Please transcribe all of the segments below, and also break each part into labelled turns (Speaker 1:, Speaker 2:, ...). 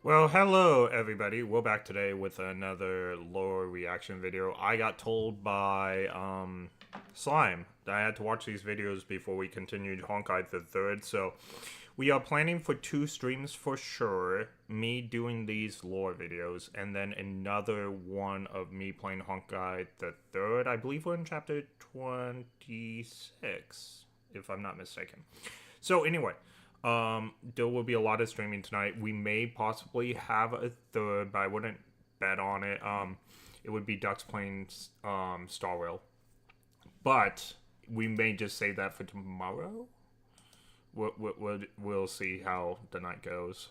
Speaker 1: Well, hello everybody. We're back today with another lore reaction video. I got told by Slime that I had to watch these videos before we continued Honkai the Third. So we are planning for 2 streams for sure. Me doing these lore videos, and then another one of me playing Honkai the Third. I believe we're in chapter 26, if I'm not mistaken. So anyway. There will be a lot of streaming tonight. We may possibly have a third, but I wouldn't bet on it. It would be Ducks playing Star Rail. But we may just save that for tomorrow. We'll see how the night goes.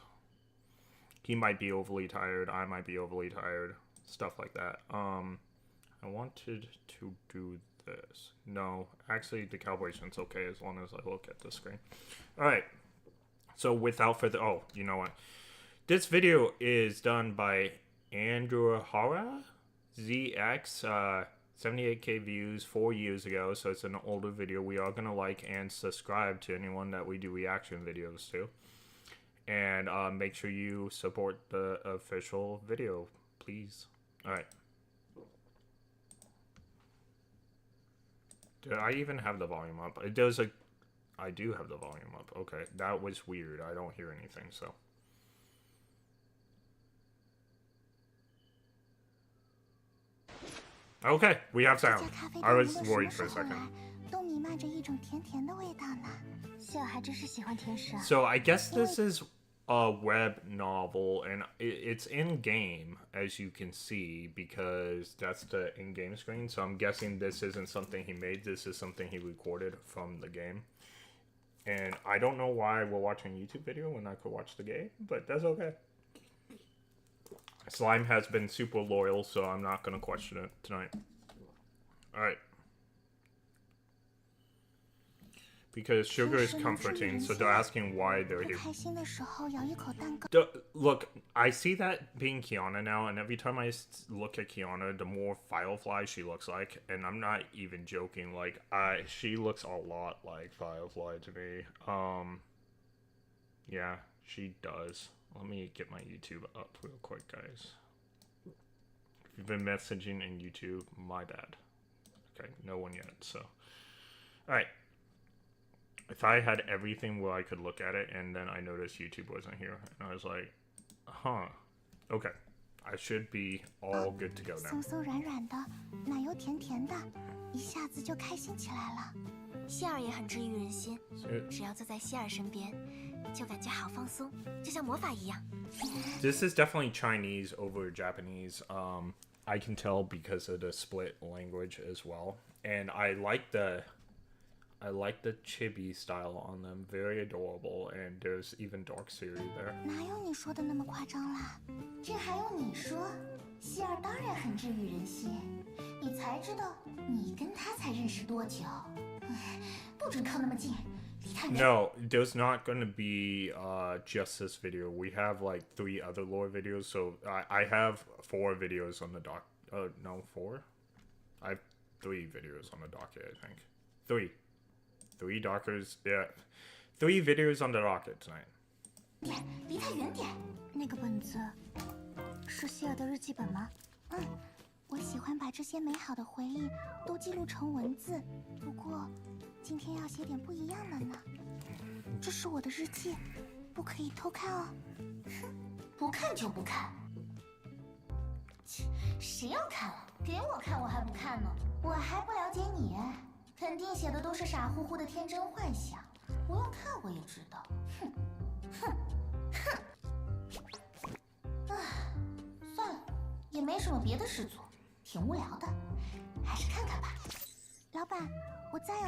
Speaker 1: He might be overly tired. I might be overly tired. Stuff like that. I wanted to do this. No, actually the calibration's okay as long as I look at the screen. Alright. So without further, oh, you know what? This video is done by Andrew Hara, ZX, 78k views 4 years ago, so it's an older video. We are going to like and subscribe to anyone that we do reaction videos to. And make sure you support the official video, please. Alright. Do I even have the volume up? It does a... I do have the volume up. Okay, that was weird. I don't hear anything, so. Okay, we have sound. I was worried for a second. So I guess this is a web novel, and it's in-game, as you can see, because that's the in-game screen. So I'm guessing this isn't something he made. This is something he recorded from the game. And I don't know why we're watching a YouTube video when I could watch the game, but that's okay. Slime has been super loyal, so I'm not going to question it tonight. Alright. Because sugar is comforting, so they're asking why they're here. Look, I see that being Kiana now, and every time I look at Kiana, the more Firefly she looks like, and I'm not even joking, like, she looks a lot like Firefly to me. Yeah, she does. Let me get my YouTube up real quick, guys. If you've been messaging in YouTube, my bad. Okay, no one yet, so. Alright. If I had everything where I could look at it, and then I noticed YouTube wasn't here, and I was like, huh, okay, I should be all good to go now. This is definitely Chinese over Japanese. I can tell because of the split language as well, and I like the chibi style on them. Very adorable, and there's even Dark Series there. No, there's not going to be just this video. We have like 3 other lore videos, so I have 4 videos on the dock. No, 4? I have 3 videos on the docket, I think. 3 dockers, yeah. 3 videos on the docket tonight.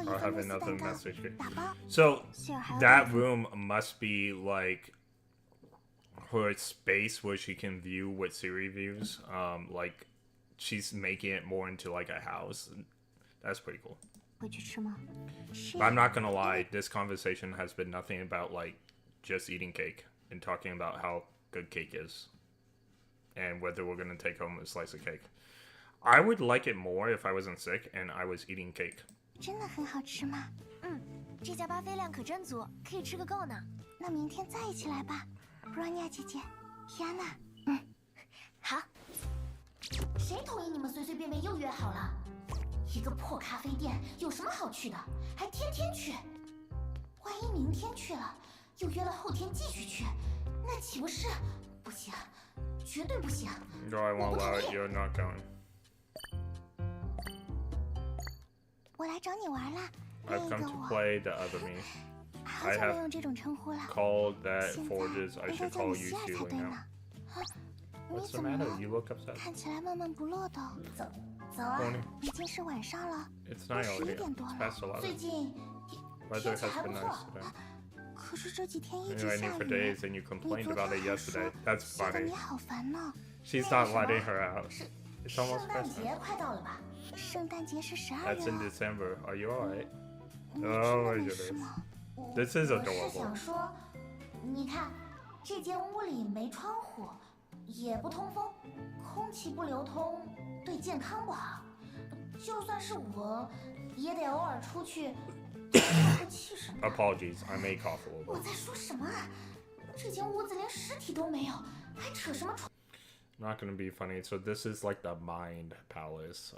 Speaker 1: I have another message here. So that room must be like her space where she can view what Siri views. Like she's making it more into like a house. That's pretty cool. But I'm not gonna lie, this conversation has been nothing about like just eating cake and talking about how good cake is and whether we're gonna take home a slice of cake. I would like it more if I wasn't sick and I was eating cake.
Speaker 2: 真的很好吃吗？这家巴菲量可真足，可以吃个够呢。那明天再一起来吧，布朗尼亚姐姐，天哪！好。谁同意你们随随便便又约好了？一个破咖啡店有什么好去的？还天天去。万一明天去了，又约了后天继续去，那岂不是不行？绝对不行！
Speaker 1: No, I won't allow it. You're not going.
Speaker 2: 我来找你玩啦。
Speaker 1: I've come to play the other me. I have called that Forges. I should call you Sealy now. What's the matter? You look upset.
Speaker 2: 看起来闷闷不乐的。走啊，已经是晚上了，11点多了。最近天气还不错。可是这几天一直下雨。
Speaker 1: for days and you complained about it yesterday. That's
Speaker 2: 下得
Speaker 1: funny.
Speaker 2: 你好烦呢。
Speaker 1: She's not letting her out. It's almost
Speaker 2: 圣诞
Speaker 1: Christmas.
Speaker 2: 节快到了吧？圣诞节是12
Speaker 1: That's
Speaker 2: 月
Speaker 1: in
Speaker 2: 啊。
Speaker 1: December. Are you alright?
Speaker 2: 你
Speaker 1: Oh
Speaker 2: 真的
Speaker 1: my
Speaker 2: 没事
Speaker 1: goodness.
Speaker 2: 吗？
Speaker 1: This is
Speaker 2: 我是
Speaker 1: adorable.
Speaker 2: 想说，你看，这间屋里没窗户，也不通风，空气不流通，对健康不好。就算是我，也得偶尔出去透个气什么的。
Speaker 1: Apologies, I may cough a little
Speaker 2: 我
Speaker 1: bit.
Speaker 2: 在说什么啊？这间屋子连尸体都没有，还扯什么窗？
Speaker 1: Not gonna be funny. So this is like the mind palace,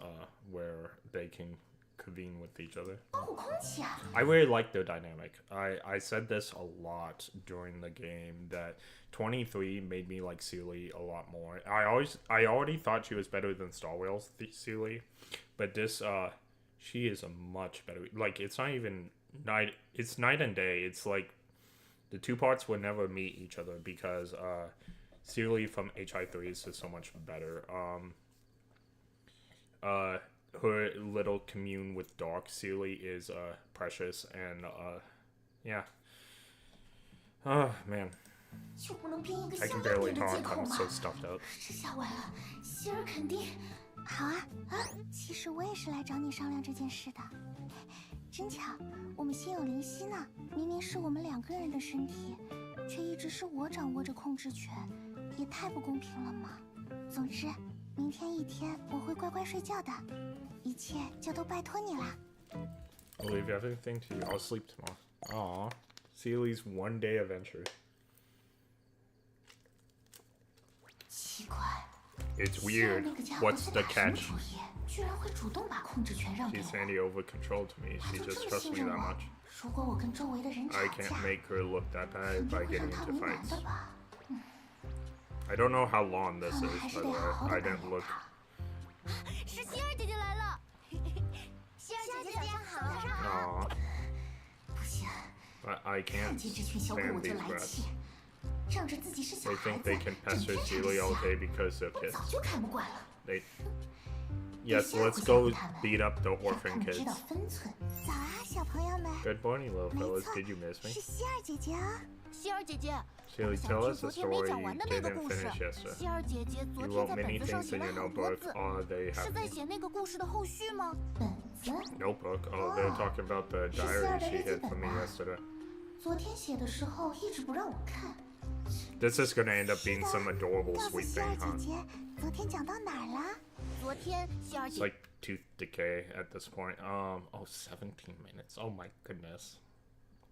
Speaker 1: where they can convene with each other.
Speaker 2: 窗户空气啊！
Speaker 1: I really like their dynamic. I said this a lot during the game that 23 made me like Sealy a lot more. I already thought she was better than Star Wars Sealy, but this she is a much better. Like it's not even night. It's night and day. It's like the two parts would never meet each other because Sealy from HI3 is just so much better. Her little commune with Dark Sealy is precious and yeah. Oh man.
Speaker 2: 就不能编一个
Speaker 1: I
Speaker 2: 像
Speaker 1: can
Speaker 2: 样
Speaker 1: barely
Speaker 2: 点的借
Speaker 1: talk.
Speaker 2: 口
Speaker 1: I'm
Speaker 2: 吗？
Speaker 1: so stuffed up.
Speaker 2: 这下完了，希尔肯定。好啊啊！其实我也是来找你商量这件事的。真巧，我们心有灵犀呢。明明是我们2个人的身体，却一直是我掌握着控制权，也太不公平了嘛。总之，明天一天我会乖乖睡觉的，一切就都拜托你啦。
Speaker 1: I'll leave everything to you. I'll sleep tomorrow. Aw. Sealy's one-day adventure.
Speaker 2: 奇怪。
Speaker 1: It's weird. What's the catch?
Speaker 2: 居然会主动把控制权让给
Speaker 1: She's
Speaker 2: 我。
Speaker 1: handy over control to me. She
Speaker 2: 她就
Speaker 1: just
Speaker 2: 这么
Speaker 1: trusts
Speaker 2: 信
Speaker 1: me
Speaker 2: 任
Speaker 1: that
Speaker 2: 我
Speaker 1: much.
Speaker 2: 如果我跟周围的人吵
Speaker 1: I
Speaker 2: 架，
Speaker 1: can't make her look that bad
Speaker 2: 肯定
Speaker 1: by
Speaker 2: 会
Speaker 1: getting
Speaker 2: 让她
Speaker 1: into
Speaker 2: 为难
Speaker 1: fights.
Speaker 2: 的吧？
Speaker 1: I don't know how long this
Speaker 2: 看来
Speaker 1: is,
Speaker 2: 还
Speaker 1: by
Speaker 2: 是
Speaker 1: the
Speaker 2: 得好好
Speaker 1: way.
Speaker 2: 的
Speaker 1: I
Speaker 2: 扮
Speaker 1: didn't
Speaker 2: 演
Speaker 1: look.
Speaker 2: 她。是希儿姐姐来了，希儿姐姐好，早上好。
Speaker 1: Aw.
Speaker 2: 不行，
Speaker 1: I
Speaker 2: 看
Speaker 1: can't
Speaker 2: 见这群小鬼我
Speaker 1: stand
Speaker 2: 就
Speaker 1: these
Speaker 2: 来
Speaker 1: brats.
Speaker 2: 气，仗着自己是小
Speaker 1: They
Speaker 2: 孩
Speaker 1: think
Speaker 2: 子，
Speaker 1: they can
Speaker 2: 整
Speaker 1: pester
Speaker 2: 天缠
Speaker 1: Sealy
Speaker 2: 着
Speaker 1: all
Speaker 2: 吓。
Speaker 1: day because they're
Speaker 2: 我
Speaker 1: kids.
Speaker 2: 早就看不惯了。
Speaker 1: They... Yes, let's go beat up the orphan
Speaker 2: 知
Speaker 1: kids.
Speaker 2: 道分寸。早啊，小朋友们。
Speaker 1: Good morning, little
Speaker 2: 没
Speaker 1: fellas.
Speaker 2: 错，
Speaker 1: Did you miss me?
Speaker 2: 是希儿姐姐啊。
Speaker 3: 希儿姐姐，
Speaker 1: Sealy,
Speaker 3: 想
Speaker 1: tell
Speaker 3: 听
Speaker 1: us
Speaker 3: 昨
Speaker 1: a
Speaker 3: 天没
Speaker 1: story
Speaker 3: 讲
Speaker 1: you
Speaker 3: 完的那个
Speaker 1: didn't
Speaker 3: 故事
Speaker 1: finish。yesterday.
Speaker 3: 希儿姐姐昨
Speaker 1: You
Speaker 3: 天
Speaker 1: wrote
Speaker 3: 在本
Speaker 1: many
Speaker 3: 子上
Speaker 1: things
Speaker 3: 写
Speaker 1: in
Speaker 3: 了
Speaker 1: your
Speaker 3: 好多
Speaker 1: notebook.
Speaker 3: 字，
Speaker 1: Are they
Speaker 3: 是在
Speaker 1: happy?
Speaker 3: 写那个故事的后续吗？
Speaker 2: 本子
Speaker 1: Notebook? Oh, they're talking about the diary she hid from me yesterday.
Speaker 2: 昨天写的时候一直不让我看。
Speaker 1: This is gonna end up being
Speaker 2: 是的
Speaker 1: some adorable
Speaker 2: 告诉
Speaker 1: sweet
Speaker 2: 希儿
Speaker 1: thing,
Speaker 2: 姐
Speaker 1: huh?
Speaker 2: 姐，昨天讲到哪儿啦？
Speaker 3: 昨天希儿
Speaker 1: It's
Speaker 3: 姐
Speaker 1: like tooth decay at this point. Oh, 17 minutes. Oh my goodness.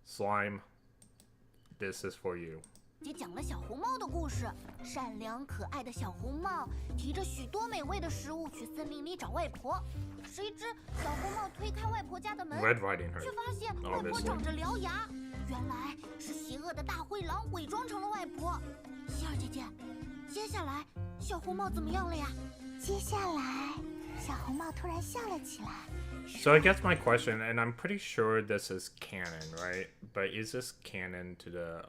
Speaker 1: Slime, this is for you.
Speaker 3: 姐讲了小红帽的故事。善良可爱的小红帽提着许多美味的食物去森林里找外婆，谁知小红帽推开外婆家的门，
Speaker 1: Red Riding
Speaker 3: 却
Speaker 1: Hood.
Speaker 3: 发现外婆长着獠牙，原来是邪恶的大灰狼伪装成了外婆。希儿姐姐，接下来小红帽怎么样了呀？
Speaker 2: 接下来，小红帽突然笑了起来。
Speaker 1: So I guess my question, and I'm pretty sure this is canon, right? But is this canon to the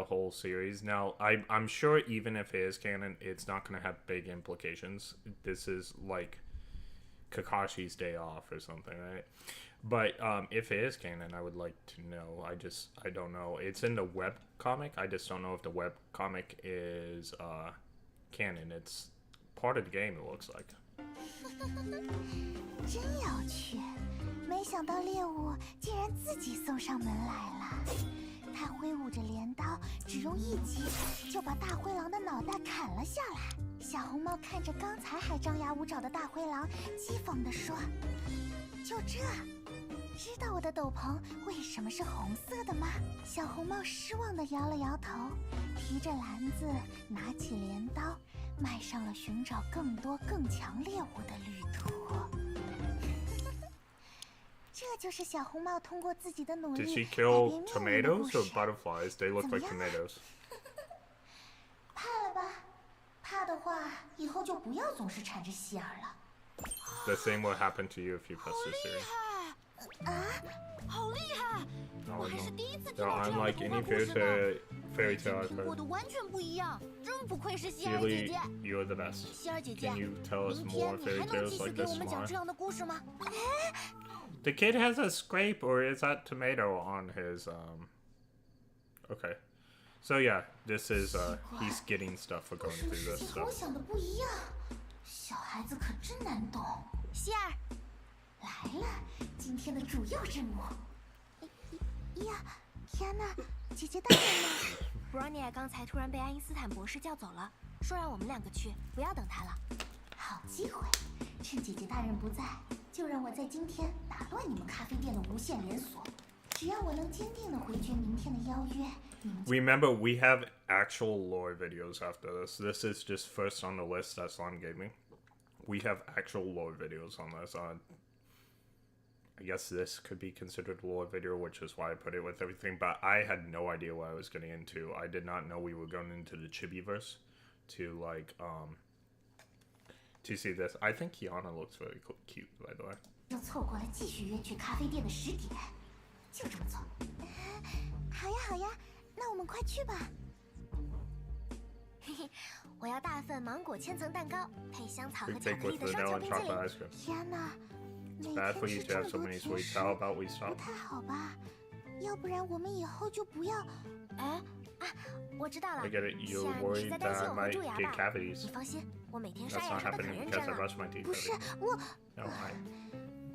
Speaker 1: whole series? Now, I'm sure even if it is canon, it's not going to have big implications. This is like Kakashi's day off or something, right? But if it is canon, I would like to know. I don't know. It's in the web comic. I just don't know if the web comic is canon. It's part of the game, it looks like.
Speaker 2: 真有趣，没想到猎物竟然自己送上门来了。他挥舞着镰刀，只用一击就把大灰狼的脑袋砍了下来。小红帽看着刚才还张牙舞爪的大灰狼，讥讽地说：“就这，知道我的斗篷为什么是红色的吗？”小红帽失望地摇了摇头，提着篮子，拿起镰刀，迈上了寻找更多更强猎物的旅途。这就是小红帽通过自己的努力
Speaker 1: Did she
Speaker 2: 改
Speaker 1: kill
Speaker 2: 变命运的
Speaker 1: tomatoes
Speaker 2: 故
Speaker 1: or
Speaker 2: 事。
Speaker 1: butterflies? They look like tomatoes.
Speaker 2: 怕了吧？怕的话，以后就不要总是缠着希尔了。
Speaker 1: The same will happen to you if you press this series.
Speaker 3: 啊，好厉害！
Speaker 1: No,
Speaker 3: 我还是第一次听
Speaker 1: no,
Speaker 3: 到这
Speaker 1: I'm
Speaker 3: 样的
Speaker 1: like
Speaker 3: 童话
Speaker 1: any
Speaker 3: 故事呢。
Speaker 1: fairy
Speaker 3: 以前
Speaker 1: tale I've
Speaker 3: 听过
Speaker 1: heard.
Speaker 3: 的完全不一样，真不愧是希尔姐
Speaker 1: Keely,
Speaker 3: 姐。
Speaker 1: you're the best.
Speaker 3: 希尔姐姐，
Speaker 1: Can you tell us
Speaker 3: 明
Speaker 1: more
Speaker 3: 天你
Speaker 1: fairy
Speaker 3: 还能继
Speaker 1: tales
Speaker 3: 续
Speaker 1: like
Speaker 3: 给
Speaker 1: this
Speaker 3: 我们讲
Speaker 1: tomorrow?
Speaker 3: 这样的故事吗？
Speaker 1: The kid has a scrape, or is that tomato on his Okay. So yeah, this is he's getting stuff for
Speaker 2: 为
Speaker 1: going
Speaker 2: 什么
Speaker 1: through
Speaker 2: 事
Speaker 1: this
Speaker 2: 情和我
Speaker 1: stuff.
Speaker 2: 想的不一样？小孩子可真难懂。
Speaker 3: 希尔，
Speaker 2: 来了，今天的主要任务。呀，天哪，姐姐大人呢？
Speaker 3: 布朗尼亚刚才突然被爱因斯坦博士叫走了，说让我们两个去，不要等他了。
Speaker 2: 好机会，趁姐姐大人不在，就让我在今天打乱你们咖啡店的无限连锁。只要我能坚定地回绝明天的邀约，你们就
Speaker 1: Remember, we have actual lore videos after this. This is just first on the list that Slime gave me. We have actual lore videos on this. I guess this could be considered a lore video, which is why I put it with everything. But I had no idea what I was getting into. I did not know we were going into the Chibiverse to to see this. I think Kiana looks very cute, by the way.
Speaker 2: 就错过了继续约去咖啡店的时点，就这么做。好呀好呀，那我们快去吧。
Speaker 3: 嘿嘿，我要大份芒果千层蛋糕，配香草和
Speaker 1: We
Speaker 3: 巧
Speaker 1: take
Speaker 3: 克力
Speaker 1: with
Speaker 3: 的双
Speaker 1: vanilla
Speaker 3: 球
Speaker 1: and
Speaker 3: 冰淇
Speaker 1: chocolate
Speaker 3: 淋。
Speaker 1: ice cream.
Speaker 2: 天哪，每
Speaker 1: Bad
Speaker 2: 天
Speaker 1: for you
Speaker 2: 吃
Speaker 1: to
Speaker 2: 这
Speaker 1: have
Speaker 2: 么
Speaker 1: so
Speaker 2: 多
Speaker 1: many
Speaker 2: 甜
Speaker 1: sweets.
Speaker 2: 食，
Speaker 1: How about we
Speaker 2: 不
Speaker 1: stop?
Speaker 2: 太好吧？要不然我们以后就不要。
Speaker 3: 哎啊，我知道了。
Speaker 1: I get it.
Speaker 3: 希
Speaker 1: You're
Speaker 3: 尔，你是
Speaker 1: worried
Speaker 3: 在担
Speaker 1: that
Speaker 3: 心
Speaker 1: I
Speaker 3: 我会
Speaker 1: might
Speaker 3: 蛀牙
Speaker 1: get
Speaker 3: 吧？
Speaker 1: cavities.
Speaker 3: 你放心，我每天
Speaker 1: That's
Speaker 3: 刷牙
Speaker 1: not
Speaker 3: 刷得可
Speaker 1: happening
Speaker 3: 认
Speaker 1: because
Speaker 3: 真
Speaker 1: I
Speaker 3: 了。
Speaker 1: brush my teeth
Speaker 2: 不是
Speaker 1: every day.
Speaker 2: 我，
Speaker 1: No,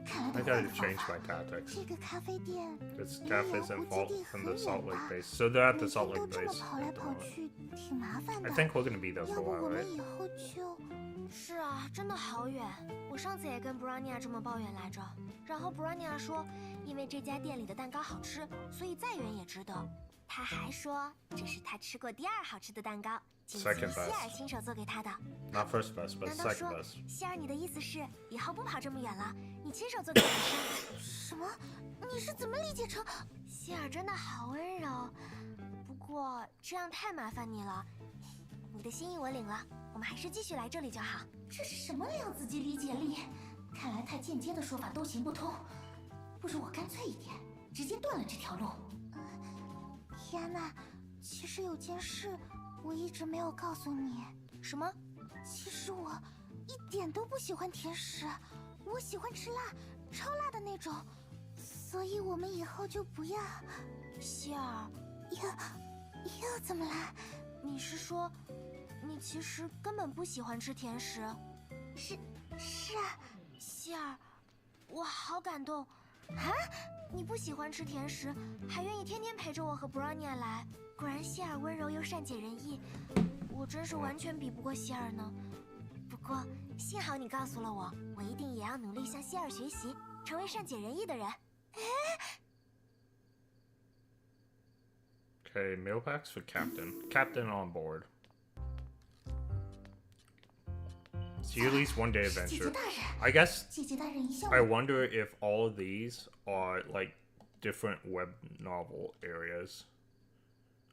Speaker 2: 看来
Speaker 1: I
Speaker 2: 得换
Speaker 1: gotta
Speaker 2: 个方
Speaker 1: change
Speaker 2: 法
Speaker 1: my。tactics.
Speaker 2: 这个咖啡店
Speaker 1: This
Speaker 2: 离
Speaker 1: cafe's
Speaker 2: 盐
Speaker 1: in
Speaker 2: 湖基地
Speaker 1: from
Speaker 2: 很
Speaker 1: the Salt
Speaker 2: 远
Speaker 1: Lake
Speaker 2: 吧？
Speaker 1: base. So they're at
Speaker 2: 每
Speaker 1: the Salt
Speaker 2: 天都
Speaker 1: Lake
Speaker 2: 这么
Speaker 1: base.
Speaker 2: 跑来跑去，挺麻烦的。
Speaker 1: I think we're gonna be there
Speaker 2: 要
Speaker 1: for a
Speaker 2: 不
Speaker 1: while,
Speaker 2: 我
Speaker 1: right?
Speaker 2: 们以后就……
Speaker 3: 是啊，真的好远。我上次也跟布朗尼亚这么抱怨来着，然后布朗尼亚说，因为这家店里的蛋糕好吃，所以再远也值得。他还说这是他吃过第二好吃的蛋糕，仅次于
Speaker 1: Second
Speaker 3: 希
Speaker 1: best.
Speaker 3: 尔亲手做给他的。
Speaker 1: Not first best, but
Speaker 3: 难道
Speaker 1: second
Speaker 3: 说
Speaker 1: best.
Speaker 3: 希尔，你的意思是以后不跑这么远了，你亲手做给我吃？
Speaker 2: 什么？你是怎么理解成？
Speaker 3: 希尔真的好温柔，不过这样太麻烦你了。你的心意我领了，我们还是继续来这里就好。
Speaker 2: 这是什么量子级理解力？看来太间接的说法都行不通，不如我干脆一点，直接断了这条路。天哪，其实有件事我一直没有告诉你。
Speaker 3: 什么？
Speaker 2: 其实我一点都不喜欢甜食，我喜欢吃辣，超辣的那种。所以我们以后就不要。
Speaker 3: 希尔，
Speaker 2: 又怎么了？
Speaker 3: 你是说，你其实根本不喜欢吃甜食？
Speaker 2: 是啊，
Speaker 3: 希尔，我好感动。啊，你不喜欢吃甜食，还愿意天天陪着我和布朗尼亚来，果然希尔温柔又善解人意。我真是完全比不过希尔呢。不过幸好你告诉了我，我一定也要努力向希尔学习，成为善解人意的人。
Speaker 1: Okay, meal packs for Captain. Captain on board. See, at least one day
Speaker 2: 姐姐
Speaker 1: adventure.
Speaker 2: 大人，
Speaker 1: I guess
Speaker 2: 姐姐大人一向
Speaker 1: I wonder if all of these are like different web novel areas.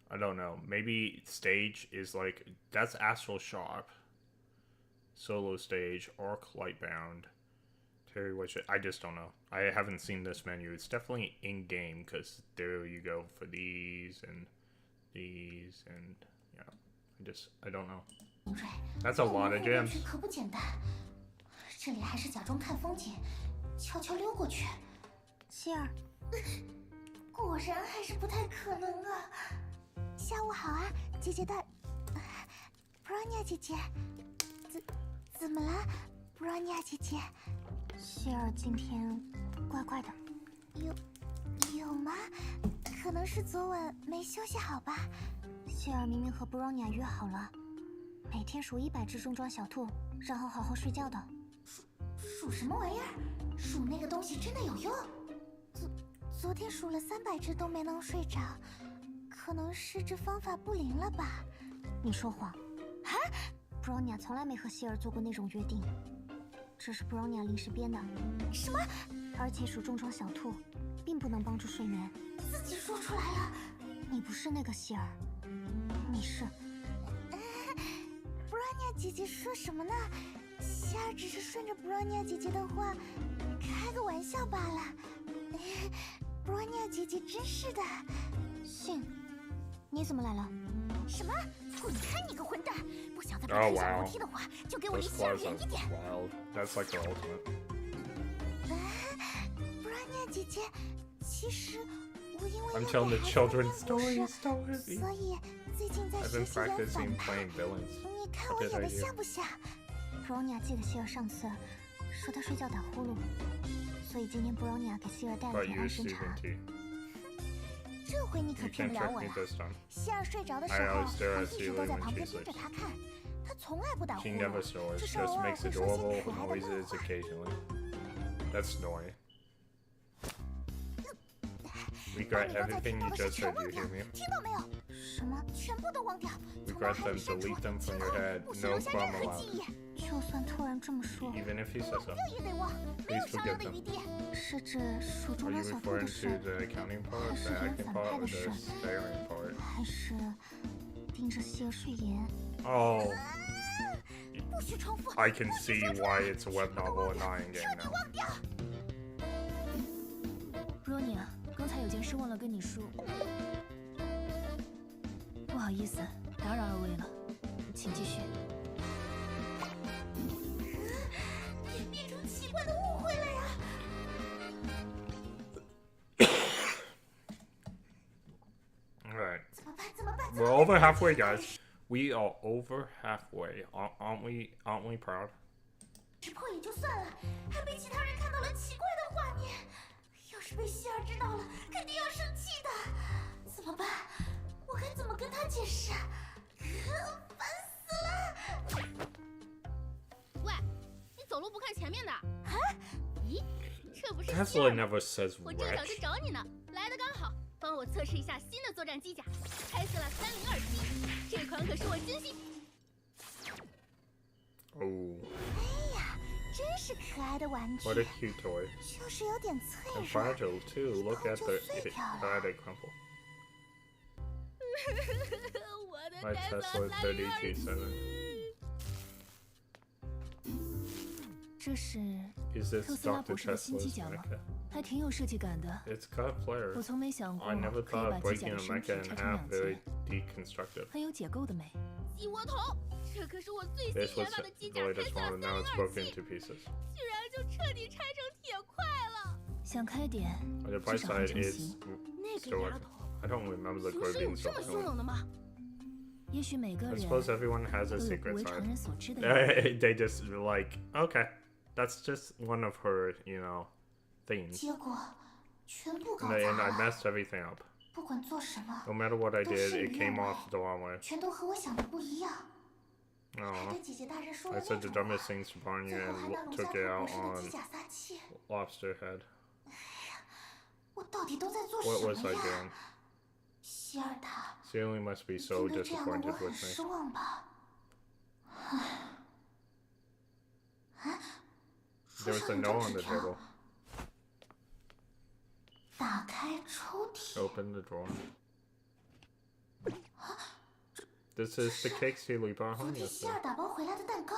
Speaker 1: I don't know. Maybe stage is like that's Astral Sharp. Solo stage, Arc Lightbound, Terry White. I just don't know. I haven't seen this menu. It's definitely in game because there you go for these and yeah. I don't know.
Speaker 2: 敏锐
Speaker 1: That's a lot of
Speaker 2: 要模糊过
Speaker 1: gems.
Speaker 2: 去可不简单。这里还是假装看风景，悄悄溜过去。
Speaker 3: 希尔，
Speaker 2: 果然还是不太可能啊！下午好啊，姐姐大，布朗尼亚姐姐，怎么了，布朗尼亚姐姐？希尔今天怪怪的。有吗？可能是昨晚没休息好吧。希尔明明和布朗尼亚约好了，每天数100只中装小兔，然后好好睡觉的。
Speaker 3: 数什么玩意儿？数那个东西真的有用？
Speaker 2: 昨天数了300只都没能睡着，可能是这方法不灵了吧？你说谎。啊？布朗尼亚从来没和希尔做过那种约定，这是布朗尼亚临时编的。
Speaker 3: 什么？
Speaker 2: 而且数重装小兔，并不能帮助睡眠。
Speaker 3: 自己说出来了。
Speaker 2: 你不是那个希尔，你是。布朗尼亚姐姐说什么呢？希尔只是顺着布朗尼亚姐姐的话，开个玩笑罢了。布朗尼亚姐姐真是的。信，你怎么来了？
Speaker 3: 什么？滚开你个混蛋！不想再被推下楼梯的话，就给我离希尔远一点。
Speaker 1: That's like the ultimate.
Speaker 2: 布朗尼亚姐姐，其实我因为
Speaker 1: I'm telling the children stories,
Speaker 2: 所以最近在
Speaker 1: I've
Speaker 2: 学
Speaker 1: been
Speaker 2: 习演
Speaker 1: practicing
Speaker 2: 反派。
Speaker 1: playing villains.
Speaker 2: 你看我演的像不像？布朗尼亚记得希尔上次说他睡觉打呼噜，所以今天布朗尼亚给希尔带了
Speaker 1: But
Speaker 2: 点
Speaker 1: you
Speaker 2: 安
Speaker 1: use
Speaker 2: 神茶。
Speaker 1: Susan T.
Speaker 2: 这回你可
Speaker 1: You
Speaker 2: 骗
Speaker 1: can't
Speaker 2: 不了
Speaker 1: trick
Speaker 2: 我
Speaker 1: me
Speaker 2: 呀！
Speaker 1: this time.
Speaker 2: 希尔睡着的时
Speaker 1: I
Speaker 2: 候，
Speaker 1: always stare
Speaker 2: 我
Speaker 1: at
Speaker 2: 一直
Speaker 1: Celia
Speaker 2: 都在
Speaker 1: when
Speaker 2: 旁
Speaker 1: she
Speaker 2: 边盯着
Speaker 1: sleeps.
Speaker 2: 他看，他从来不打呼
Speaker 1: She
Speaker 2: 噜。
Speaker 1: never snores,
Speaker 2: 至少
Speaker 1: just
Speaker 2: 偶尔
Speaker 1: makes
Speaker 2: 会说些
Speaker 1: adorable
Speaker 2: 可爱的
Speaker 1: noises
Speaker 2: 梦话。
Speaker 1: occasionally. That's snoring.
Speaker 2: 把
Speaker 1: Regret
Speaker 2: 你刚才
Speaker 1: everything
Speaker 2: 听到
Speaker 1: you
Speaker 2: 的事
Speaker 1: just
Speaker 2: 全
Speaker 1: heard,
Speaker 2: 忘
Speaker 1: you
Speaker 2: 掉
Speaker 1: hear me?
Speaker 2: 听到没有？什么？全部都忘掉，从脑
Speaker 1: Regret
Speaker 2: 海里
Speaker 1: them,
Speaker 2: 删除，
Speaker 1: delete them
Speaker 2: 今
Speaker 1: from
Speaker 2: 后
Speaker 1: your head.
Speaker 2: 不许
Speaker 1: No
Speaker 2: 留下任
Speaker 1: crumb
Speaker 2: 何
Speaker 1: allowed.
Speaker 2: 记忆。就算突然这么说，
Speaker 1: Even if he
Speaker 2: 我
Speaker 1: says so.
Speaker 2: 愿意给我，没有
Speaker 1: Please
Speaker 2: 商量
Speaker 1: forgive
Speaker 2: 的余
Speaker 1: them.
Speaker 2: 地。是指数
Speaker 1: Are
Speaker 2: 中
Speaker 1: you
Speaker 2: 装小兔的
Speaker 1: referring
Speaker 2: 事，
Speaker 1: to the accounting part, the acting part, or the staring part?
Speaker 2: 还是盯着希尔睡颜？
Speaker 1: Oh,
Speaker 2: 不许重复。
Speaker 1: I can see why it's a web novel and not in game
Speaker 2: 彻底
Speaker 1: now.
Speaker 2: 忘掉。
Speaker 3: 若尼亚，刚才有件事忘了跟你说。不好意思，打扰二位了，请继续。
Speaker 2: 变成奇怪的误会了呀！
Speaker 1: Alright.
Speaker 2: 怎么办？怎么办？
Speaker 1: We're over halfway, guys. We are over halfway. Aren't we? Aren't we proud?
Speaker 2: 识破也就算了，还被其他人看到了奇怪的画面。要是被希尔知道了，肯定要生气的。怎么办？我该怎么跟他解释？烦死了！
Speaker 4: 喂，你走路不看前面的？啊？咦，这不是
Speaker 1: Tesla
Speaker 4: 希尔吗？
Speaker 1: never says
Speaker 4: 我正想去
Speaker 1: wretch.
Speaker 4: 找你呢，来的刚好，帮我测试一下新的作战机甲，开色了3027，这款可是我精心。
Speaker 1: Oh,
Speaker 2: 哎呀，真是可爱的玩具，
Speaker 1: what a cute toy.
Speaker 2: 就是有点脆
Speaker 1: And
Speaker 2: 弱。
Speaker 1: fragile too. Look at the how they crumple.
Speaker 4: 我的
Speaker 1: My
Speaker 4: 泰
Speaker 1: Tesla
Speaker 4: 瑟3027。
Speaker 1: 30T7.
Speaker 3: 这是
Speaker 1: Is this
Speaker 3: 特斯拉
Speaker 1: Dr.
Speaker 3: 博士的新机
Speaker 1: Tesla's
Speaker 3: 甲吗？
Speaker 1: mecha?
Speaker 3: 还挺有设计感的。
Speaker 1: It's cosplayer.
Speaker 3: 我从没想过
Speaker 1: I never
Speaker 3: 可以
Speaker 1: thought
Speaker 3: 把
Speaker 1: of
Speaker 3: 机甲
Speaker 1: breaking
Speaker 3: 的
Speaker 1: a
Speaker 3: 身体
Speaker 1: mecha
Speaker 3: 拆
Speaker 1: in
Speaker 3: 成
Speaker 1: half
Speaker 3: 2
Speaker 1: very
Speaker 3: 截，
Speaker 1: deconstructive.
Speaker 3: 很有解构的美。
Speaker 4: 挤我头！这可是我最新
Speaker 1: This
Speaker 4: 研
Speaker 1: was
Speaker 4: 发的机甲
Speaker 1: the
Speaker 4: 开
Speaker 1: latest
Speaker 4: 色了
Speaker 1: one, and now it's broken
Speaker 4: 3027，
Speaker 1: into pieces.
Speaker 4: 居然就彻底拆成铁块了。
Speaker 3: 想开点，
Speaker 1: On the
Speaker 3: 至
Speaker 1: bright
Speaker 3: 少还
Speaker 1: side,
Speaker 3: 成
Speaker 1: it's
Speaker 3: 型。
Speaker 4: 那个
Speaker 1: still
Speaker 4: 丫
Speaker 1: working.
Speaker 4: 头，
Speaker 1: I don't remember the
Speaker 4: 平
Speaker 1: girl
Speaker 4: 时有
Speaker 1: being
Speaker 4: 这
Speaker 1: so
Speaker 4: 么凶
Speaker 1: violent.
Speaker 4: 猛的吗？
Speaker 3: 也许每个
Speaker 1: I
Speaker 3: 人
Speaker 1: suppose everyone has
Speaker 3: 都
Speaker 1: a
Speaker 3: 有不
Speaker 1: secret
Speaker 3: 为常
Speaker 1: side.
Speaker 3: 人所知的一面。
Speaker 1: They just like, okay, that's just one of her, you know, things.
Speaker 2: 结果全部搞
Speaker 1: And
Speaker 2: 砸
Speaker 1: I
Speaker 2: 了。
Speaker 1: messed everything up.
Speaker 2: 不管做什么，
Speaker 1: No matter what I
Speaker 2: 都
Speaker 1: did,
Speaker 2: 事
Speaker 1: it
Speaker 2: 与
Speaker 1: came
Speaker 2: 愿违
Speaker 1: off the wrong way.
Speaker 2: 全都和我想的不一样。还
Speaker 1: Aw.
Speaker 2: 对姐姐大人说
Speaker 1: I
Speaker 2: 了
Speaker 1: said
Speaker 2: 那
Speaker 1: the
Speaker 2: 种
Speaker 1: dumbest
Speaker 2: 话，
Speaker 1: things to Barney
Speaker 2: 最后还
Speaker 1: and
Speaker 2: 拿鲁
Speaker 1: took
Speaker 2: 夏
Speaker 1: it
Speaker 2: 克
Speaker 1: out
Speaker 2: 博士的机
Speaker 1: on
Speaker 2: 甲撒气。
Speaker 1: Lobster Head.
Speaker 2: 我到底都在做
Speaker 1: What
Speaker 2: 什
Speaker 1: was I
Speaker 2: 么呀
Speaker 1: doing?？
Speaker 2: 希尔塔，
Speaker 1: Celia must be
Speaker 2: 一
Speaker 1: so
Speaker 2: 定对这样的
Speaker 1: disappointed
Speaker 2: 我很
Speaker 1: with
Speaker 2: 失
Speaker 1: me.
Speaker 2: 望吧？啊，
Speaker 1: There was a no on the table.
Speaker 2: 打开抽屉，
Speaker 1: Open the drawer. This is the cake Celia brought
Speaker 2: 昨
Speaker 1: home
Speaker 2: 天希
Speaker 1: yesterday.
Speaker 2: 尔打包回来的蛋糕，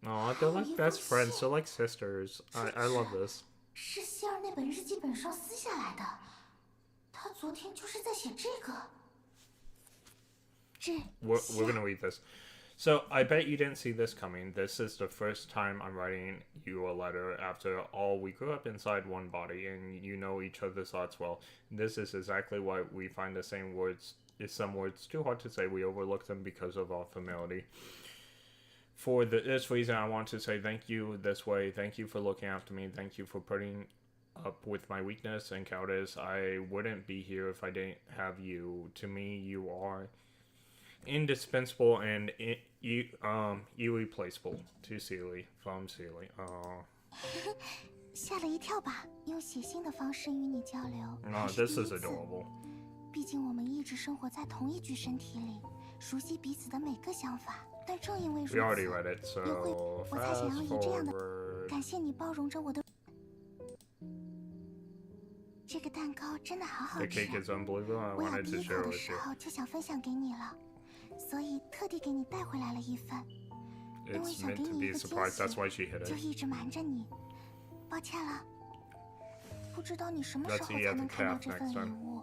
Speaker 1: Aw, they're like best friends. They're like sisters. I love this.
Speaker 2: 是希尔那本日记本上撕下来的。他昨天就是在写这个。这
Speaker 1: We're gonna read this. So I bet you didn't see this coming. This is the first time I'm writing you a letter after all we grew up inside one body and you know each other's thoughts well. This is exactly why we find the same words. Is some words too hard to say. We overlook them because of our familiarity. for this reason, I want to say thank you this way. Thank you for looking after me. Thank you for putting up with my weakness and cowardice. I wouldn't be here if I didn't have you. To me, you are indispensable and irreplaceable. To Sealy, from Sealy.
Speaker 2: 吓了一跳吧？用写信的方式与你交流。
Speaker 1: Oh, this is adorable.
Speaker 2: 毕竟我们一直生活在同一具身体里，熟悉彼此的每个想法。但正因为如此，
Speaker 1: We already read it, so
Speaker 2: 我才想要以这样的
Speaker 1: forward.
Speaker 2: 感谢你包容着我的。这个蛋糕真的好好
Speaker 1: The
Speaker 2: 吃。
Speaker 1: cake is unbelievable. I
Speaker 2: 我咬
Speaker 1: wanted
Speaker 2: 第
Speaker 1: to
Speaker 2: 一口
Speaker 1: share
Speaker 2: 的
Speaker 1: with
Speaker 2: 时
Speaker 1: you.
Speaker 2: 候就想分享给你了，所以特地给你带回来了一份。因为
Speaker 1: It's
Speaker 2: 想
Speaker 1: meant
Speaker 2: 给
Speaker 1: to
Speaker 2: 你
Speaker 1: be
Speaker 2: 一
Speaker 1: a
Speaker 2: 个惊
Speaker 1: surprise. That's
Speaker 2: 喜，
Speaker 1: why she hid
Speaker 2: 就
Speaker 1: it.
Speaker 2: 一直瞒着你。抱歉了，不知道你什么时
Speaker 1: Let's
Speaker 2: 候
Speaker 1: eat
Speaker 2: 才
Speaker 1: at
Speaker 2: 能
Speaker 1: the
Speaker 2: 看到
Speaker 1: calf
Speaker 2: 这
Speaker 1: next
Speaker 2: 份礼
Speaker 1: time.
Speaker 2: 物。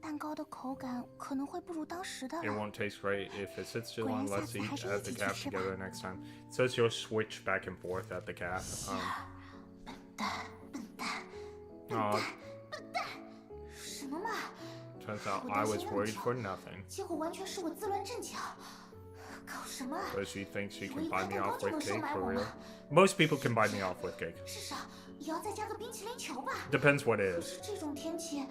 Speaker 2: 蛋糕的口感可能会不如当时的
Speaker 1: It
Speaker 2: 了。
Speaker 1: won't taste great if it sits too
Speaker 2: 果然
Speaker 1: long.
Speaker 2: 下
Speaker 1: Let's
Speaker 2: 次
Speaker 1: eat
Speaker 2: 还是
Speaker 1: at
Speaker 2: 一
Speaker 1: the
Speaker 2: 起去
Speaker 1: calf
Speaker 2: 吃吧。
Speaker 1: together next time. So it's your switch back and forth at the calf.
Speaker 2: 笨蛋，
Speaker 1: Oh,
Speaker 2: 什么嘛！
Speaker 1: turns out I was worried for nothing.
Speaker 2: 结果完全是我自乱阵脚。搞什么？
Speaker 1: But she thinks she
Speaker 2: 我
Speaker 1: can
Speaker 2: 一
Speaker 1: buy
Speaker 2: 块
Speaker 1: me
Speaker 2: 蛋糕
Speaker 1: off
Speaker 2: 就
Speaker 1: with
Speaker 2: 能收
Speaker 1: cake
Speaker 2: 买
Speaker 1: for
Speaker 2: 我
Speaker 1: real.
Speaker 2: 了，
Speaker 1: Most people can buy me off with cake.
Speaker 2: 至少也要再加个冰淇淋球吧。
Speaker 1: Depends what
Speaker 2: 可
Speaker 1: it is.
Speaker 2: 是这种天气，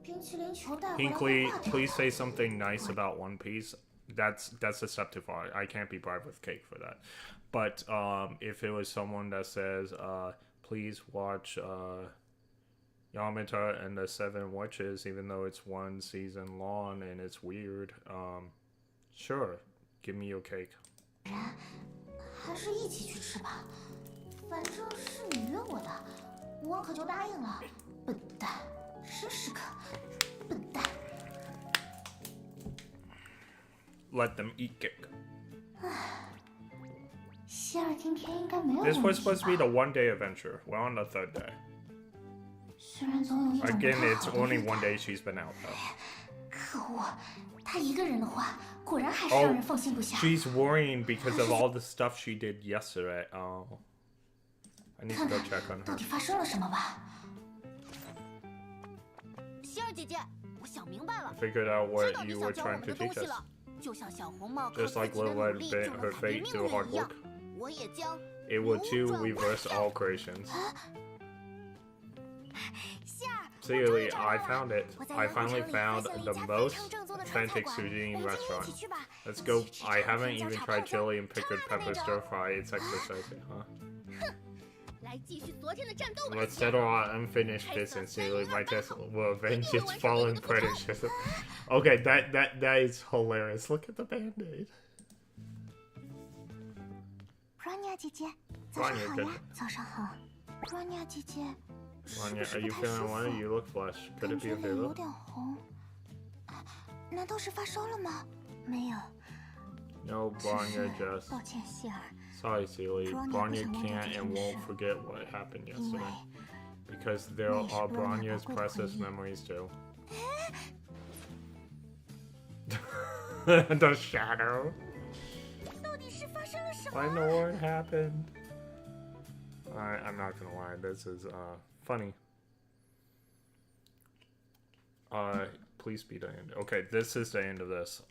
Speaker 2: 冰淇淋球带回来
Speaker 1: Hinkley,
Speaker 2: 会化掉
Speaker 1: please say something nice about One Piece. That's deceptive art. I can't be bribed with cake for that. But if it was someone that says, please watch Yamata and the Seven Witches, even though it's one season long and it's weird, sure, give me your cake.
Speaker 2: 还是一起去吃吧，反正是你约我的，我可就答应了。笨蛋，真是个笨蛋。
Speaker 1: Let them eat cake.
Speaker 2: 希尔今天应该没有
Speaker 1: This
Speaker 2: 问
Speaker 1: was
Speaker 2: 题
Speaker 1: supposed to be
Speaker 2: 吧
Speaker 1: the one-day adventure. We're on the third day.
Speaker 2: 虽然总有一种不
Speaker 1: Again,
Speaker 2: 太
Speaker 1: it's
Speaker 2: 好的
Speaker 1: only
Speaker 2: 预
Speaker 1: one
Speaker 2: 感。
Speaker 1: day she's been out, though.
Speaker 2: 可恶，他一个人的话，果然还是让人放心不下。
Speaker 1: She's worrying because of all the stuff she did yesterday. Oh. I need to go check on
Speaker 2: 到
Speaker 1: her.
Speaker 2: 底发生了什么吧？
Speaker 3: 希儿姐姐，我想明白了，
Speaker 1: Figured out
Speaker 3: 知
Speaker 1: what
Speaker 3: 道你
Speaker 1: you
Speaker 3: 想
Speaker 1: were
Speaker 3: 教我
Speaker 1: trying
Speaker 3: 们
Speaker 1: to
Speaker 3: 的东
Speaker 1: teach
Speaker 3: 西
Speaker 1: us.
Speaker 3: 了。就像小红帽靠
Speaker 1: Just
Speaker 3: 自
Speaker 1: like
Speaker 3: 己的
Speaker 1: Little
Speaker 3: 努
Speaker 1: Red
Speaker 3: 力
Speaker 1: bent
Speaker 3: 就能
Speaker 1: her
Speaker 3: 改变
Speaker 1: fate
Speaker 3: 命
Speaker 1: through
Speaker 3: 运
Speaker 1: hard
Speaker 3: 一样
Speaker 1: work.，
Speaker 3: 我也将
Speaker 1: It will
Speaker 3: 扭
Speaker 1: too
Speaker 3: 转
Speaker 1: reverse
Speaker 3: 万
Speaker 1: all
Speaker 3: 象。
Speaker 1: creations.
Speaker 3: 希儿，我终
Speaker 1: Seriously,
Speaker 3: 于找到
Speaker 1: I
Speaker 3: 了
Speaker 1: found it.
Speaker 3: 我在
Speaker 1: I
Speaker 3: 人工
Speaker 1: finally
Speaker 3: 城里发
Speaker 1: found
Speaker 3: 现了一
Speaker 1: the
Speaker 3: 家非
Speaker 1: most
Speaker 3: 常正宗的川菜
Speaker 1: authentic
Speaker 3: 馆，
Speaker 1: sushi
Speaker 3: 我们今天
Speaker 1: restaurant.
Speaker 3: 一起去吧。
Speaker 1: Let's
Speaker 3: 一
Speaker 1: go.
Speaker 3: 起吃
Speaker 1: I
Speaker 3: 炒
Speaker 1: haven't
Speaker 3: 甜椒
Speaker 1: even
Speaker 3: 炒
Speaker 1: tried
Speaker 3: 泡椒
Speaker 1: chili and
Speaker 3: 超
Speaker 1: pickled
Speaker 3: 辣的
Speaker 1: pepper
Speaker 3: 那
Speaker 1: stir
Speaker 3: 种。
Speaker 1: fry. It's exercising, huh?
Speaker 4: 来继续昨天的战斗吧。
Speaker 1: Let's settle our unfinished business. Seriously, my test will avenge its fallen predecessor. Okay, that is hilarious. Look at the band-aid.
Speaker 2: Rania 姐姐，早上
Speaker 1: Rania
Speaker 2: 好
Speaker 1: good.
Speaker 2: 呀，早上好。Rania 姐姐，是
Speaker 1: Anya,
Speaker 2: 不是
Speaker 1: are
Speaker 2: 不
Speaker 1: you
Speaker 2: 太舒
Speaker 1: feeling
Speaker 2: 服？
Speaker 1: well? You look flush. Could
Speaker 2: 感
Speaker 1: it be
Speaker 2: 觉
Speaker 1: a
Speaker 2: 脸有
Speaker 1: fever?
Speaker 2: 点红。难道是发烧了吗？没有。
Speaker 1: No,
Speaker 2: 只
Speaker 1: Branya
Speaker 2: 是
Speaker 1: just.
Speaker 2: 抱歉，希尔，
Speaker 1: Sorry, Sealy.
Speaker 2: Branya
Speaker 1: Branya
Speaker 2: 不想忘掉
Speaker 1: can't
Speaker 2: 这
Speaker 1: and
Speaker 2: 件
Speaker 1: won't
Speaker 2: 事。
Speaker 1: forget what happened
Speaker 2: 因为
Speaker 1: yesterday. Because there
Speaker 2: 那也是
Speaker 1: are
Speaker 2: Branya
Speaker 1: Branya's
Speaker 2: 宝贵的回
Speaker 1: precious
Speaker 2: 忆。
Speaker 1: memories too. The shadow.
Speaker 3: 到底是发生了什么？
Speaker 1: I know what happened. I'm not gonna lie. This is funny. Please be the end. Okay, this is the end of this.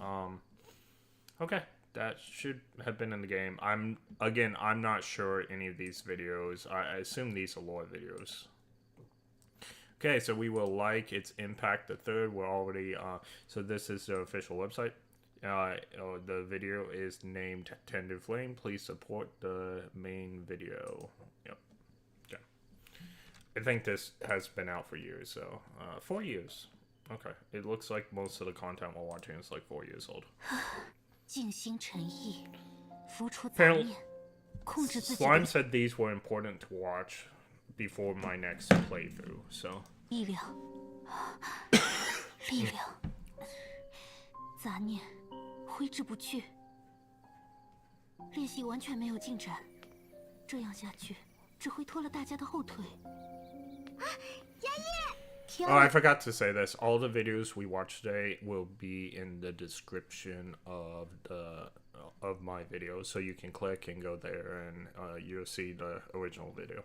Speaker 1: Okay, that should have been in the game. I'm not sure any of these videos. I assume these are lore videos. Okay, so we will like its impact the third. We're already so this is the official website. The video is named Tender Flame. Please support the main video. Yep. Okay. I think this has been out for years, so 4 years. Okay. It looks like most of the content we're watching is like 4 years old.
Speaker 3: 静心沉意，浮出杂
Speaker 1: Apparently,
Speaker 3: 念，控制自己
Speaker 1: Slime
Speaker 3: 的
Speaker 1: said these were important to watch before my next playthrough, so
Speaker 3: 力量，力量，杂念挥之不去。练习完全没有进展，这样下去只会拖了大家的后腿。
Speaker 1: Oh, I forgot to say this. All the videos we watch today will be in the description of my video, so you can click and go there, and you'll see the original video.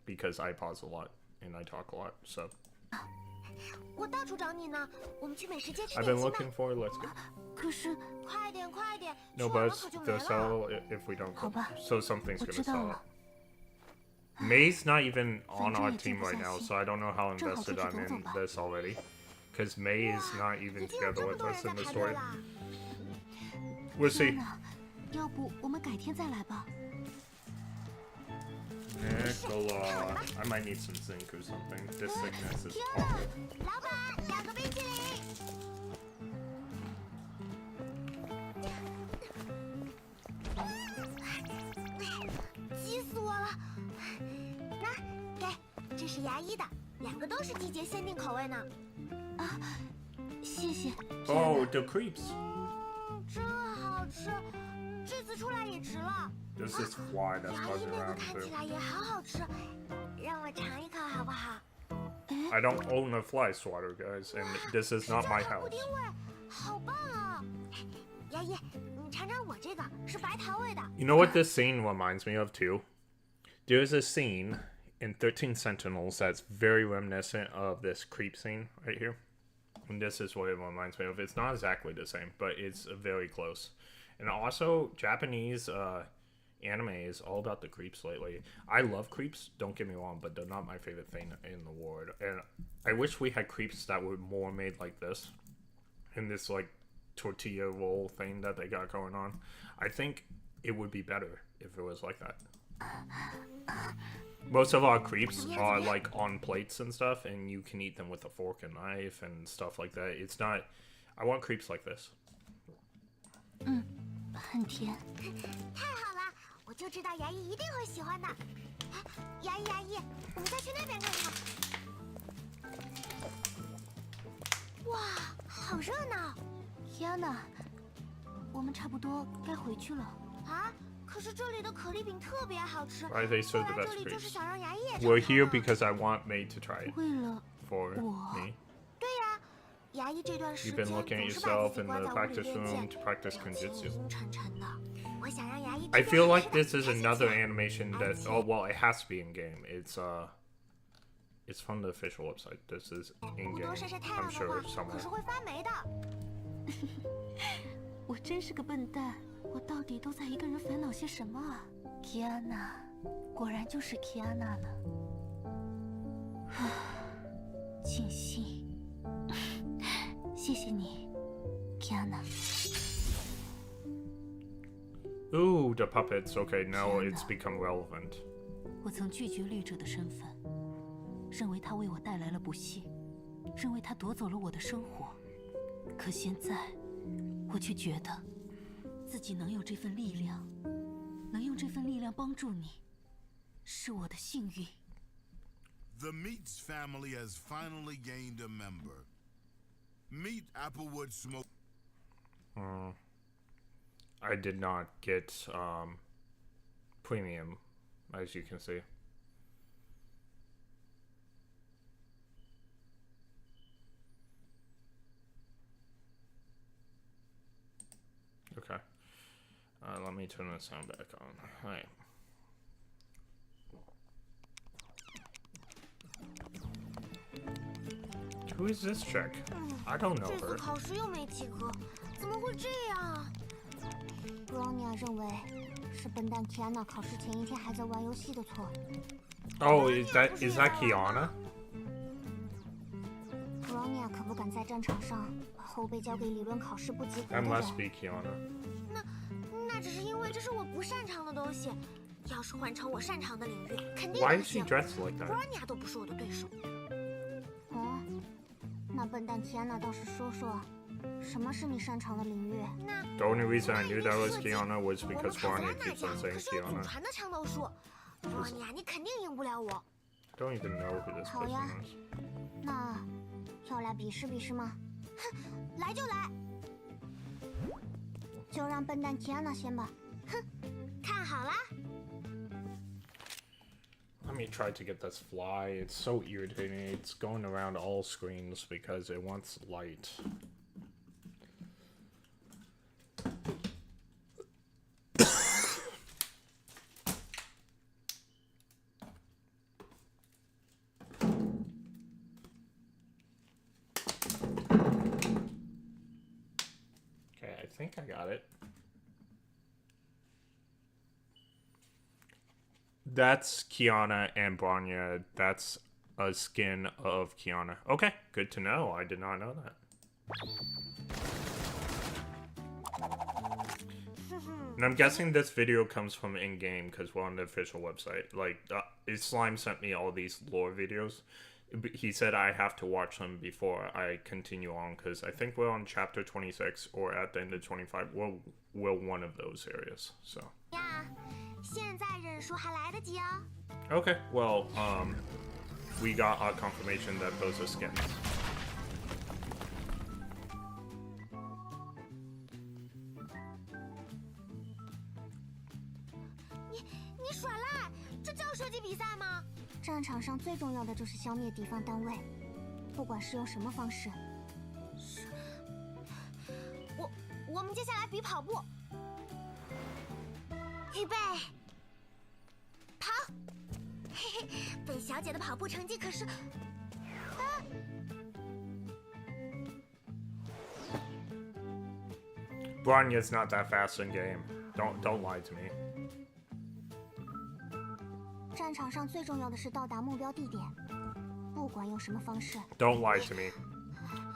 Speaker 1: Because I pause a lot and I talk a lot, so
Speaker 3: 我到处找你呢，我们去美食街吃
Speaker 1: I've
Speaker 3: 点
Speaker 1: been
Speaker 3: 心吧。
Speaker 1: looking for. Let's go.
Speaker 2: 可是，
Speaker 3: 快点，快点，
Speaker 1: No
Speaker 3: 去晚了
Speaker 1: buts.
Speaker 3: 可就没
Speaker 1: They'll
Speaker 3: 了。
Speaker 1: sell if we don't.
Speaker 2: 好吧，
Speaker 1: So something's
Speaker 2: 我
Speaker 1: gonna
Speaker 2: 知道
Speaker 1: sell
Speaker 2: 了
Speaker 1: it.。May's not even on
Speaker 2: 反正
Speaker 1: our
Speaker 2: 也静
Speaker 1: team
Speaker 2: 不
Speaker 1: right
Speaker 2: 下
Speaker 1: now,
Speaker 2: 心
Speaker 1: so I don't know how
Speaker 2: 正好就
Speaker 1: invested
Speaker 2: 去
Speaker 1: I'm
Speaker 2: 走走
Speaker 1: in
Speaker 2: 吧。
Speaker 1: this already. Because May is not
Speaker 3: 已
Speaker 1: even
Speaker 3: 经有
Speaker 1: together
Speaker 3: 这么
Speaker 1: with
Speaker 3: 多人
Speaker 1: us
Speaker 3: 在
Speaker 1: in the
Speaker 3: 排队
Speaker 1: story.
Speaker 3: 啦。
Speaker 1: We'll see.
Speaker 2: 天哪，要不我们改天再来吧？
Speaker 1: Nicola. I might need some zinc or something. This sickness is awful.
Speaker 3: 老板，2个冰淇淋。急死我了！那，给，这是牙医的，2个都是季节限定口味呢。
Speaker 2: 谢谢。
Speaker 1: Oh, the creeps.
Speaker 3: 真好吃，这次出来也值了。
Speaker 1: There's this fly that's
Speaker 3: 牙医
Speaker 1: buzzing
Speaker 3: 那个
Speaker 1: around
Speaker 3: 看
Speaker 1: too.
Speaker 3: 起来也好好吃，让我尝一口好不好？
Speaker 1: I don't own a fly swatter, guys, and this is not my
Speaker 3: 是焦糖布
Speaker 1: house.
Speaker 3: 丁味，好棒啊！牙医，你尝尝我这个，是白桃味的。
Speaker 1: You know what this scene reminds me of too? There's a scene in 13 Sentinels that's very reminiscent of this creep scene right here. And this is what it reminds me of. It's not exactly the same, but it's very close. And also, Japanese anime is all about the creeps lately. I love creeps, don't get me wrong, but they're not my favorite thing in the world. And I wish we had creeps that were more made like this. In this, like, tortilla roll thing that they got going on. I think it would be better if it was like that. Most of our creeps are like on plates and stuff, and you can eat them with a fork and knife and stuff like that. It's not. I want creeps like this.
Speaker 2: 很甜。
Speaker 3: 太好了，我就知道牙医一定会喜欢的。牙医，我们再去那边看看。哇，好热闹！
Speaker 2: 天哪，我们差不多该回去了。
Speaker 3: 啊，可是这里的可丽饼特别好吃。
Speaker 1: Why they
Speaker 3: 我
Speaker 1: serve the
Speaker 3: 来这
Speaker 1: best
Speaker 3: 里就是
Speaker 1: creeps?
Speaker 3: 想让牙医也尝
Speaker 1: We're
Speaker 3: 尝
Speaker 1: here
Speaker 3: 呢
Speaker 1: because I want May to try it
Speaker 2: 为了
Speaker 1: for
Speaker 2: 我
Speaker 1: me.
Speaker 3: 对呀，牙医这段时
Speaker 1: You've
Speaker 3: 间
Speaker 1: been
Speaker 3: 总
Speaker 1: looking at
Speaker 3: 是把
Speaker 1: yourself
Speaker 3: 自己
Speaker 1: in
Speaker 3: 关
Speaker 1: the
Speaker 3: 在屋里
Speaker 1: practice
Speaker 3: 练
Speaker 1: room
Speaker 3: 剑，
Speaker 1: to practice
Speaker 3: 表情
Speaker 1: Kenjutsu.
Speaker 3: 阴沉沉的。我想让牙医
Speaker 1: I
Speaker 3: 吃
Speaker 1: feel
Speaker 3: 好
Speaker 1: like
Speaker 3: 吃的
Speaker 1: this is
Speaker 3: 开心
Speaker 1: another
Speaker 3: 起来
Speaker 1: animation that well, it has to be in game. It's from the official website. This is in
Speaker 3: 不
Speaker 1: game.
Speaker 3: 多晒晒太
Speaker 1: I'm
Speaker 3: 阳的
Speaker 1: sure
Speaker 3: 话，
Speaker 1: somewhere.
Speaker 3: 可是会发霉的。
Speaker 2: 我真是个笨蛋，我到底都在一个人烦恼些什么啊？Kiana，果然就是 Kiana 了。庆幸，谢谢你，Kiana。
Speaker 1: Ooh, the puppets. Okay, now it's become relevant.
Speaker 2: 我曾拒绝绿者的身份，认为他为我带来了不幸，认为他夺走了我的生活。可现在，我却觉得，自己能有这份力量，能用这份力量帮助你，是我的幸运。
Speaker 5: The Meats family has finally gained a member. Meet Applewood Smoke.
Speaker 1: I did not get premium, as you can see. Okay. Let me turn the sound back on. All right. Who is this chick? I don't know
Speaker 3: 这次
Speaker 1: her.
Speaker 3: 考试又没及格，怎么会这样啊？
Speaker 2: Bronya 认为是笨蛋 Kiana 考试前一天还在玩游戏的错。
Speaker 1: Oh, is that Kiana?
Speaker 2: Bronya 可不敢在战场上把后背交给理论考试不及格
Speaker 1: That
Speaker 2: 的
Speaker 1: must
Speaker 2: 人。
Speaker 1: be Kiana.
Speaker 3: 那只是因为这是我不擅长的东西。要是换成我擅长的领域，肯定
Speaker 1: Why
Speaker 3: 能
Speaker 1: is she
Speaker 3: 行。
Speaker 1: dressed like that?
Speaker 3: 布兰妮亚都不是我的对手。
Speaker 2: 那笨蛋 Kiana 倒是说说，什么是你擅长的领域？
Speaker 1: The only reason I knew that was Kiana was
Speaker 3: 我们
Speaker 1: because
Speaker 3: 考
Speaker 1: Barney
Speaker 3: 完那
Speaker 1: keeps
Speaker 3: 家
Speaker 1: on
Speaker 3: 可
Speaker 1: saying
Speaker 3: 是有祖
Speaker 1: Kiana.
Speaker 3: 传的枪斗术，布兰妮亚你肯定赢不了我。
Speaker 1: Don't even know who this
Speaker 2: 好
Speaker 1: person
Speaker 2: 呀
Speaker 1: is.
Speaker 2: 那要来比试比试吗？
Speaker 3: 来就来，
Speaker 2: 就让笨蛋 Kiana 先吧。
Speaker 3: 看好啦。
Speaker 1: Let me try to get this fly. It's so irritating. It's going around all screens because it wants light. think I got it. That's Kiana and Bronya. That's a skin of Kiana. Okay, good to know. I did not know that. And I'm guessing this video comes from in-game because we're on the official website. Like, Slime sent me all these lore videos. He said I have to watch them before I continue on because I think we're on chapter 26 or at the end of 25. We're one of those areas. So. Okay, well, we got our confirmation that those are skins.
Speaker 3: 你耍赖，这叫射击比赛吗？
Speaker 2: 战场上最重要的就是消灭敌方单位，不管是用什么方式。
Speaker 3: 我们接下来比跑步。预备，跑！嘿嘿，本小姐的跑步成绩可是……Bronya's
Speaker 1: not that fast in game. Don't lie to me.
Speaker 2: 战场上最重要的是到达目标地点，不管用什么方式。
Speaker 1: Don't lie to me.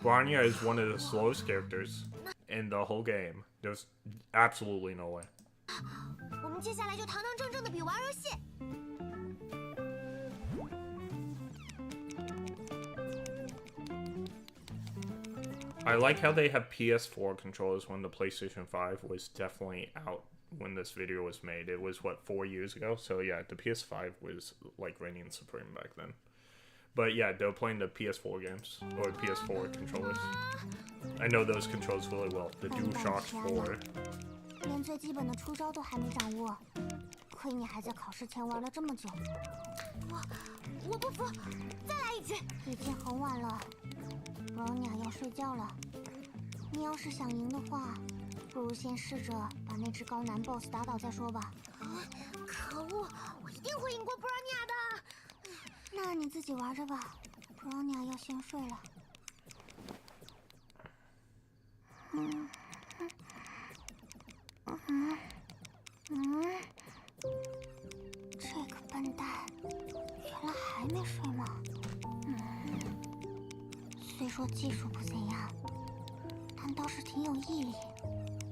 Speaker 1: Bronya is one of the slowest characters in the whole game. There's absolutely no way.
Speaker 3: 我们接下来就堂堂正正的比玩游戏。
Speaker 1: I like how they have PS4 controllers when the PlayStation 5 was definitely out when this video was made. It was, what, 4 years ago? So yeah, the PS5 was like reigning supreme back then. But yeah, they were playing the PS4 games, or PS4 controllers. I know those controls really well. The DualShock 4.
Speaker 2: 连最基本的出招都还没掌握，亏你还在考试前玩了这么久。
Speaker 3: 我不服，再来一局。
Speaker 2: 已经很晚了，Bronya要睡觉了。你要是想赢的话，不如先试着把那只高难 BOSS 打倒再说吧。
Speaker 3: 可恶，我一定会赢过 Bronya 的。
Speaker 2: 那你自己玩着吧，Bronya要先睡了。这个笨蛋，原来还没睡吗？虽说技术不怎样，但倒是挺有毅力。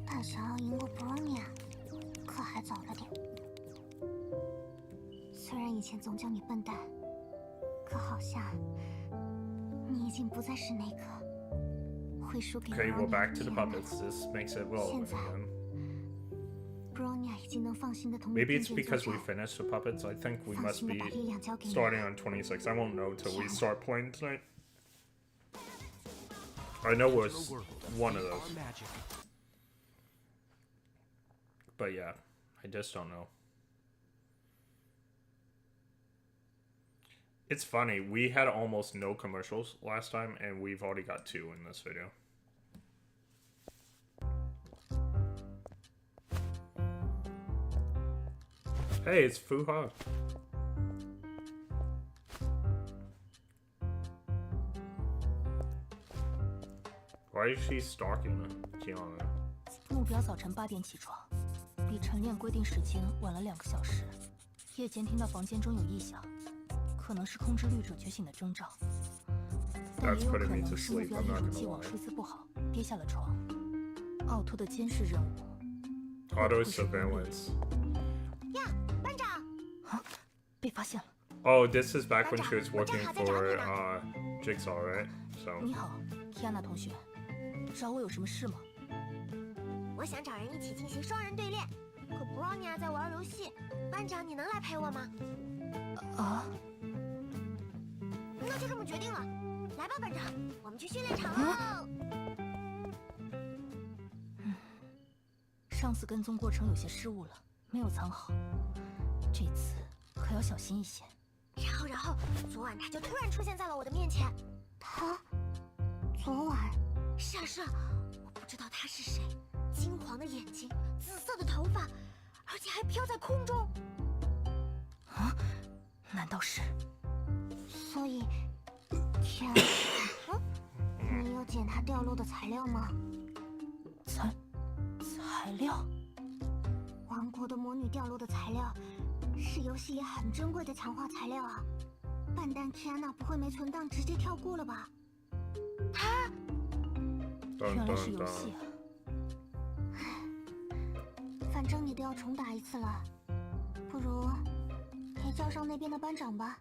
Speaker 2: 但想要赢过 Bronya， 可还早了点。虽然以前总叫你笨蛋，可好像你已经不再是那个会输给
Speaker 1: Okay, we're
Speaker 2: Bronya
Speaker 1: back to
Speaker 2: 的
Speaker 1: the
Speaker 2: 女人了。
Speaker 1: puppets. This makes it relevant again.
Speaker 2: Bronya 已经能放心的同你
Speaker 1: Maybe
Speaker 2: 并
Speaker 1: it's
Speaker 2: 肩
Speaker 1: because
Speaker 2: 作
Speaker 1: we
Speaker 2: 战，
Speaker 1: finished the puppets. I think we
Speaker 2: 放
Speaker 1: must
Speaker 2: 心的
Speaker 1: be
Speaker 2: 把力量交给你。
Speaker 1: starting on 26. I won't know till we start playing tonight. I know we're one of those. But yeah, I just don't know. It's funny, we had almost no commercials last time, and we've already got 2 in this video. Hey, it's Fuha. Why is she stalking Kiana?
Speaker 6: 目标早晨8点起床，比晨练规定时间晚了2个小时。夜间听到房间中有异响，可能是控制律者觉醒的征兆，但也有可能是目标一如既往睡姿不好，跌下了床。奥托的监视任务
Speaker 1: Auto surveillance.
Speaker 3: 呀，班长！
Speaker 6: 啊，被发现了。
Speaker 1: Oh, this is back when she was working for Jigsaw, right? So.
Speaker 6: 你好，Kiana 同学，找我有什么事吗？
Speaker 3: 我想找人一起进行双人对练，可 Bronya 在玩游戏。班长，你能来陪我吗？
Speaker 6: 啊？
Speaker 3: 那就这么决定了。来吧，班长，我们去训练场喽。
Speaker 6: 上次跟踪过程有些失误了，没有藏好，这次可要小心一些。
Speaker 3: 然后，昨晚他就突然出现在了我的面前。
Speaker 2: 他昨晚
Speaker 3: 是，我不知道他是谁，金黄的眼睛，紫色的头发，而且还飘在空中。
Speaker 6: 啊？难道是？
Speaker 2: 所以，天，你有捡他掉落的材料吗？
Speaker 6: 料。
Speaker 2: 王国的魔女掉落的材料，是游戏里很珍贵的强化材料啊！笨蛋 Kiana 不会没存档直接跳过了吧？Dun,
Speaker 6: 原来是
Speaker 1: dun,
Speaker 6: 游戏
Speaker 1: dun.
Speaker 6: 啊！
Speaker 2: 反正你都要重打一次了，不如也叫上那边的班长吧。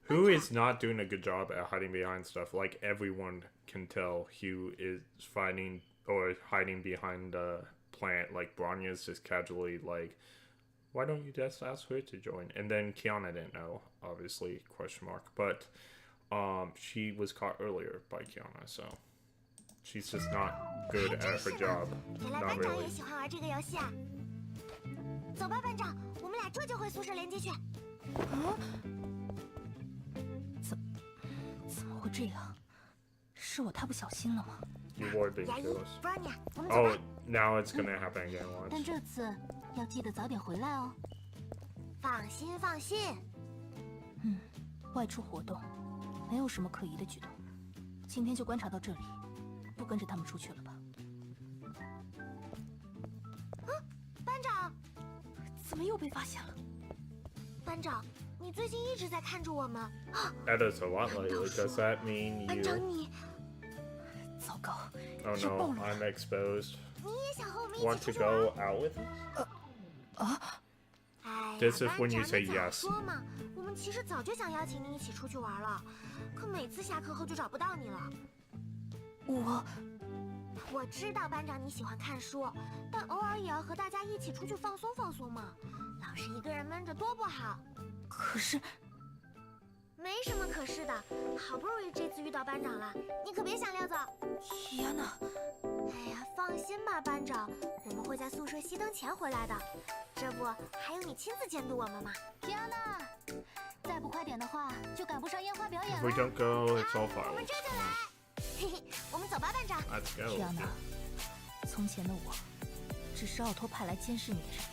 Speaker 1: Who is not doing a good job at hiding behind stuff? Like everyone can tell Hugh is fighting or hiding behind the plant. Like Bronya's just casually like, why don't you just ask her to join? And then Kiana didn't know, obviously, question mark. But she was caught earlier by Kiana, so she's just not good at her job.
Speaker 2: 原来
Speaker 1: Not
Speaker 2: 班长
Speaker 1: really.
Speaker 2: 也喜欢玩这个游戏啊！走吧，班长，我们俩这就回宿舍连接去。
Speaker 6: 怎么会这样？是我太不小心了吗？
Speaker 1: You were being
Speaker 2: 牙医
Speaker 1: close.
Speaker 2: ，Bronya，我们走
Speaker 1: Oh,
Speaker 2: 吧。
Speaker 1: now it's gonna happen again
Speaker 6: 但
Speaker 1: once.
Speaker 6: 这次要记得早点回来哦。
Speaker 2: 放心，放心。
Speaker 6: 外出活动，没有什么可疑的举动。今天就观察到这里，不跟着他们出去了吧？
Speaker 2: 班长，
Speaker 6: 怎么又被发现了？
Speaker 2: 班长，你最近一直在看着我们。
Speaker 1: That is a lot lately. Does that mean
Speaker 2: 班长
Speaker 1: you?
Speaker 2: 你，
Speaker 6: 糟糕，
Speaker 1: Oh
Speaker 6: 是
Speaker 1: no,
Speaker 6: 暴龙。
Speaker 1: I'm exposed.
Speaker 2: 你也想和我们一
Speaker 1: Want
Speaker 2: 起
Speaker 1: to
Speaker 2: 出去玩？
Speaker 1: go out with us?
Speaker 2: 哎呀，
Speaker 1: This is
Speaker 2: 班
Speaker 1: when you
Speaker 2: 长
Speaker 1: say
Speaker 2: 你早
Speaker 1: yes.
Speaker 2: 说嘛，我们其实早就想邀请你一起出去玩了，可每次下课后就找不到你了。我知道班长你喜欢看书，但偶尔也要和大家一起出去放松放松嘛。老是一个人闷着多不好。
Speaker 6: 可是
Speaker 2: 没什么可是的，好不容易这次遇到班长了，你可别想溜走。
Speaker 6: 天哪！
Speaker 2: 哎呀，放心吧，班长，我们会在宿舍熄灯前回来的。这不还有你亲自监督我们吗？
Speaker 6: Kiana，再不快点的话，就赶不上烟花表演
Speaker 1: If we
Speaker 6: 了。
Speaker 1: don't go, it's all
Speaker 2: 我们
Speaker 1: fireworks.
Speaker 2: 这就来。嘿嘿，我们走吧，班长。
Speaker 1: Let's go.
Speaker 6: Kiana，从前的我，只是奥托派来监视你的人，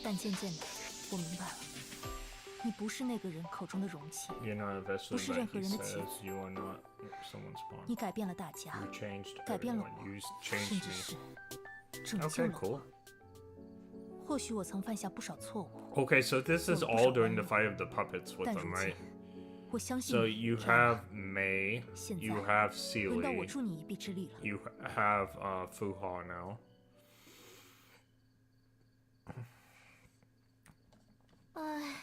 Speaker 6: 但渐渐的，我明白了，你不是那个人口中的容器，
Speaker 1: You're not invested
Speaker 6: 不是
Speaker 1: in
Speaker 6: 任
Speaker 1: that
Speaker 6: 何
Speaker 1: he
Speaker 6: 人的棋
Speaker 1: says.
Speaker 6: 子。
Speaker 1: You are not someone's pawn.
Speaker 6: 你改变了大家，
Speaker 1: You changed
Speaker 6: 改变了
Speaker 1: everyone.
Speaker 6: 我
Speaker 1: You，
Speaker 6: 甚
Speaker 1: changed
Speaker 6: 至
Speaker 1: me.
Speaker 6: 是拯救
Speaker 1: Okay,
Speaker 6: 了
Speaker 1: cool.
Speaker 6: 我。或许我曾犯下不少错误，
Speaker 1: Okay, so this is all during the fight of the puppets with
Speaker 6: 但
Speaker 1: them,
Speaker 6: 如
Speaker 1: right?
Speaker 6: 今，我相信
Speaker 1: So
Speaker 6: 你
Speaker 1: you
Speaker 6: Kiana
Speaker 1: have May,
Speaker 6: 现
Speaker 1: you
Speaker 6: 在
Speaker 1: have
Speaker 6: 轮到我
Speaker 1: Seely,
Speaker 6: 助你一臂之力了。
Speaker 1: you have Fuha now.
Speaker 2: 唉，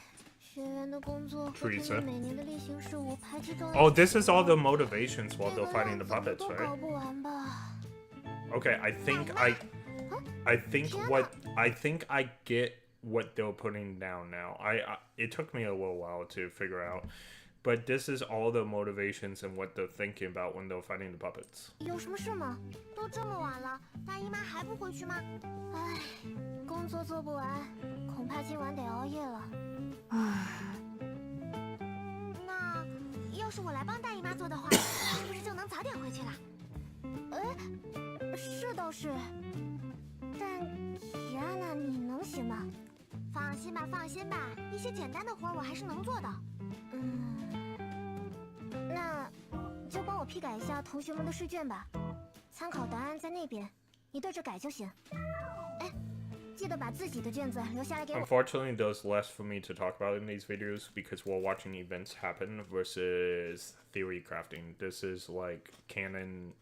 Speaker 2: 学员的工作和他
Speaker 1: Teresa
Speaker 2: 们每年的例行事务排斥重
Speaker 1: Oh, this is all the motivations while
Speaker 2: 这
Speaker 1: they're
Speaker 2: 个
Speaker 1: fighting
Speaker 2: 量
Speaker 1: the
Speaker 2: 怎么
Speaker 1: puppets,
Speaker 2: 都
Speaker 1: right?
Speaker 2: 搞不完吧？
Speaker 1: Okay, I think I get what they're putting down now. It took me a little while to figure out, but this is all the motivations and what they're thinking about when they're fighting the puppets.
Speaker 2: 有什么事吗？都这么晚了，大姨妈还不回去吗？唉，工作做不完，恐怕今晚得熬夜了。那要是我来帮大姨妈做的话，是不是就能早点回去了？是倒是，但提安娜，你能行吗？放心吧，放心吧，一些简单的活我还是能做的。那就帮我批改一下同学们的试卷吧，参考答案在那边，你对着改就行。哎，记得把自己的卷子留下来给我。
Speaker 1: Unfortunately, there's less for me to talk about in these videos because we're watching events happen versus theory crafting. This is like canon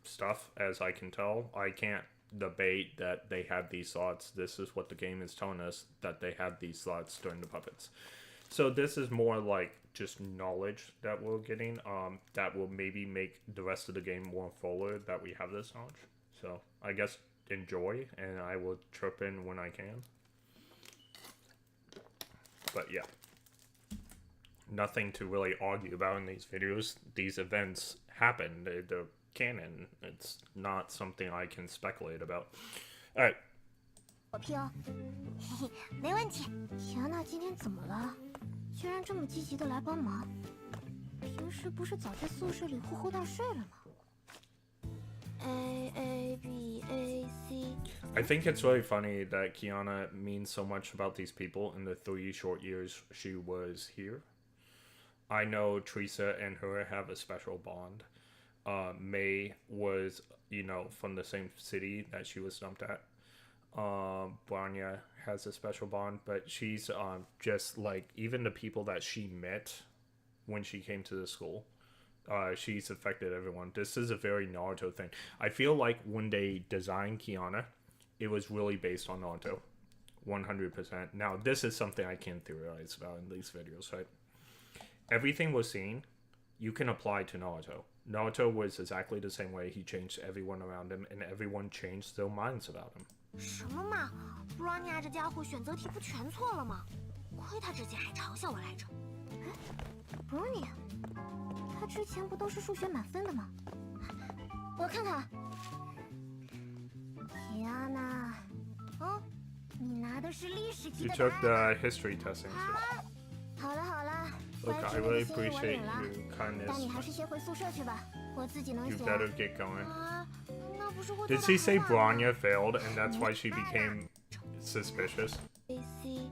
Speaker 1: stuff, as I can tell. I can't debate that they had these thoughts. This is what the game is telling us, that they had these thoughts during the puppets. So this is more like just knowledge that we're getting, that will maybe make the rest of the game more forward that we have this knowledge. So I guess enjoy, and I will chirp in when I can. But yeah, nothing to really argue about in these videos. These events happen. They're canon. It's not something I can speculate about. All right.
Speaker 2: 我批哦，嘿嘿，没问题。提安娜今天怎么了？居然这么积极的来帮忙？平时不是早在宿舍里呼呼大睡了吗？A B A C。
Speaker 1: I think it's really funny that Kiana means so much about these people in the 3 short years she was here. I know Teresa and her have a special bond. May was you know, from the same city that she was dumped at. Bronya has a special bond, but she's just like, even the people that she met when she came to the school, she's affected everyone. This is a very Naruto thing. I feel like when they designed Kiana, it was really based on Naruto, 100%. Now, this is something I can theorize about in these videos, right? Everything we're seeing, you can apply to Naruto. Naruto was exactly the same way. He changed everyone around him, and everyone changed their minds about him.
Speaker 3: 什么嘛 ，Bronya 这家伙选择题不全错了吗？亏他之前还嘲笑我来着。
Speaker 2: Bronya，他之前不都是数学满分的吗？我看看。Kiana，哦，你拿的是历史题
Speaker 1: You
Speaker 2: 的
Speaker 1: took
Speaker 2: 答案。
Speaker 1: the history testing.
Speaker 2: 好了好了，
Speaker 1: Look,
Speaker 2: 乖
Speaker 1: I
Speaker 2: 侄女
Speaker 1: really
Speaker 2: 的心意我
Speaker 1: appreciate
Speaker 2: 领了，
Speaker 1: your
Speaker 2: 但
Speaker 1: kindness.
Speaker 2: 你还是先回宿舍去吧，我自己能
Speaker 1: You
Speaker 2: 写。
Speaker 1: better get going.
Speaker 3: 啊，那不是会
Speaker 1: Did
Speaker 3: 做
Speaker 1: she
Speaker 3: 得
Speaker 1: say
Speaker 3: 很晚吗
Speaker 1: Bronya failed, and that's why she became suspicious?
Speaker 3: AC，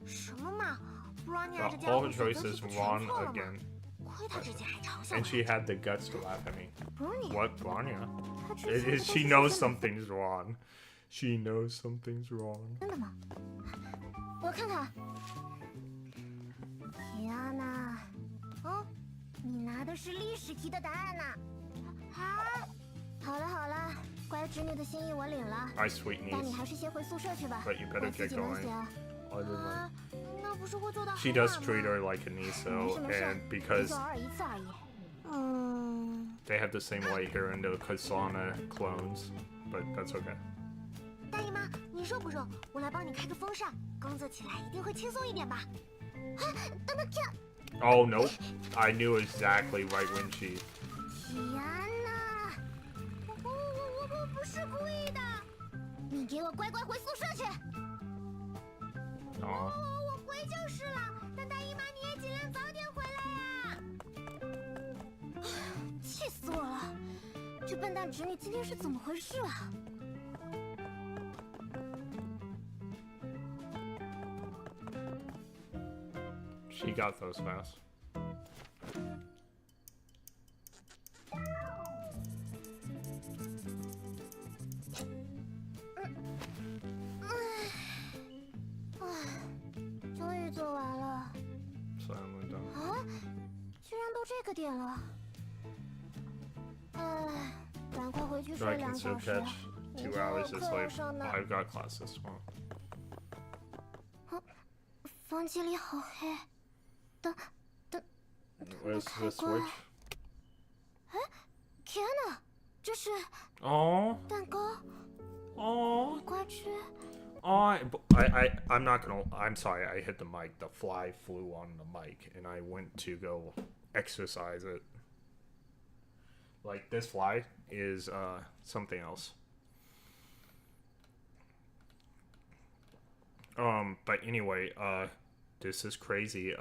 Speaker 3: 什么嘛 ，Bronya 这
Speaker 1: But
Speaker 3: 家
Speaker 1: all
Speaker 3: 伙
Speaker 1: her
Speaker 3: 选择
Speaker 1: choices
Speaker 3: 题不
Speaker 1: wrong
Speaker 3: 全错了吗？
Speaker 1: again.
Speaker 3: 亏他之前还嘲笑
Speaker 1: And
Speaker 3: 我
Speaker 1: she
Speaker 3: 来着。
Speaker 1: had the guts to laugh at me.
Speaker 2: Bronya，
Speaker 1: What, Bronya?
Speaker 2: 他之前不都是
Speaker 1: She
Speaker 2: 数
Speaker 1: knows
Speaker 2: 学满分
Speaker 1: something's wrong. She knows something's wrong.
Speaker 2: 的吗？我看看。Kiana，哦，你拿的是历史题的答案呢。啊，好了好了，乖侄女的心意我领了，
Speaker 1: My sweet
Speaker 2: 但你
Speaker 1: niece.
Speaker 2: 还是先回宿舍去吧，
Speaker 1: But you
Speaker 2: 我
Speaker 1: better
Speaker 2: 自
Speaker 1: get
Speaker 2: 己能
Speaker 1: going.
Speaker 2: 写。
Speaker 1: Other than
Speaker 3: 啊，那不是会做得
Speaker 1: she
Speaker 3: 很
Speaker 1: does
Speaker 3: 晚
Speaker 1: treat
Speaker 3: 吗？
Speaker 1: her like a niece
Speaker 2: 没
Speaker 1: though,
Speaker 2: 事没事，
Speaker 1: and
Speaker 2: 也
Speaker 1: because
Speaker 2: 就偶尔一次而已。
Speaker 3: 嗯，
Speaker 1: they have the same light here in the Kasana clones, but that's okay.
Speaker 3: 大姨妈，你热不热？我来帮你开个风扇，工作起来一定会轻松一点吧。啊，等等，Kiana，
Speaker 1: Oh no, I knew exactly right when she.
Speaker 3: 我不是故意的。
Speaker 2: 你给我乖乖回宿舍去。
Speaker 1: Aw.
Speaker 3: 我回就是了，但大姨妈你也尽量早点回来呀。
Speaker 2: 气死我了！这笨蛋侄女今天是怎么回事啊？
Speaker 1: She got those fast.
Speaker 2: 终于做完了
Speaker 1: Finally done.
Speaker 2: 啊！居然都这个点了。唉，赶快回去
Speaker 1: So
Speaker 2: 睡
Speaker 1: I
Speaker 2: 2
Speaker 1: can
Speaker 2: 小
Speaker 1: still
Speaker 2: 时。
Speaker 1: catch
Speaker 2: 明
Speaker 1: 2
Speaker 2: 天我有
Speaker 1: hours
Speaker 2: 课
Speaker 1: this
Speaker 2: 要
Speaker 1: late.
Speaker 2: 上呢。
Speaker 1: I've got classes tomorrow.
Speaker 2: 房间里好黑。等
Speaker 1: Where's
Speaker 2: 开
Speaker 1: the
Speaker 2: 关
Speaker 1: switch?
Speaker 2: Kiana，这是
Speaker 1: Oh,
Speaker 2: 蛋糕，
Speaker 1: oh,
Speaker 2: 快吃。
Speaker 1: I'm not gonna. I'm sorry. I hit the mic. The fly flew on the mic, and I went to go exercise it. Like this fly is something else. But anyway, this is crazy.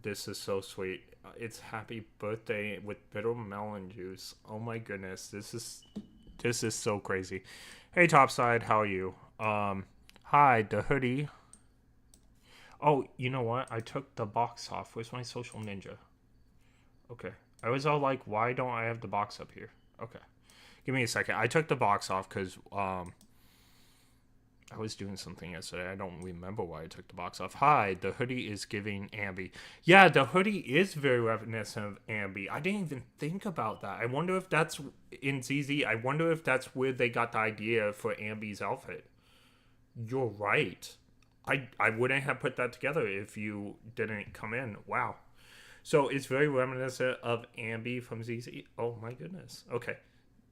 Speaker 1: This is so sweet. It's happy birthday with bitter melon juice. Oh my goodness, this is so crazy. Hey Topside, how are you? Hi, the hoodie. Oh, you know what? I took the box off. Where's my social ninja? Okay. I was all like, why don't I have the box up here? Okay. Give me a second. I took the box off because I was doing something yesterday. I don't remember why I took the box off. Hi, the hoodie is giving Ambi. Yeah, the hoodie is very reminiscent of Ambi. I didn't even think about that. I wonder if that's in ZZ. I wonder if that's where they got the idea for Ambi's outfit. You're right. I wouldn't have put that together if you didn't come in. Wow. So it's very reminiscent of Ambi from ZZ. Oh my goodness. Okay.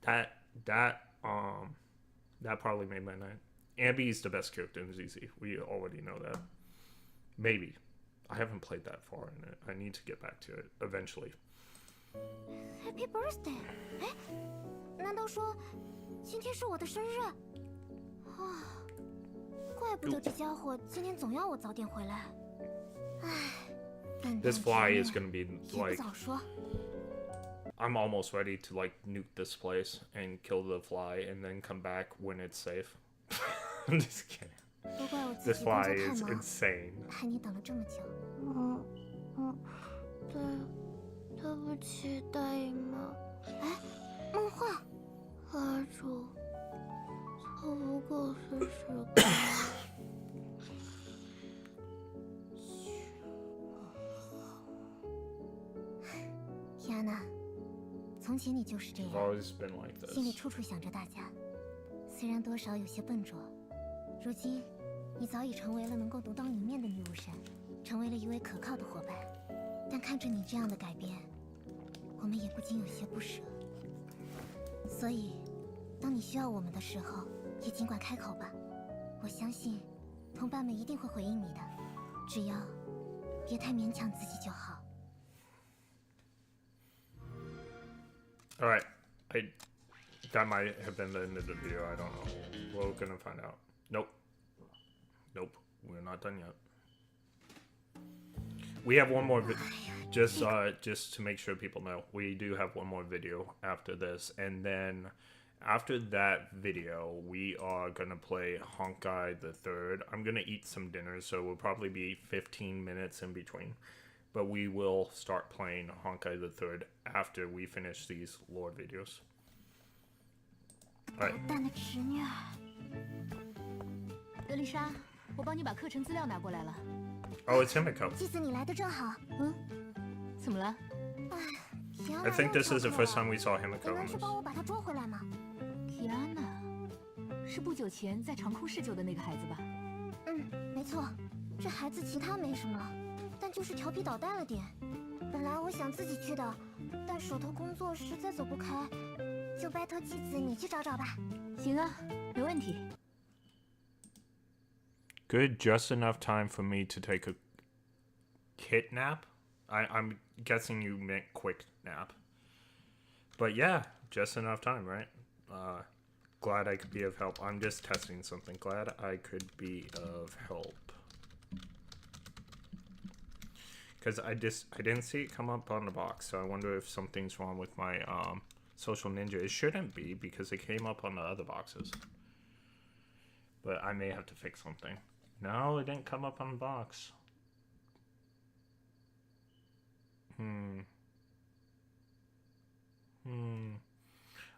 Speaker 1: That probably made my night. Ambi is the best character in ZZ. We already know that. Maybe. I haven't played that far in it. I need to get back to it eventually.
Speaker 2: Happy birthday！ 哎，难道说今天是我的生日？啊，怪不得这家伙今天总要我早点回来。唉，笨蛋
Speaker 1: This fly
Speaker 2: 侄女
Speaker 1: is gonna be
Speaker 2: 也不
Speaker 1: like
Speaker 2: 早说。
Speaker 1: I'm almost ready to like nuke this place and kill the fly and then come back when it's safe. I'm just kidding.
Speaker 2: 都怪我自
Speaker 1: This
Speaker 2: 己工作
Speaker 1: fly
Speaker 2: 太
Speaker 1: is
Speaker 2: 忙，
Speaker 1: insane.
Speaker 2: 害你等了这么久。
Speaker 3: 对不起，大姨妈。
Speaker 2: 哎，
Speaker 3: 梦幻，阿主，凑不够40个。皮安娜，从前你就是这
Speaker 1: I've
Speaker 3: 样，
Speaker 1: always been like
Speaker 3: 心里
Speaker 1: this.
Speaker 3: 处处想着大家，虽然多少有些笨拙，如今你早已成为了能够独当一面的女武神，成为了一位可靠的伙伴。但看着你这样的改变，我们也不禁有些不舍。所以，当你需要我们的时候，也尽管开口吧。我相信，同伴们一定会回应你的，只要别太勉强自己就好。
Speaker 1: All right, that might have been the end of the video. I don't know. We're gonna find out. Nope. We're not done yet. We have one more just to make sure people know, we do have one more video after this, and then after that video we are gonna play Honkai the Third. I'm gonna eat some dinner, so we'll probably be 15 minutes in between, but we will start playing Honkai the Third after we finish these lore videos. All right.
Speaker 3: 蛋的侄女儿，
Speaker 6: 德丽莎，我帮你把课程资料拿过来了。
Speaker 1: Oh, it's Himiko.
Speaker 3: 祭司你来的正好。
Speaker 6: 怎么了？
Speaker 3: 皮安
Speaker 1: I
Speaker 3: 娜
Speaker 1: think this is the
Speaker 3: 又
Speaker 1: first
Speaker 3: 翘
Speaker 1: time we
Speaker 3: 课
Speaker 1: saw
Speaker 3: 了，你
Speaker 1: Himiko
Speaker 3: 能
Speaker 1: in
Speaker 3: 去
Speaker 1: this.
Speaker 3: 帮我把她捉回来吗？
Speaker 6: 皮安娜，是不久前在长空试酒的那个孩子吧？
Speaker 3: 没错，这孩子其他没什么，但就是调皮捣蛋了点。本来我想自己去的，但手头工作实在走不开，就拜托继子你去找找吧。
Speaker 6: 行啊，没问题。
Speaker 1: Good, just enough time for me to take a kit nap. I'm guessing you meant quick nap. But yeah, just enough time, right? Glad I could be of help. I'm just testing something. Glad I could be of help. Because I didn't see it come up on the box, so I wonder if something's wrong with my social ninja. It shouldn't be, because it came up on the other boxes. But I may have to fix something. No, it didn't come up on the box.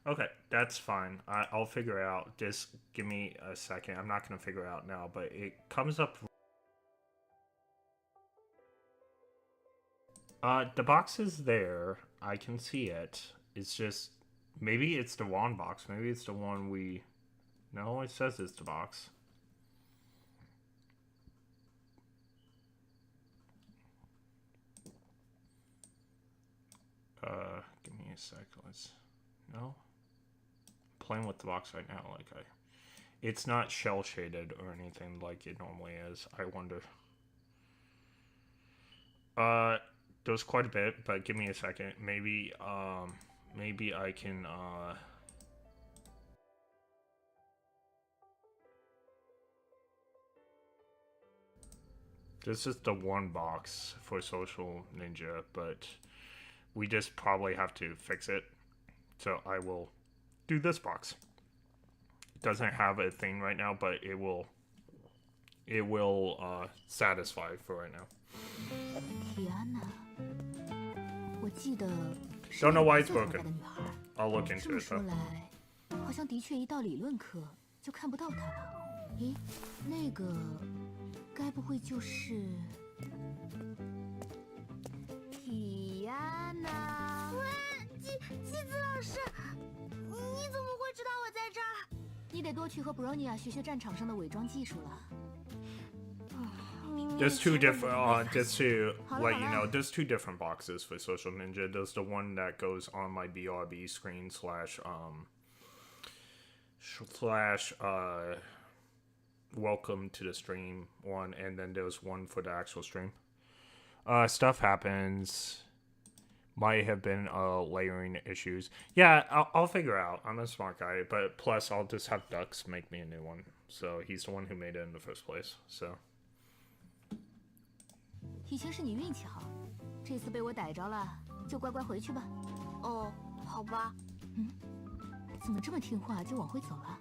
Speaker 1: Okay, that's fine. I'll figure it out. Just give me a second. I'm not going to figure it out now, but it comes up... the box is there. I can see it. It's just... Maybe it's the wand box. Maybe it's the one we... No, it says it's the box. Give me a sec. Let's... No? Playing with the box right now, like it's not shell shaded or anything like it normally is. I wonder. There's quite a bit, but give me a second. Maybe I can This is the one box for Social Ninja, but we just probably have to fix it. So I will do this box. It doesn't have a thing right now, but it will satisfy for right now.
Speaker 6: 皮安娜，我记得
Speaker 1: Don't know why it's
Speaker 6: 最可爱
Speaker 1: broken.
Speaker 6: 的女孩。
Speaker 1: I'll look
Speaker 6: 这
Speaker 1: into
Speaker 6: 么
Speaker 1: it
Speaker 6: 说
Speaker 1: though.
Speaker 6: 来，好像的确一到理论课就看不到她了。咦，那个该不会就是皮安娜？
Speaker 3: 季子老师，你怎么会知道我在这儿？
Speaker 6: 你得多去和 Bronya 学学战场上的伪装技术了。
Speaker 1: There's two different, just to let you know, there's two different boxes for Social Ninja. There's the one that goes on my BRB screen slash welcome to the stream one, and then there's one for the actual stream. Stuff happens. Might have been layering issues. Yeah, I'll figure out. I'm a smart guy, but plus I'll just have Ducks make me a new one. So he's the one who made it in the first place, so.
Speaker 6: 以前是你运气好，这次被我逮着了，就乖乖回去吧。
Speaker 3: 哦，好吧。
Speaker 6: 怎么这么听话就往回走了？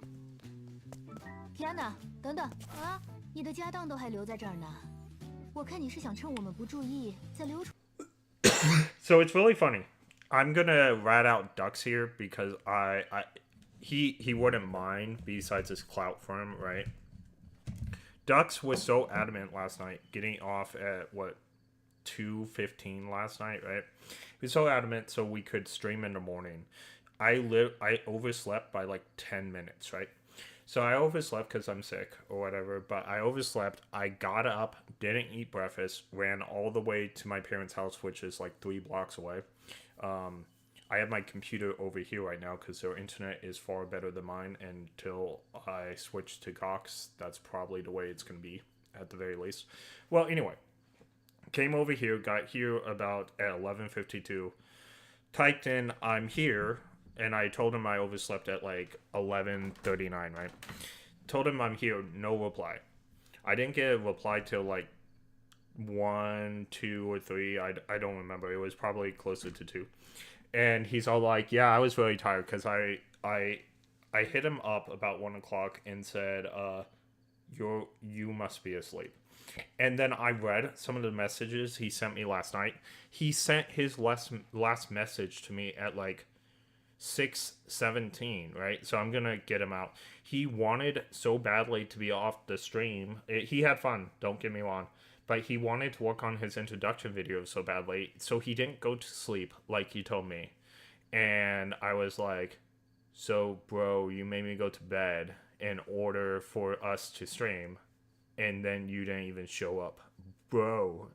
Speaker 6: 皮安娜，等等啊！你的家当都还留在这儿呢，我看你是想趁我们不注意再溜出。
Speaker 1: So it's really funny. I'm gonna rat out Ducks here because he wouldn't mind besides his clout for him, right? Ducks was so adamant last night, getting off at what 2:15 last night, right? He was so adamant so we could stream in the morning. I overslept by like 10 minutes, right? So I overslept because I'm sick or whatever, but I overslept. I got up, didn't eat breakfast, ran all the way to my parents' house, which is like 3 blocks away. I have my computer over here right now because their internet is far better than mine. Until I switch to Cox, that's probably the way it's going to be at the very least. Well, anyway, came over here, got here about at 11:52, typed in "I'm here," and I told him I overslept at like 11:39. Right? Told him I'm here. No reply. I didn't get a reply till like 1, 2, or 3. I don't remember. It was probably closer to 2. And he's all like, "Yeah, I was really tired because I hit him up about 1 o'clock and said, you must be asleep." And then I read some of the messages he sent me last night. He sent his last message to me at like 6:17, right? So I'm gonna get him out. He wanted so badly to be off the stream. He had fun, don't get me wrong, but he wanted to work on his introduction video so badly, so he didn't go to sleep like he told me. And I was like, "So, bro, you made me go to bed in order for us to stream, and then you didn't even show up, bro."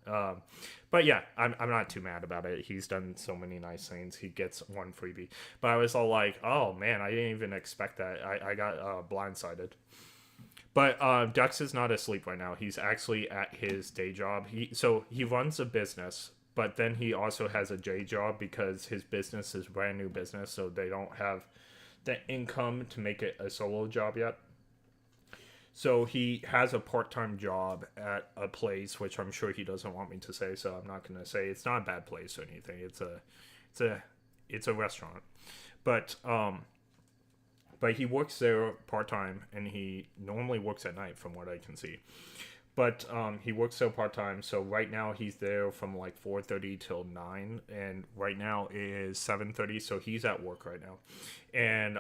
Speaker 1: But yeah, I'm not too mad about it. He's done so many nice things. He gets one freebie. But I was all like, "Oh man, I didn't even expect that." I got blindsided. But Dux is not asleep right now. He's actually at his day job. He runs a business, but then he also has a day job because his business is brand new business, so they don't have the income to make it a solo job yet. So he has a part-time job at a place, which I'm sure he doesn't want me to say, so I'm not going to say. It's not a bad place or anything. It's a restaurant. But he works there part-time, and he normally works at night from what I can see. But he works there part-time, so right now he's there from like 4:30 till 9, and right now is 7:30, so he's at work right now. And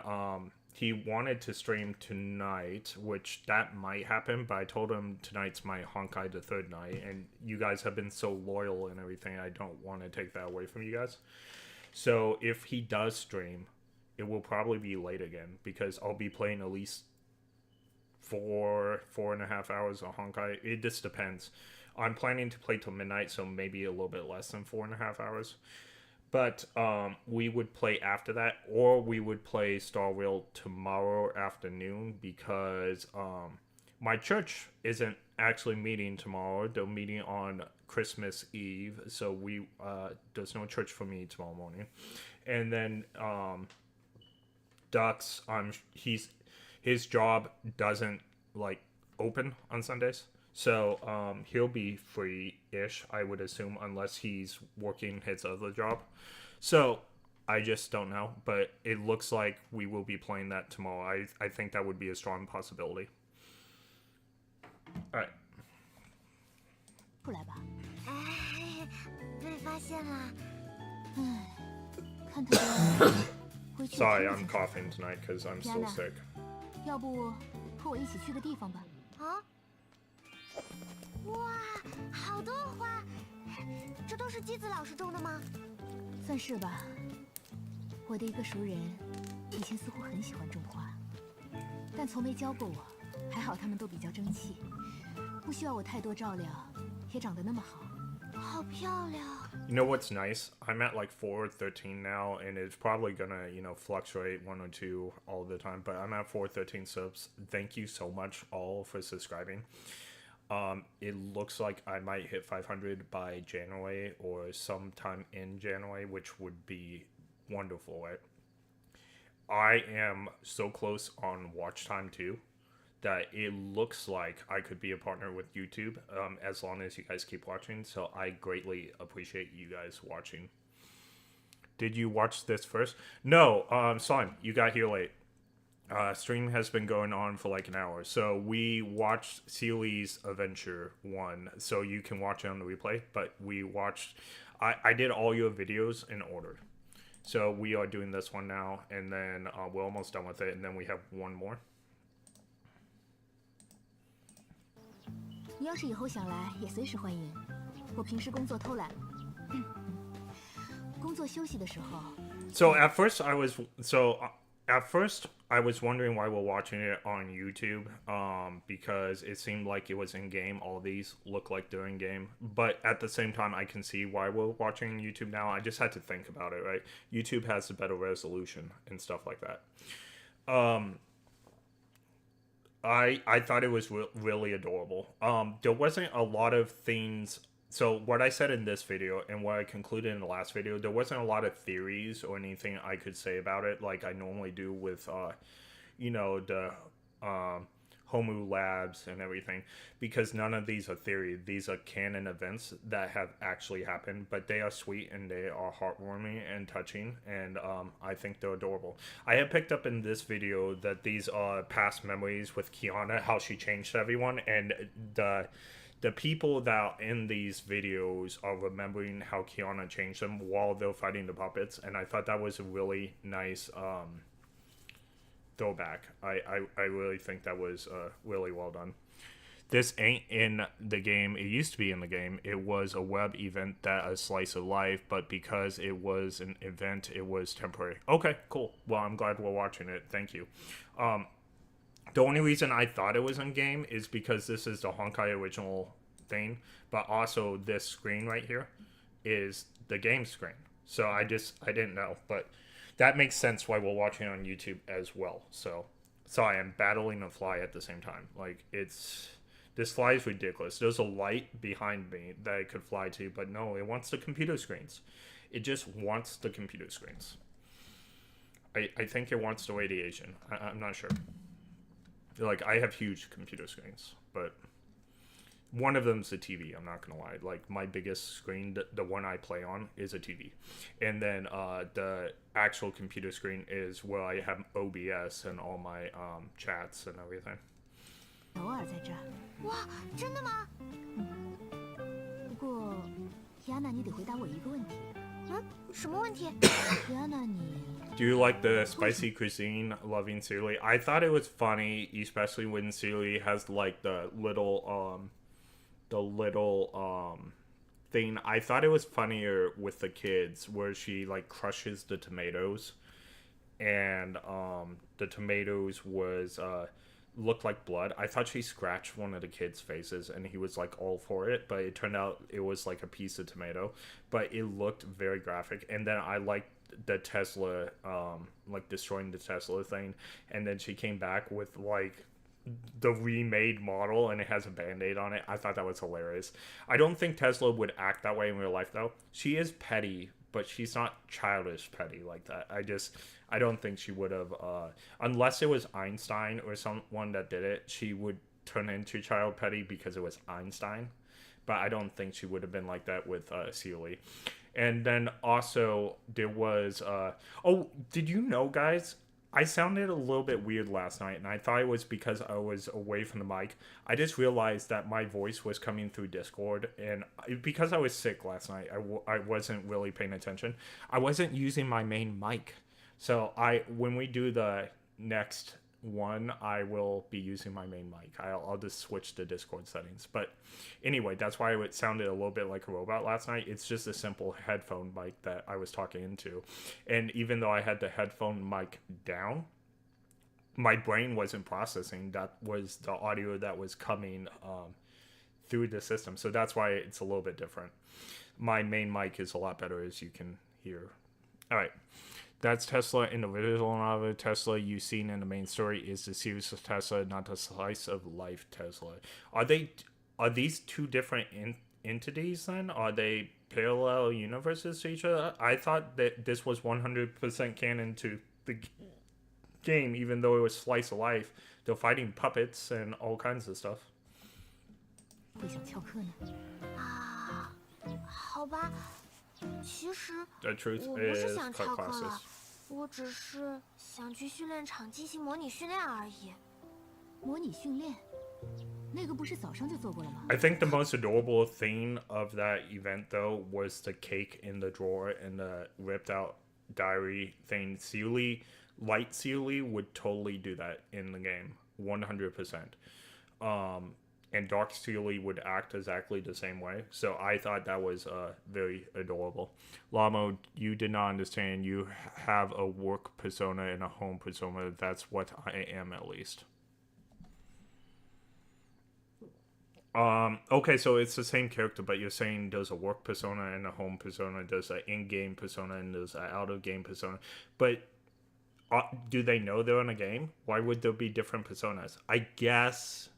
Speaker 1: he wanted to stream tonight, which that might happen, but I told him tonight's my Honkai the third night, and you guys have been so loyal and everything, I don't want to take that away from you guys. So if he does stream, it will probably be late again, because I'll be playing at least 4.5 hours of Honkai. It just depends. I'm planning to play till midnight, so maybe a little bit less than 4.5 hours. But we would play after that, or we would play Star Rail tomorrow afternoon, because my church isn't actually meeting tomorrow. They're meeting on Christmas Eve, so there's no church for me tomorrow morning. And then Dux, his job doesn't like open on Sundays, so he'll be free-ish, I would assume, unless he's working his other job. So I just don't know, but it looks like we will be playing that tomorrow. I think that would be a strong possibility. All right.
Speaker 6: 出来吧。
Speaker 3: 哎，被发现了。
Speaker 6: 看他回去。
Speaker 1: Sorry, I'm coughing tonight because I'm so sick.
Speaker 6: 要不和我一起去个地方吧？
Speaker 3: 啊！哇，好多花，这都是姬子老师种的吗？
Speaker 6: 算是吧。我的一个熟人，以前似乎很喜欢种花，但从没教过我。还好他们都比较争气，不需要我太多照料，也长得那么好。
Speaker 3: 好漂亮。
Speaker 1: You know what's nice? I'm at like 413 now, and it's probably gonna, fluctuate 1 or 2 all the time, but I'm at 413 subs. Thank you so much all for subscribing. It looks like I might hit 500 by January or sometime in January, which would be wonderful, right? I am so close on watch time too, that it looks like I could be a partner with YouTube as long as you guys keep watching. So I greatly appreciate you guys watching. Did you watch this first? No, Slime, you got here late. Stream has been going on for like an hour. So we watched Seely's Adventure 1. So you can watch it on the replay. But we watched... I did all your videos in order. So we are doing this one now, and then we're almost done with it, and then we have one more.
Speaker 6: 你要是以后想来，也随时欢迎。我平时工作偷懒，工作休息的时候。
Speaker 1: So at first I was wondering why we're watching it on YouTube, because it seemed like it was in game. All these look like they're in game, but at the same time, I can see why we're watching YouTube now. I just had to think about it, right? YouTube has a better resolution and stuff like that. I thought it was really adorable. There wasn't a lot of things. So what I said in this video and what I concluded in the last video, there wasn't a lot of theories or anything I could say about it like I normally do with, you know, the Homu Labs and everything, because none of these are theory. These are canon events that have actually happened, but they are sweet and they are heartwarming and touching, and I think they're adorable. I have picked up in this video that these are past memories with Kiana, how she changed everyone, and the people that are in these videos are remembering how Kiana changed them while they're fighting the puppets, and I thought that was a really nice throwback. I really think that was really well done. This ain't in the game. It used to be in the game. It was a web event that a slice of life, but because it was an event, it was temporary. Okay, cool. Well, I'm glad we're watching it. Thank you. The only reason I thought it was in game is because this is the Honkai original thing, but also this screen right here is the game screen. So I didn't know, but that makes sense why we're watching it on YouTube as well. So I am battling a fly at the same time. Like, this fly is ridiculous. There's a light behind me that I could fly to, but no, it wants the computer screens. It just wants the computer screens. I think it wants the radiation. I'm not sure. Like, I have huge computer screens, but one of them's a TV, I'm not gonna lie. Like, my biggest screen, the one I play on, is a TV. And then the actual computer screen is where I have OBS and all my chats and everything.
Speaker 6: 偶尔在这儿。
Speaker 3: 哇，真的吗？
Speaker 6: 不过，亚娜，你得回答我一个问题。
Speaker 3: 什么问题？
Speaker 6: 亚娜，你
Speaker 1: Do you like the spicy cuisine loving Sealy? I thought it was funny, especially when Sealy has like the little thing. I thought it was funnier with the kids where she like crushes the tomatoes, and the tomatoes was looked like blood. I thought she scratched one of the kids' faces and he was like all for it, but it turned out it was like a piece of tomato, but it looked very graphic. And then I liked the Tesla, like destroying the Tesla thing, and then she came back with like the remade model and it has a band-aid on it. I thought that was hilarious. I don't think Tesla would act that way in real life though. She is petty, but she's not childish petty like that. I don't think she would have, unless it was Einstein or someone that did it, she would turn into child petty because it was Einstein. But I don't think she would have been like that with Sealy. And then also there was, oh, did you know, guys? I sounded a little bit weird last night, and I thought it was because I was away from the mic. I just realized that my voice was coming through Discord, and because I was sick last night, I wasn't really paying attention. I wasn't using my main mic. So when we do the next one, I will be using my main mic. I'll just switch the Discord settings. But anyway, that's why it sounded a little bit like a robot last night. It's just a simple headphone mic that I was talking into. And even though I had the headphone mic down, my brain wasn't processing. That was the audio that was coming through the system. So that's why it's a little bit different. My main mic is a lot better, as you can hear. All right. That's Tesla in the original novel. Tesla you've seen in the main story is the series of Tesla, not the slice of life Tesla. Are these two different entities then? Are they parallel universes to each other? I thought that this was 100% canon to the game, even though it was slice of life. They're fighting puppets and all kinds of stuff.
Speaker 6: 会想翘课呢？
Speaker 3: 啊，好吧。其实
Speaker 1: The truth
Speaker 3: 我不是
Speaker 1: is
Speaker 3: 想
Speaker 1: cut
Speaker 3: 翘课
Speaker 1: classes.
Speaker 3: 了，我只是想去训练场进行模拟训练而已。
Speaker 6: 模拟训练，那个不是早上就做过了吗？
Speaker 1: I think the most adorable thing of that event, though, was the cake in the drawer and the ripped out diary thing, Sealy, light Sealy would totally do that in the game, 100%. And Dark Sealy would act exactly the same way. So I thought that was very adorable. Lamo, you did not understand. You have a work persona and a home persona. That's what I am, at least. Okay, so it's the same character, but you're saying there's a work persona and a home persona, there's an in-game persona and there's an out-of-game persona. But do they know they're in a game? Why would there be different personas? I guess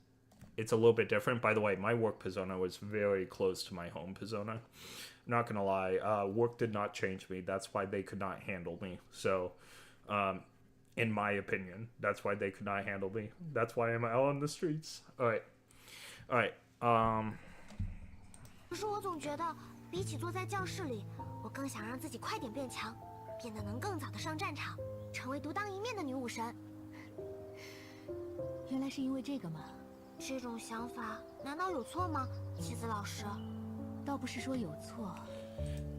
Speaker 1: it's a little bit different. By the way, my work persona was very close to my home persona. Not gonna lie, work did not change me. That's why they could not handle me. So, in my opinion, that's why they could not handle me. That's why I'm out on the streets. Alright.
Speaker 3: 可是我总觉得，比起坐在教室里，我更想让自己快点变强，变得能更早的上战场，成为独当一面的女武神。
Speaker 6: 原来是因为这个吗？
Speaker 3: 这种想法难道有错吗，棋子老师？
Speaker 6: 倒不是说有错。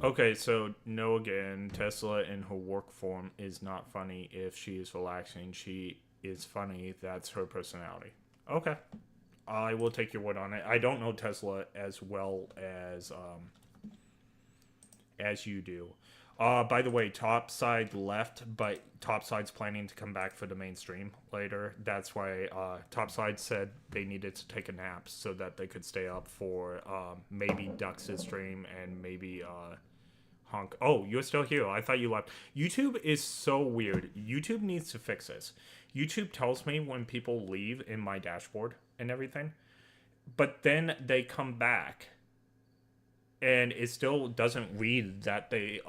Speaker 1: Okay, so no again, Tesla in her work form is not funny if she is relaxing. She is funny, that's her personality. Okay. I will take your word on it. I don't know Tesla as well as you do. By the way, Topside left, but Topside's planning to come back for the mainstream later. That's why Topside said they needed to take a nap so that they could stay up for maybe Dux's stream and maybe Honk. Oh, you're still here. I thought you left. YouTube is so weird. YouTube needs to fix this. YouTube tells me when people leave in my dashboard and everything, but then they come back and it still doesn't read that they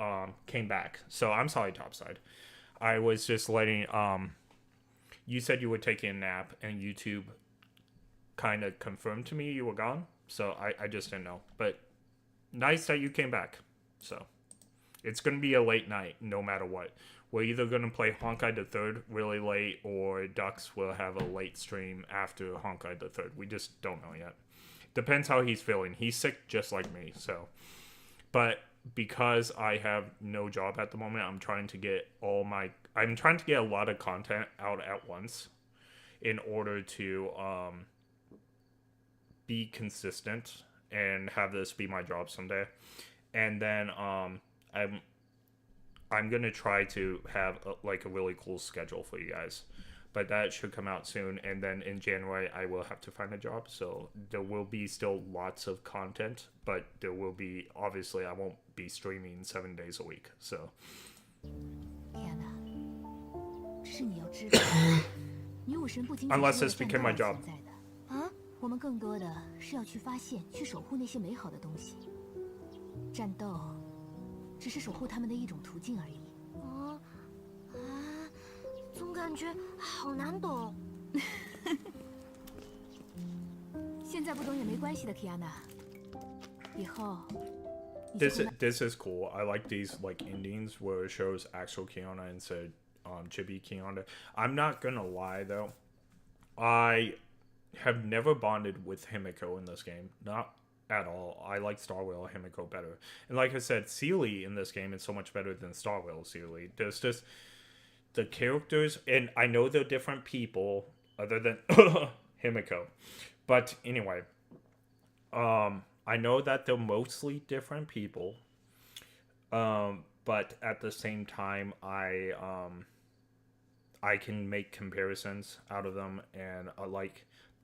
Speaker 1: came back. So I'm sorry, Topside. I was just letting you said you were taking a nap and YouTube kind of confirmed to me you were gone, so I just didn't know. But nice that you came back. So it's gonna be a late night no matter what. We're either going to play Honkai the 3rd really late, or Dux will have a late stream after Honkai the 3rd. We just don't know yet. Depends how he's feeling. He's sick just like me, so. But because I have no job at the moment, I'm trying to get a lot of content out at once in order to be consistent and have this be my job someday. And then I'm going to try to have a really cool schedule for you guys. But that should come out soon. And then in January, I will have to find a job. So there will be still lots of content. But there will be, obviously, I won't be streaming 7 days a week. So.
Speaker 6: 天哪，只是你要知道，女武神不仅仅是为了
Speaker 1: Unless this
Speaker 6: 战
Speaker 1: became
Speaker 6: 斗
Speaker 1: my
Speaker 6: 而
Speaker 1: job.
Speaker 6: 存在的。我们更多的是要去发现、去守护那些美好的东西。战斗。只是守护他们的一种途径而已。
Speaker 3: 总感觉好难懂。
Speaker 6: 现在不懂也没关系的 ，Kiana。以后。
Speaker 1: This is cool. I like these endings where it shows actual Kiana instead chibi Kiana. I'm not gonna lie though, I have never bonded with Himiko in this game. Not at all. I like Starwell Himiko better. And like I said, Sealy in this game is so much better than Starwell Sealy. There's just the characters, and I know they're different people other than Himiko. But anyway, I know that they're mostly different people. But at the same time, I can make comparisons out of them, and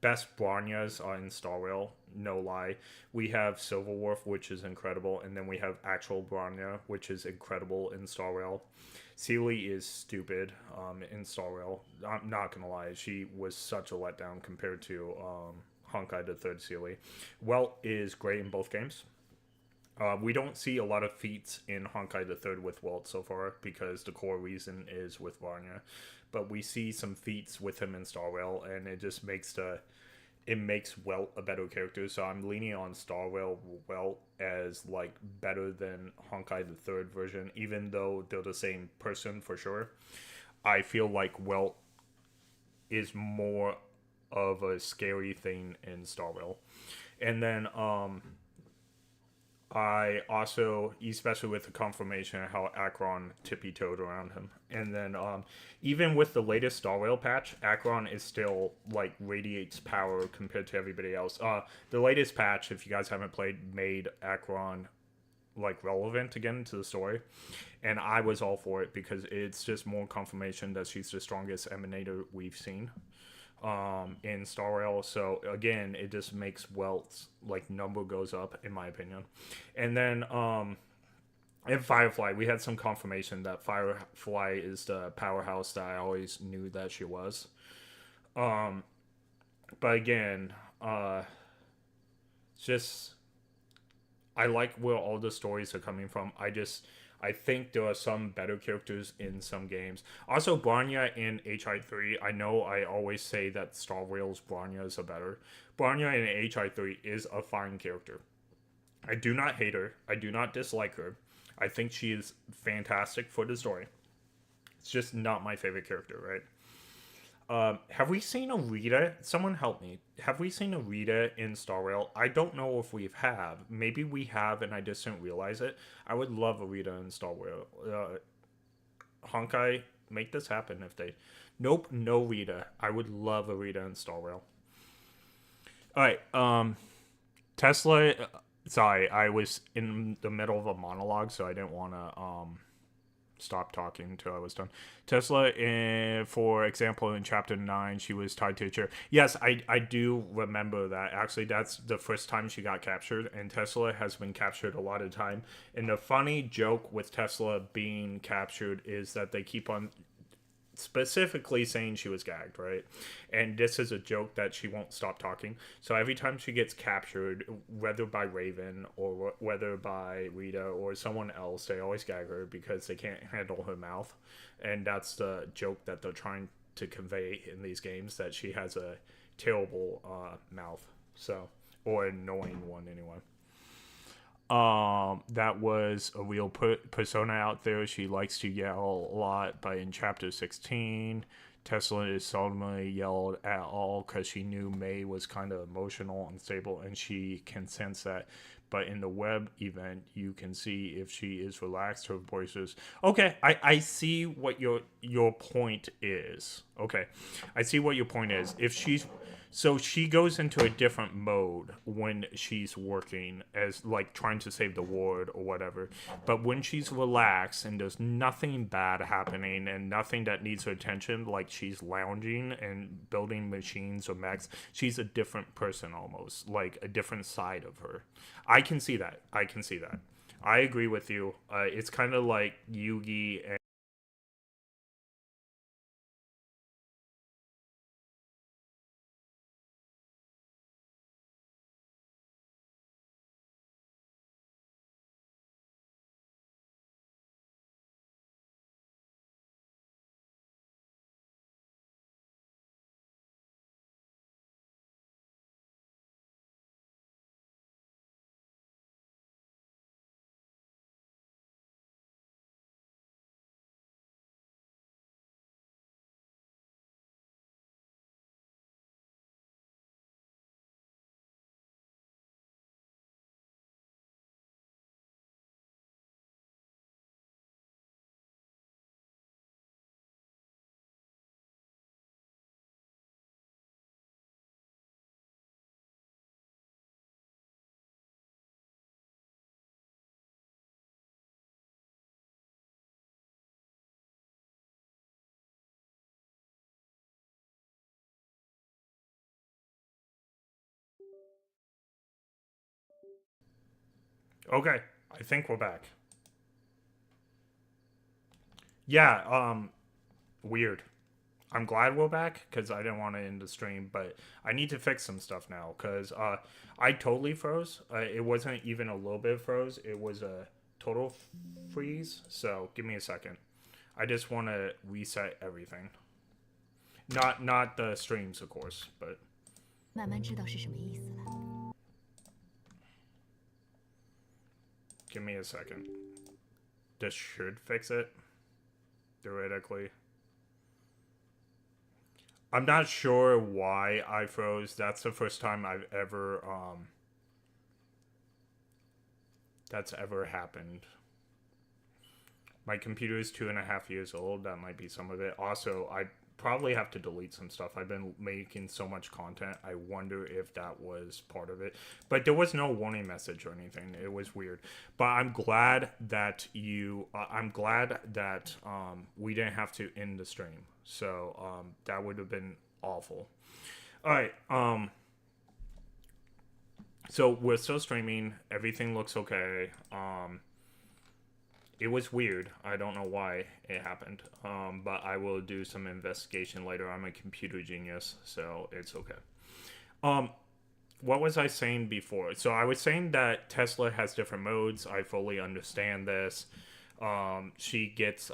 Speaker 1: best Branyas are in Starwell, no lie. We have Silverwolf, which is incredible, and then we have actual Branya, which is incredible in Starwell. Sealy is stupid in Starwell. I'm not gonna lie, she was such a letdown compared to Honkai the 3rd Sealy. Welt is great in both games. We don't see a lot of feats in Honkai the 3rd with Welt so far, because the core reason is with Branya. But we see some feats with him in Starwell, and it just makes Welt a better character. So I'm leaning on Starwell Welt as better than Honkai the 3rd version, even though they're the same person for sure. I feel like Welt is more of a scary thing in Starwell. And then I also, especially with the confirmation of how Akron tippy-toed around him. And then even with the latest Star Rail patch, Akron is still, like, radiates power compared to everybody else. The latest patch, if you guys haven't played, made Akron, like, relevant again to the story. And I was all for it because it's just more confirmation that she's the strongest Emanator we've seen in Star Rail. So again, it just makes Welt's like number goes up in my opinion. And then in Firefly, we had some confirmation that Firefly is the powerhouse that I always knew that she was. But again, just I like where all the stories are coming from. I think there are some better characters in some games. Also, Bronya in HI3, I know I always say that Star Rail's Bronya's are better. Bronya in HI3 is a fine character. I do not hate her. I do not dislike her. I think she is fantastic for the story. It's just not my favorite character, right? Have we seen a Rita? Someone help me. Have we seen a Rita in Star Rail? I don't know if we have. Maybe we have and I just didn't realize it. I would love a Rita in Star Rail. Honkai, make this happen if they... Nope, no Rita. I would love a Rita in Star Rail. Alright, Tesla... Sorry, I was in the middle of a monologue, so I didn't want to... stop talking until I was done. Tesla, for example, in chapter 9, she was tied to a chair. Yes, I do remember that. Actually, that's the first time she got captured, and Tesla has been captured a lot of time. And the funny joke with Tesla being captured is that they keep on specifically saying she was gagged, right? And this is a joke that she won't stop talking. So every time she gets captured, whether by Raven or whether by Rita or someone else, they always gag her because they can't handle her mouth. And that's the joke that they're trying to convey in these games, that she has a terrible mouth. So, or an annoying one anyway. That was a real persona out there. She likes to yell a lot, but in chapter 16, Tesla is seldomly yelled at all because she knew May was kind of emotional, unstable, and she can sense that. But in the web event, you can see if she is relaxed, her voice is... Okay, I see what your point is. Okay, I see what your point is. If she's... So she goes into a different mode when she's working as, like, trying to save the ward or whatever. But when she's relaxed and there's nothing bad happening and nothing that needs her attention, like she's lounging and building machines or mechs, she's a different person almost, like a different side of her. I can see that. I agree with you. It's kind of like Yugi and... Okay, I think we're back. Yeah, weird. I'm glad we're back because I didn't want to end the stream, but I need to fix some stuff now because I totally froze. It wasn't even a little bit froze. It was a total freeze. So give me a second. I just want to reset everything. Not the streams, of course, but...
Speaker 6: 慢慢知道是什么意思了。
Speaker 1: Give me a second. This should fix it, theoretically. I'm not sure why I froze. That's the first time I've ever that's ever happened. My computer is 2.5 years old. That might be some of it. Also, I probably have to delete some stuff. I've been making so much content. I wonder if that was part of it. But there was no warning message or anything. It was weird. But I'm glad that we didn't have to end the stream. So that would have been awful. All right. So we're still streaming. Everything looks okay. It was weird. I don't know why it happened. But I will do some investigation later. I'm a computer genius, so it's okay. What was I saying before? So I was saying that Tesla has different modes. I fully understand this. She gets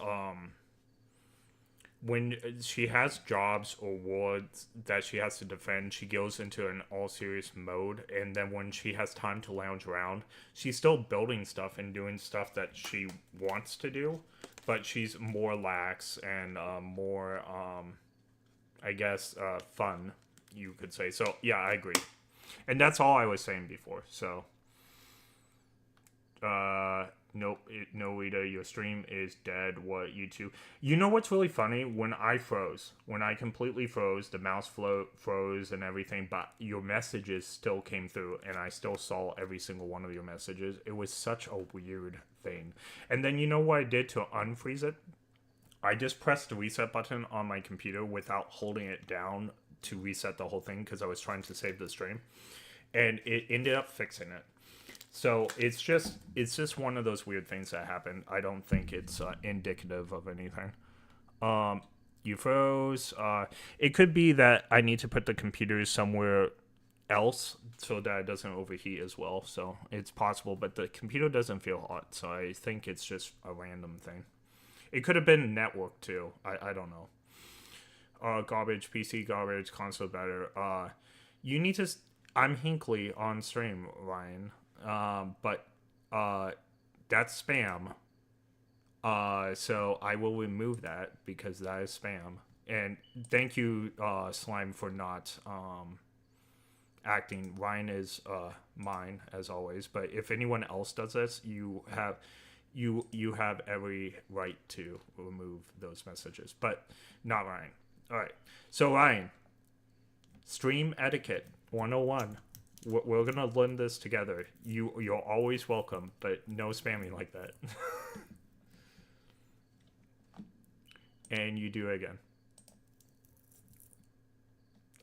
Speaker 1: when she has jobs or wards that she has to defend, she goes into an all-serious mode, and then when she has time to lounge around, she's still building stuff and doing stuff that she wants to do, but she's more lax and more, I guess, fun, you could say. So, yeah, I agree. And that's all I was saying before, so... Nope, no, Ida, your stream is dead. What, YouTube? You know what's really funny? When I completely froze, the mouse froze and everything, but your messages still came through, and I still saw every single one of your messages. It was such a weird thing. And then you know what I did to unfreeze it? I just pressed the reset button on my computer without holding it down to reset the whole thing, because I was trying to save the stream. And it ended up fixing it. So it's just one of those weird things that happen. I don't think it's indicative of anything. You froze. It could be that I need to put the computer somewhere else so that it doesn't overheat as well. So it's possible, but the computer doesn't feel hot. So I think it's just a random thing. It could have been network too. I don't know. Garbage, PC garbage, console better. You need to... I'm Hinkley on stream, Ryan. But that's spam. So I will remove that because that is spam. And thank you, Slime, for not acting. Ryan is mine as always. But if anyone else does this, you have every right to remove those messages. But not Ryan. All right. So Ryan, stream etiquette 101. We're gonna learn this together. You're always welcome, but no spamming like that. And you do it again.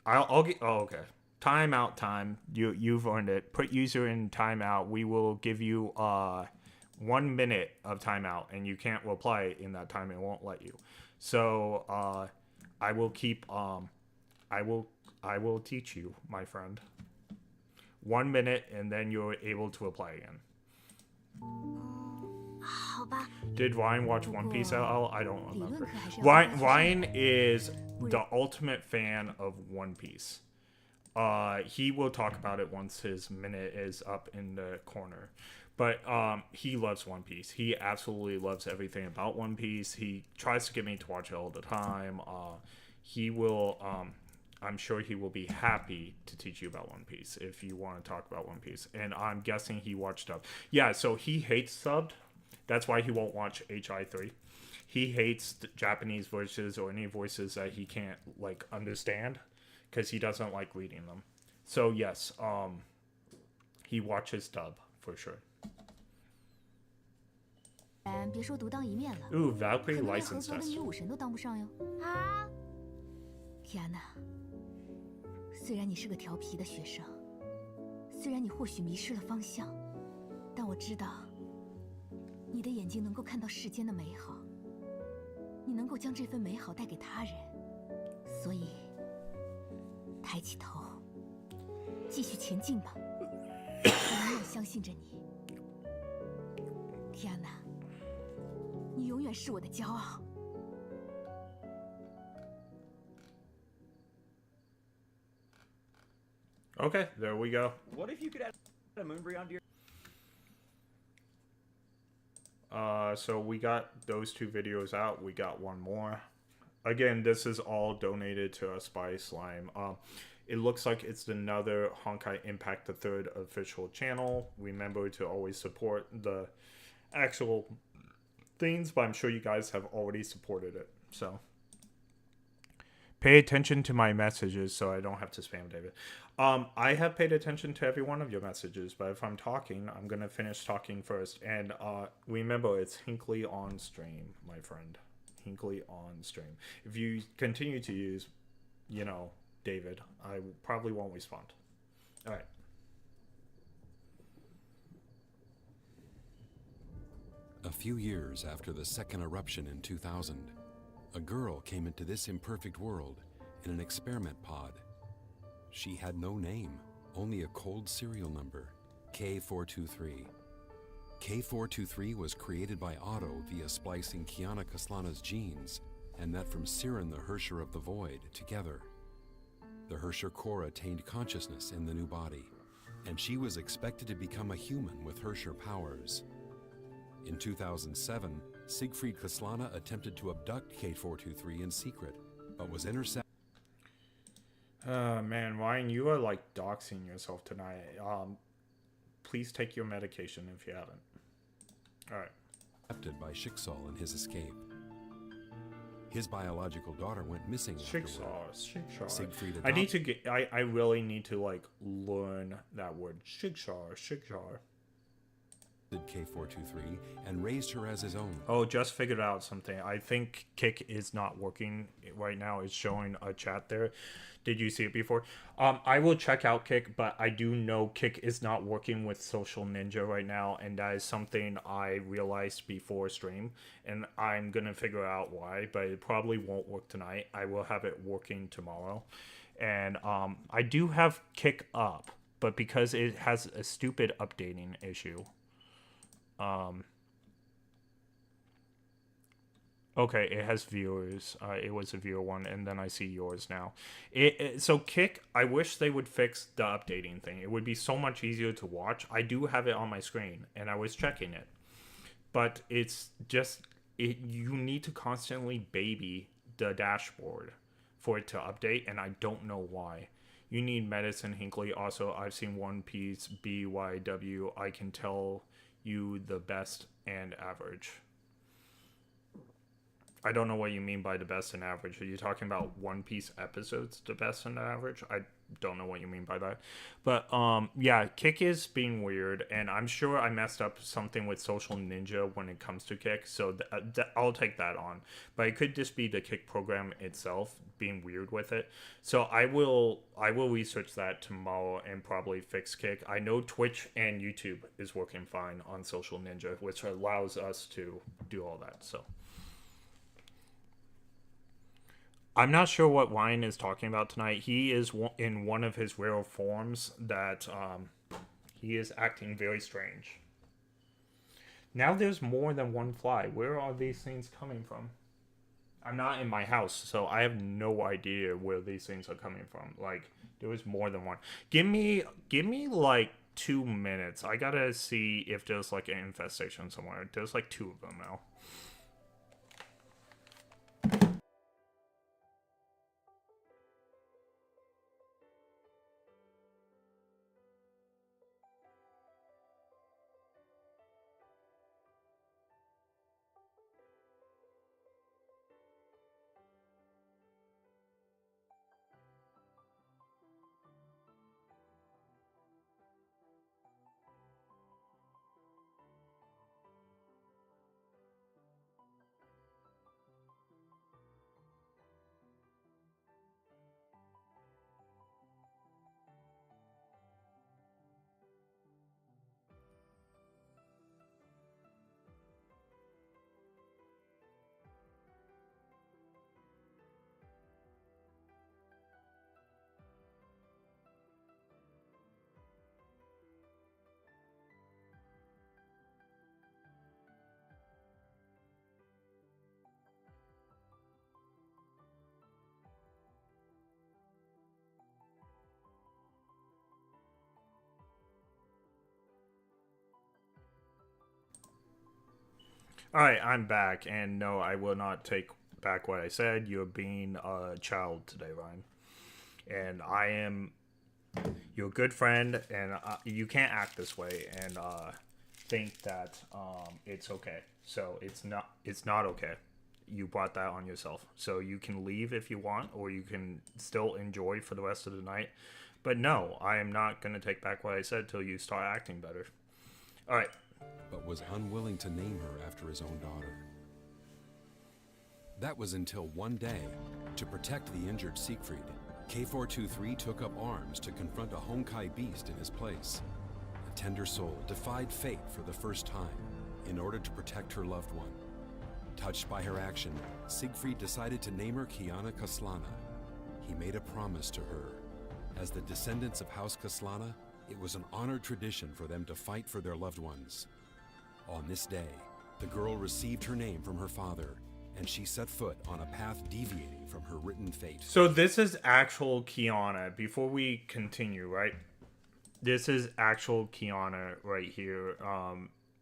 Speaker 1: I'll get. Oh, okay. Timeout time. You've earned it. Put user in timeout. We will give you 1 minute of timeout, and you can't reply in that time. It won't let you. So I will keep. I will teach you, my friend. 1 minute, and then you're able to apply again.
Speaker 3: 好吧。
Speaker 1: Did Ryan watch One Piece at all? I don't remember. Ryan is the ultimate fan of One Piece. He will talk about it once his minute is up in the corner. But he loves One Piece. He absolutely loves everything about One Piece. He tries to get me to watch it all the time. He will... I'm sure he will be happy to teach you about One Piece if you want to talk about One Piece. And I'm guessing he watched dubbed. Yeah, so he hates subbed. That's why he won't watch HI3. He hates Japanese voices or any voices that he can't like understand because he doesn't like reading them. So yes, he watches dub for sure. Ooh, Valkyrie licensed us.
Speaker 6: 虽然你是个调皮的学生，虽然你或许迷失了方向，但我知道，你的眼睛能够看到世间的美好，你能够将这份美好带给他人，所以，抬起头，继续前进吧，我永远相信着你，提安娜，你永远是我的骄傲。
Speaker 1: Okay, there we go.
Speaker 7: What if you could add a moonberry onto your...
Speaker 1: So we got those 2 videos out. We got one more. Again, this is all donated to us by Slime. It looks like it's another Honkai Impact the Third official channel. Remember to always support the actual things, but I'm sure you guys have already supported it. So pay attention to my messages so I don't have to spam David. I have paid attention to every one of your messages, but if I'm talking, I'm going to finish talking first. And remember, it's Hinkley on stream, my friend. Hinkley on stream. If you continue to use, David, I probably won't respond. All right.
Speaker 8: A few years after the second eruption in 2000, a girl came into this imperfect world in an experiment pod. She had no name, only a cold serial number, K423. K423 was created by Otto via splicing Kiana Kaslana's genes and met from Siren the Hersher of the Void together. The Hersher core attained consciousness in the new body, and she was expected to become a human with Hersher powers. In 2007, Siegfried Kaslana attempted to abduct K423 in secret, but was intercepted.
Speaker 1: Man, Ryan, you are like doxing yourself tonight. Please take your medication if you haven't. All right.
Speaker 8: Intercepted by Schicksal in his escape. His biological daughter went missing afterward.
Speaker 1: Schicksal.
Speaker 8: Siegfried
Speaker 1: I need to get. I really need to like learn that word. Schicksal.
Speaker 8: K423 and raised her as his own.
Speaker 1: Oh, just figured out something. I think Kick is not working right now. It's showing a chat there. Did you see it before? I will check out Kick, but I do know Kick is not working with Social Ninja right now, and that is something I realized before stream, and I'm gonna figure out why, but it probably won't work tonight. I will have it working tomorrow. And I do have Kick up, but because it has a stupid updating issue. Okay, it has viewers. It was a viewer one, and then I see yours now. So Kick, I wish they would fix the updating thing. It would be so much easier to watch. I do have it on my screen, and I was checking it. But it's just, you need to constantly baby the dashboard for it to update, and I don't know why. You need medicine, Hinkley. Also, I've seen One Piece, BYW. I can tell you the best and average. I don't know what you mean by the best and average. Are you talking about One Piece episodes, the best and average? I don't know what you mean by that. But yeah, Kick is being weird, and I'm sure I messed up something with Social Ninja when it comes to Kick, so I'll take that on. But it could just be the Kick program itself being weird with it. So I will research that tomorrow and probably fix Kick. I know Twitch and YouTube is working fine on Social Ninja, which allows us to do all that. So I'm not sure what Ryan is talking about tonight. He is in one of his rare forms that he is acting very strange. Now there's more than one fly. Where are these things coming from? I'm not in my house, so I have no idea where these things are coming from. Like, there was more than one. Give me like 2 minutes. I gotta see if there's like an infestation somewhere. There's like 2 of them now. Alright, I'm back, and no, I will not take back what I said. You're being a child today, Ryan. And I am your good friend, and you can't act this way and think that it's okay. So it's not okay. You brought that on yourself. So you can leave if you want, or you can still enjoy for the rest of the night. But no, I am not going to take back what I said till you start acting better. All right.
Speaker 8: But was unwilling to name her after his own daughter. That was until one day, to protect the injured Siegfried, K423 took up arms to confront a Honkai beast in his place. A tender soul defied fate for the first time in order to protect her loved one. Touched by her action, Siegfried decided to name her Kiana Kaslana. He made a promise to her. As the descendants of House Kaslana, it was an honored tradition for them to fight for their loved ones. On this day, the girl received her name from her father, and she set foot on a path deviating from her written fate.
Speaker 1: So this is actual Kiana. Before we continue, right? This is actual Kiana right here.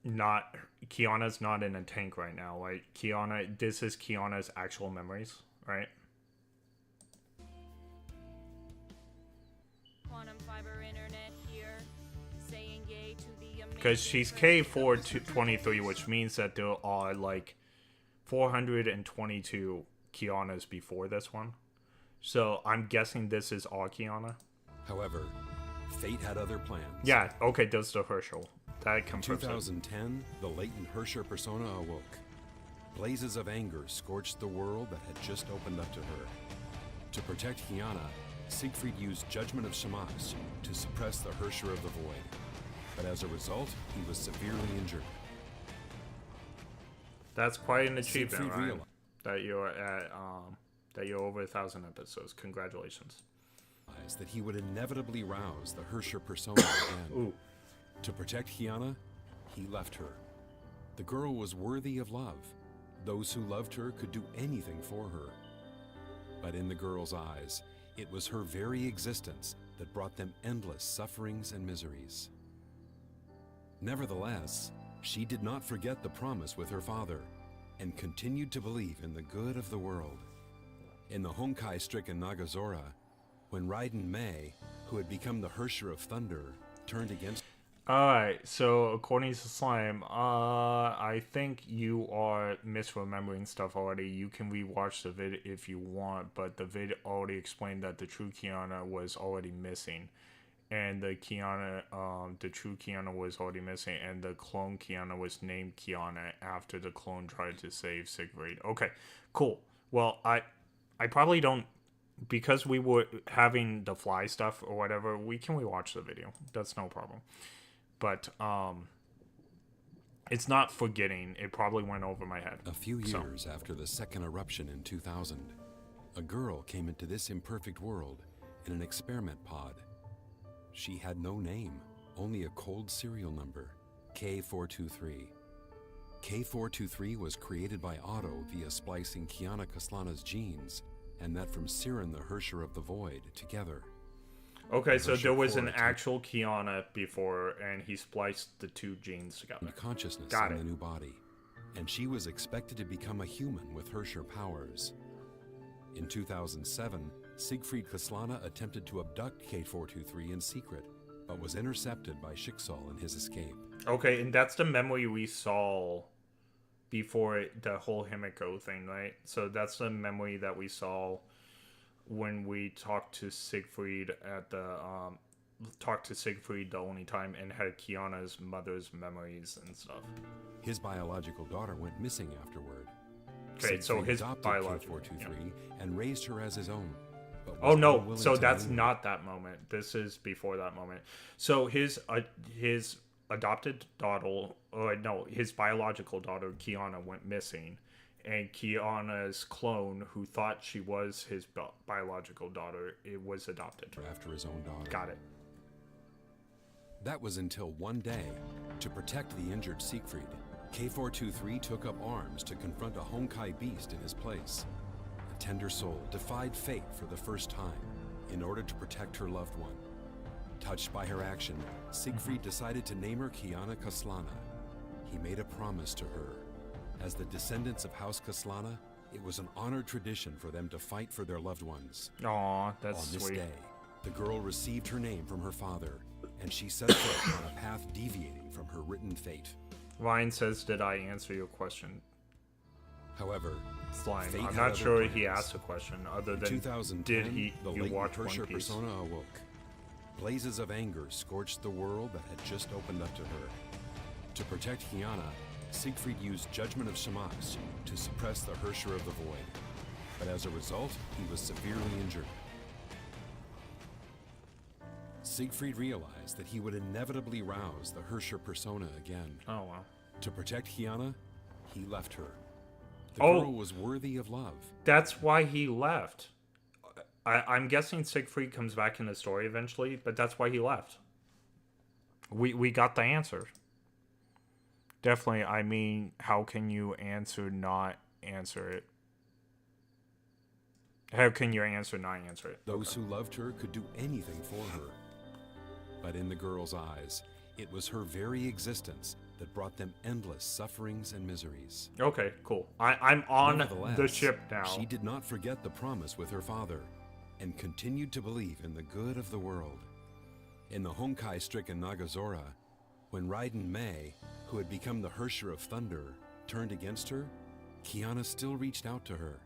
Speaker 1: Not Kiana's not in a tank right now. Like Kiana, this is Kiana's actual memories, right?
Speaker 6: Quantum fiber internet here, saying yay to the amazing.
Speaker 1: Because she's K423, which means that there are like 422 Kianas before this one. So I'm guessing this is all Kiana.
Speaker 8: However, fate had other plans.
Speaker 1: Yeah, okay, that's the Herschel. That
Speaker 8: In
Speaker 1: confirms it.
Speaker 8: 2010, the latent Herrscher persona awoke. Blazes of anger scorched the world that had just opened up to her. To protect Kiana, Siegfried used Judgment of Shamash to suppress the Herrscher of the Void. But as a result, he was severely injured.
Speaker 1: That's quite an achievement,
Speaker 8: Siegfried
Speaker 1: Ryan.
Speaker 8: realized
Speaker 1: That you're at that you're over 1,000 episodes. Congratulations.
Speaker 8: that he would inevitably rouse the Herrscher persona again.
Speaker 1: Ooh.
Speaker 8: To protect Kiana, he left her. The girl was worthy of love. Those who loved her could do anything for her. But in the girl's eyes, it was her very existence that brought them endless sufferings and miseries. Nevertheless, she did not forget the promise with her father and continued to believe in the good of the world. In the Honkai-stricken Nagazora, when Raiden Mei, who had become the Herrscher of Thunder, turned against...
Speaker 1: Alright, so according to Slime, I think you are misremembering stuff already. You can rewatch the vid if you want, but the vid already explained that the true Kiana was already missing. And the Kiana, the true Kiana was already missing, and the clone Kiana was named Kiana after the clone tried to save Siegfried. Okay, cool. Well, I probably don't, because we were having the fly stuff or whatever, we can rewatch the video. That's no problem. But it's not forgetting. It probably went over my head.
Speaker 8: A few years after the second eruption in 2000, a girl came into this imperfect world in an experiment pod. She had no name, only a cold serial number, K423. K423 was created by Otto via splicing Kiana Kaslana's genes, and that from Siren the Herrscher of the Void together.
Speaker 1: Okay, so there was an actual Kiana before, and he spliced the two genes together.
Speaker 8: Consciousness in the new body, and she was expected to become a human with Herrscher powers. In 2007, Siegfried Kaslana attempted to abduct K423 in secret, but was intercepted by Schicksal in his escape.
Speaker 1: Okay, and that's the memory we saw before the whole Himiko thing, right? So that's the memory that we saw when we talked to Siegfried at the the only time, and had Kiana's mother's memories and stuff.
Speaker 8: His biological daughter went missing afterward.
Speaker 1: Okay,
Speaker 8: Siegfried
Speaker 1: so his
Speaker 8: adopted
Speaker 1: biological
Speaker 8: K423 and raised her as his own. But
Speaker 1: Oh
Speaker 8: was
Speaker 1: no,
Speaker 8: unwilling
Speaker 1: so
Speaker 8: to
Speaker 1: that's
Speaker 8: name her.
Speaker 1: not that moment. This is before that moment. So his adopted daughter, or no, his biological daughter Kiana went missing, and Kiana's clone, who thought she was his biological daughter, it was adopted
Speaker 8: after his own daughter.
Speaker 1: Got it.
Speaker 8: That was until one day, to protect the injured Siegfried, K423 took up arms to confront a Honkai beast in his place. A tender soul defied fate for the first time in order to protect her loved one. Touched by her action, Siegfried decided to name her Kiana Kaslana. He made a promise to her. As the descendants of House Kaslana, It was an honored tradition for them to fight for their loved ones.
Speaker 1: Aw, that's
Speaker 8: On this
Speaker 1: sweet.
Speaker 8: day, the girl received her name from her father, and she set foot on a path deviating from her written fate.
Speaker 1: Ryan says, did I answer your question?
Speaker 8: However,
Speaker 1: Slime.
Speaker 8: fate
Speaker 1: I'm
Speaker 8: had
Speaker 1: not
Speaker 8: other
Speaker 1: sure he
Speaker 8: plans.
Speaker 1: asked a question other
Speaker 8: In
Speaker 1: than
Speaker 8: 2010,
Speaker 1: did
Speaker 8: the
Speaker 1: you
Speaker 8: latent
Speaker 1: watch One
Speaker 8: Herrscher
Speaker 1: Piece?
Speaker 8: persona awoke. Blazes of anger scorched the world that had just opened up to her. To protect Kiana, Siegfried used Judgment of Shamash to suppress the Herrscher of the Void. But as a result, he was severely injured. Siegfried realized that he would inevitably rouse the Herrscher persona again.
Speaker 1: Oh, wow.
Speaker 8: To protect Kiana, he left her. The
Speaker 1: Oh.
Speaker 8: girl was worthy of love.
Speaker 1: That's why he left. I'm guessing Siegfried comes back in the story eventually, but that's why he left. We got the answer. Definitely, I mean, how can you not answer it? How can your answer not answer it?
Speaker 8: Those who loved her could do anything for her. But in the girl's eyes, it was her very existence that brought them endless sufferings and miseries.
Speaker 1: Okay, cool. I'm on the
Speaker 8: Nevertheless,
Speaker 1: ship now.
Speaker 8: She did not forget the promise with her father and continued to believe in the good of the world. In the Honkai-stricken Nagazora, when Raiden Mei, who had become the Herrscher of Thunder, turned against her, Kiana still reached out to her.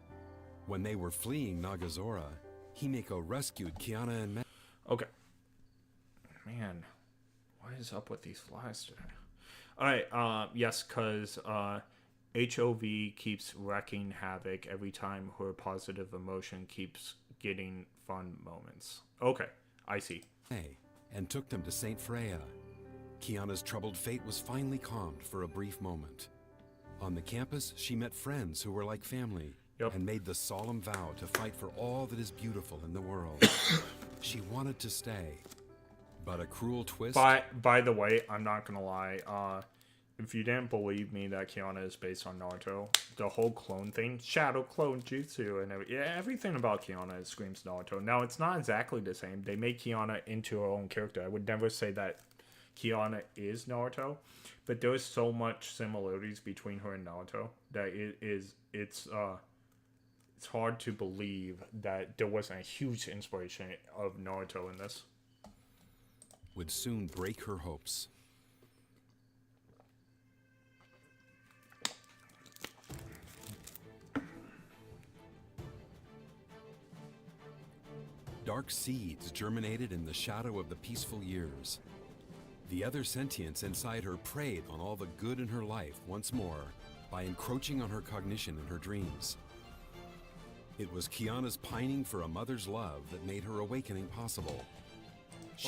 Speaker 8: When they were fleeing Nagazora, Himeko rescued Kiana and Mei.
Speaker 1: Okay. Man, what is up with these flies today? Alright, yes, because HOV keeps wreaking havoc every time her positive emotion keeps getting fun moments. Okay, I see.
Speaker 8: And took them to Saint Freya. Kiana's troubled fate was finally calmed for a brief moment. On the campus, she met friends who were like family.
Speaker 1: Yep.
Speaker 8: And made the solemn vow to fight for all that is beautiful in the world. She wanted to stay, but a cruel twist.
Speaker 1: By the way, I'm not gonna lie. If you didn't believe me that Kiana is based on Naruto, the whole clone thing, shadow clone jutsu, and everything about Kiana screams Naruto. Now, it's not exactly the same. They made Kiana into her own character. I would never say that Kiana is Naruto, but there's so much similarities between her and Naruto that it's hard to believe that there wasn't a huge inspiration of Naruto in this.
Speaker 8: Would soon break her hopes. Dark seeds germinated in the shadow of the peaceful years. The other sentience inside her preyed on all the good in her life once more by encroaching on her cognition and her dreams. It was Kiana's pining for a mother's love that made her awakening possible.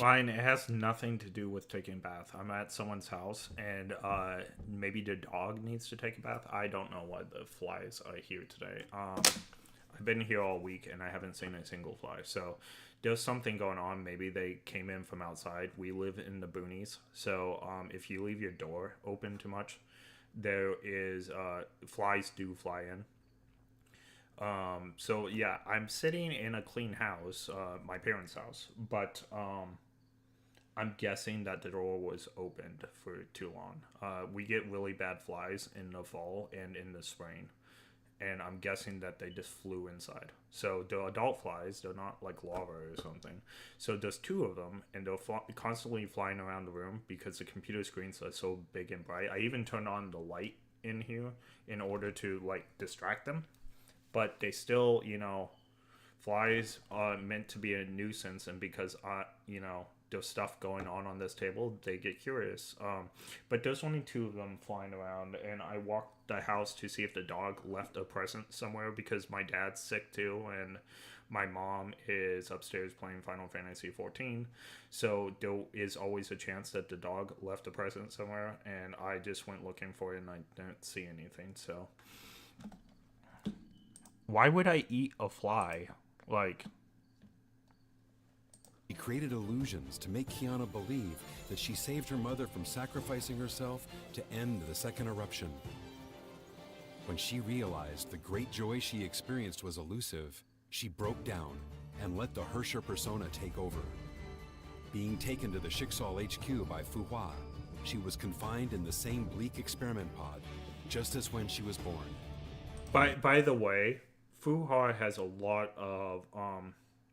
Speaker 1: Ryan, it has nothing to do with taking a bath. I'm at someone's house, and maybe the dog needs to take a bath. I don't know why the flies are here today. I've been here all week, and I haven't seen a single fly. So there's something going on. Maybe they came in from outside. We live in the boonies, so if you leave your door open too much, there is flies do fly in. So yeah, I'm sitting in a clean house, my parents' house, but I'm guessing that the door was opened for too long. We get really bad flies in the fall and in the spring, and I'm guessing that they just flew inside. So the adult flies, they're not like larvae or something. So there's two of them, and they're constantly flying around the room because the computer screens are so big and bright. I even turned on the light in here in order to like distract them. But they still, flies are meant to be a nuisance, and because, there's stuff going on this table, they get curious. But there's only two of them flying around, and I walked the house to see if the dog left a present somewhere, because my dad's sick too, and my mom is upstairs playing Final Fantasy XIV, so there is always a chance that the dog left a present somewhere, and I just went looking for it, and I didn't see anything, so... Why would I eat a fly? Like...
Speaker 8: He created illusions to make Kiana believe that she saved her mother from sacrificing herself to end the second eruption. When she realized the great joy she experienced was elusive, she broke down and let the Herrscher persona take over. Being taken to the Schicksal HQ by Fu Hua, she was confined in the same bleak experiment pod, just as when she was born.
Speaker 1: By the way, Fuha has a lot of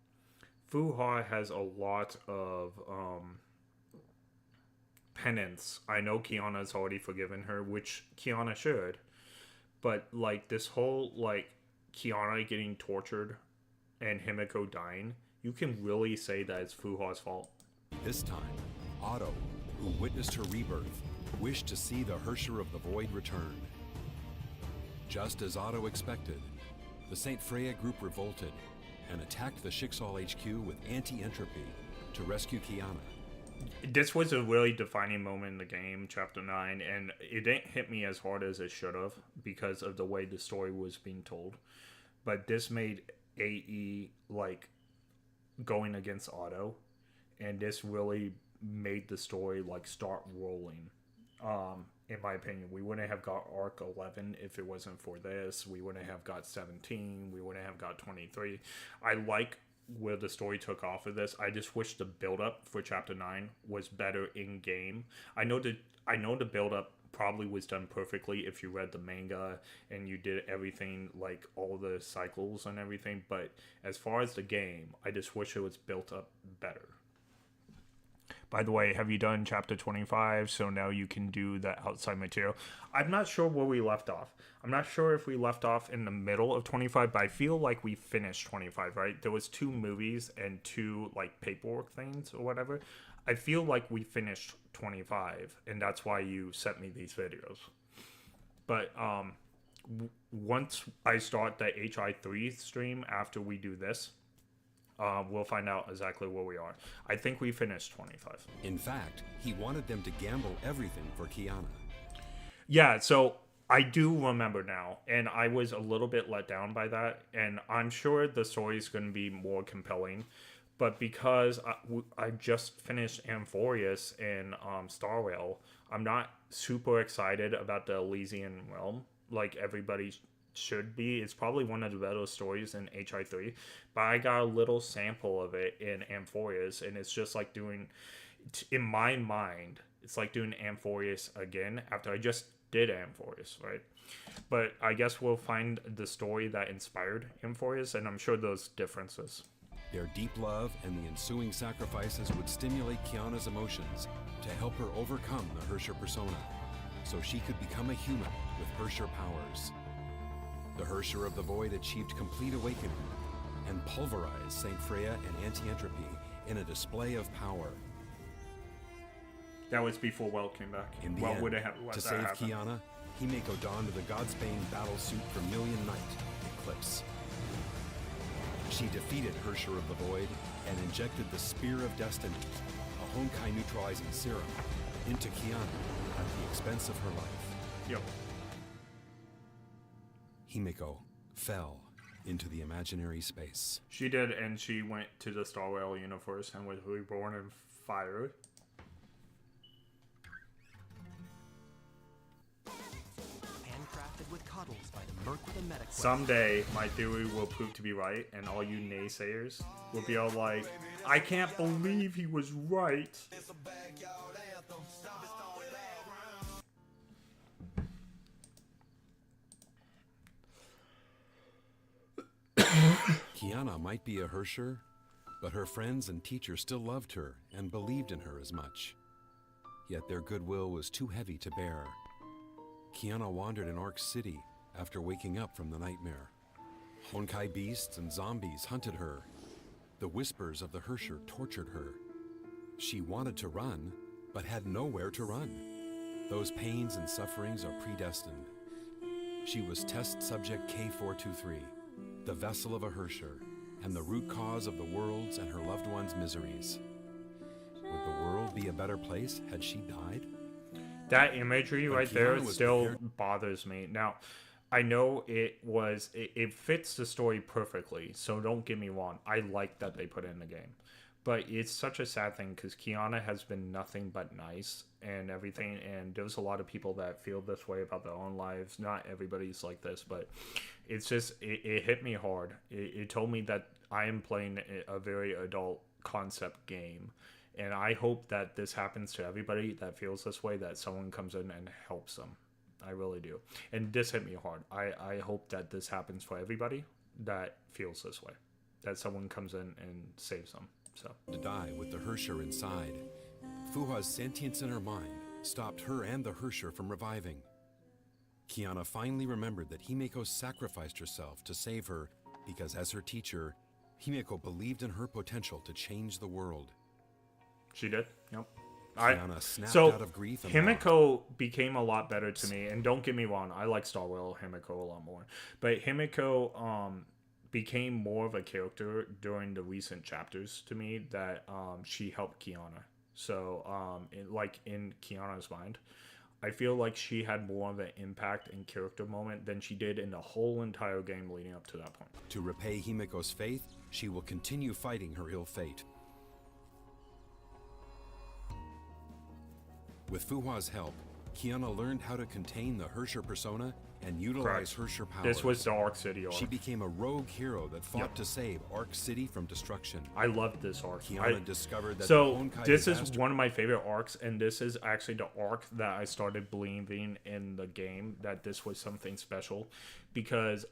Speaker 1: penance. I know Kiana's already forgiven her, which Kiana should, but like this whole like Kiana getting tortured and Himiko dying, you can really say that it's Fuha's fault.
Speaker 8: This time, Otto, who witnessed her rebirth, wished to see the Hersher of the Void return. Just as Otto expected, the St. Freya group revolted and attacked the Schicksal HQ with anti-entropy to rescue Kiana.
Speaker 1: This was a really defining moment in the game, Chapter 9, and it didn't hit me as hard as it should have because of the way the story was being told. But this made AE, like, going against Otto, and this really made the story, like, start rolling. In my opinion, we wouldn't have got Arc 11 if it wasn't for this. We wouldn't have got 17. We wouldn't have got 23. I like where the story took off of this. I just wish the build-up for Chapter 9 was better in-game. I know the build-up probably was done perfectly if you read the manga and you did everything, like all the cycles and everything, but as far as the game, I just wish it was built up better. By the way, have you done Chapter 25? So now you can do the outside material. I'm not sure where we left off. I'm not sure if we left off in the middle of 25, but I feel like we finished 25, right? There was 2 movies and 2, like, paperwork things or whatever. I feel like we finished 25, and that's why you sent me these videos. But once I start the HI3 stream after we do this, we'll find out exactly where we are. I think we finished 25.
Speaker 8: In fact, he wanted them to gamble everything for Kiana.
Speaker 1: Yeah, so I do remember now, and I was a little bit let down by that, and I'm sure the story is going to be more compelling, but because I just finished Amphorius and Star Rail, I'm not super excited about the Elysian Realm, like everybody should be. It's probably one of the better stories in HI3, but I got a little sample of it in Amphorius, and it's just like doing, in my mind, it's like doing Amphorius again after I just did Amphorius, right? But I guess we'll find the story that inspired Amphorius, and I'm sure those differences.
Speaker 8: Their deep love and the ensuing sacrifices would stimulate Kiana's emotions to help her overcome the Hersher persona, so she could become a human with Hersher powers. The Hersher of the Void achieved complete awakening and pulverized St. Freya and anti-entropy in a display of power.
Speaker 1: That was before Well came back.
Speaker 8: In the
Speaker 1: Well
Speaker 8: end,
Speaker 1: would have let
Speaker 8: to
Speaker 1: that
Speaker 8: save
Speaker 1: happen.
Speaker 8: Kiana, Himeko donned the Godsbane battle suit Vermilion Knight, Eclipse. She defeated Hersher of the Void and injected the Spear of Destiny, a Honkai neutralizing serum, into Kiana at the expense of her life.
Speaker 1: Yep.
Speaker 8: Himeko fell into the imaginary space.
Speaker 1: She did, and she went to the Star Rail universe and was reborn in fire.
Speaker 9: Handcrafted with cuddles by the Merc with a Metaquest.
Speaker 1: Someday, my theory will prove to be right, and all you naysayers will be all like, I can't believe he was right.
Speaker 8: Kiana might be a Hersher, but her friends and teachers still loved her and believed in her as much. Yet their goodwill was too heavy to bear. Kiana wandered in Ark City after waking up from the nightmare. Honkai beasts and zombies hunted her. The whispers of the Hersher tortured her. She wanted to run, but had nowhere to run. Those pains and sufferings are predestined. She was test subject K423, the vessel of a Hersher, and the root cause of the world's and her loved ones' miseries. Would the world be a better place had she died?
Speaker 1: That imagery
Speaker 8: But
Speaker 1: right there
Speaker 8: Kiana was
Speaker 1: still
Speaker 8: prepared-
Speaker 1: bothers me. Now, I know it fits the story perfectly, so don't get me wrong. I like that they put it in the game. But it's such a sad thing because Kiana has been nothing but nice and everything, and there's a lot of people that feel this way about their own lives. Not everybody's like this, but it's just, it hit me hard. It told me that I am playing a very adult concept game, and I hope that this happens to everybody that feels this way, that someone comes in and helps them. I really do. And this hit me hard. I hope that this happens for everybody that feels this way, that someone comes in and saves them. So
Speaker 8: To die with the Hersher inside. Fuha's sentience in her mind stopped her and the Hersher from reviving. Kiana finally remembered that Himeko sacrificed herself to save her because, as her teacher, Himeko believed in her potential to change the world.
Speaker 1: she did. Yep.
Speaker 8: Kiana snapped
Speaker 1: So
Speaker 8: out of grief and
Speaker 1: Himeko became a lot better to me, and don't get me wrong, I like Star Wars Himeko a lot more, but Himeko became more of a character during the recent chapters to me that she helped Kiana. So in Kiana's mind, I feel like she had more of an impact and character moment than she did in the whole entire game leading up to that point.
Speaker 8: To repay Himeko's faith, she will continue fighting her ill fate. With Fuhua's help, Kiana learned how to contain the Hersher persona and utilize Hersher powers.
Speaker 1: This was the Arc City arc.
Speaker 8: She became a rogue hero that fought to save Arc City from destruction.
Speaker 1: I loved this arc.
Speaker 8: Kiana discovered that
Speaker 1: so
Speaker 8: the Honkai
Speaker 1: this
Speaker 8: disaster...
Speaker 1: is one of my favorite arcs, and this is actually the arc that I started believing in the game that this was something special, because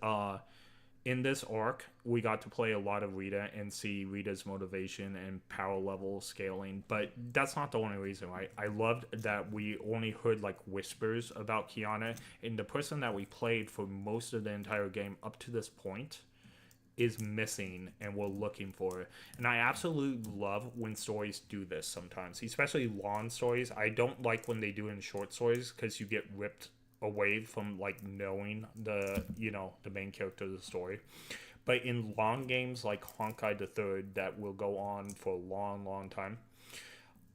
Speaker 1: in this arc we got to play a lot of Rita and see Rita's motivation and power level scaling, but that's not the only reason, right? I loved that we only heard like whispers about Kiana, and the person that we played for most of the entire game up to this point is missing, and we're looking for it. And I absolutely love when stories do this sometimes, especially long stories. I don't like when they do it in short stories, because you get ripped away from like knowing the main character of the story. But in long games like Honkai the Third that will go on for a long time,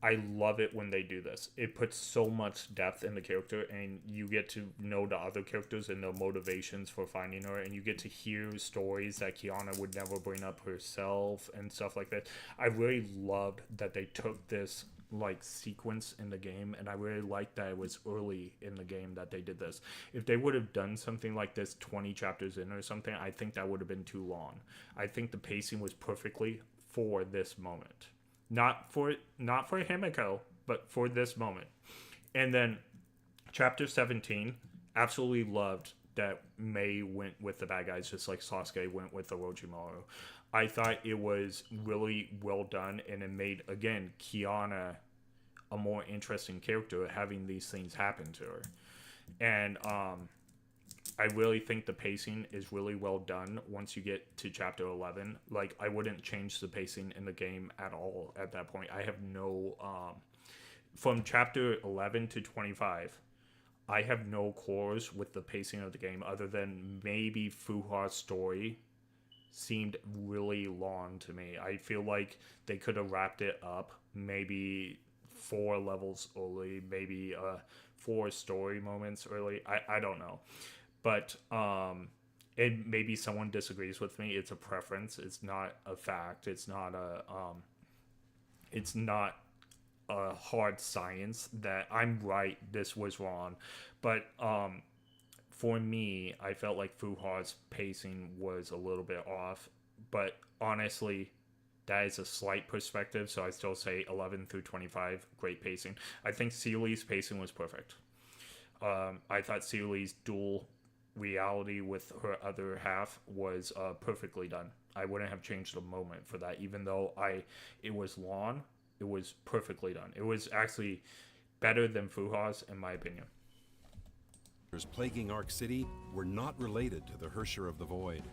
Speaker 1: I love it when they do this. It puts so much depth in the character, and you get to know the other characters and their motivations for finding her, and you get to hear stories that Kiana would never bring up herself and stuff like that. I really loved that they took this like sequence in the game, and I really liked that it was early in the game that they did this. If they would have done something like this 20 chapters in or something, I think that would have been too long. I think the pacing was perfectly for this moment. Not for Himeko, but for this moment. And then chapter 17, absolutely loved that Mei went with the bad guys, just like Sasuke went with Orochimaru. I thought it was really well done, and it made, again, Kiana a more interesting character, having these things happen to her. And I really think the pacing is really well done once you get to chapter 11. Like, I wouldn't change the pacing in the game at all at that point. I have no... from chapter 11 to 25, I have no quarrels with the pacing of the game, other than maybe Fuha's story seemed really long to me. I feel like they could have wrapped it up maybe 4 levels early, maybe 4 story moments early. I don't know. But and maybe someone disagrees with me. It's a preference. It's not a fact. It's not a hard science that I'm right, this was wrong. But for me, I felt like Fuha's pacing was a little bit off. But honestly, that is a slight perspective, so I still say 11 through 25, great pacing. I think Seely's pacing was perfect. I thought Seely's dual reality with her other half was perfectly done. I wouldn't have changed a moment for that, even though it was long. It was perfectly done. It was actually better than Fuha's, in my opinion.
Speaker 8: Plaguing Arc City were not related to the Hersher of the Void.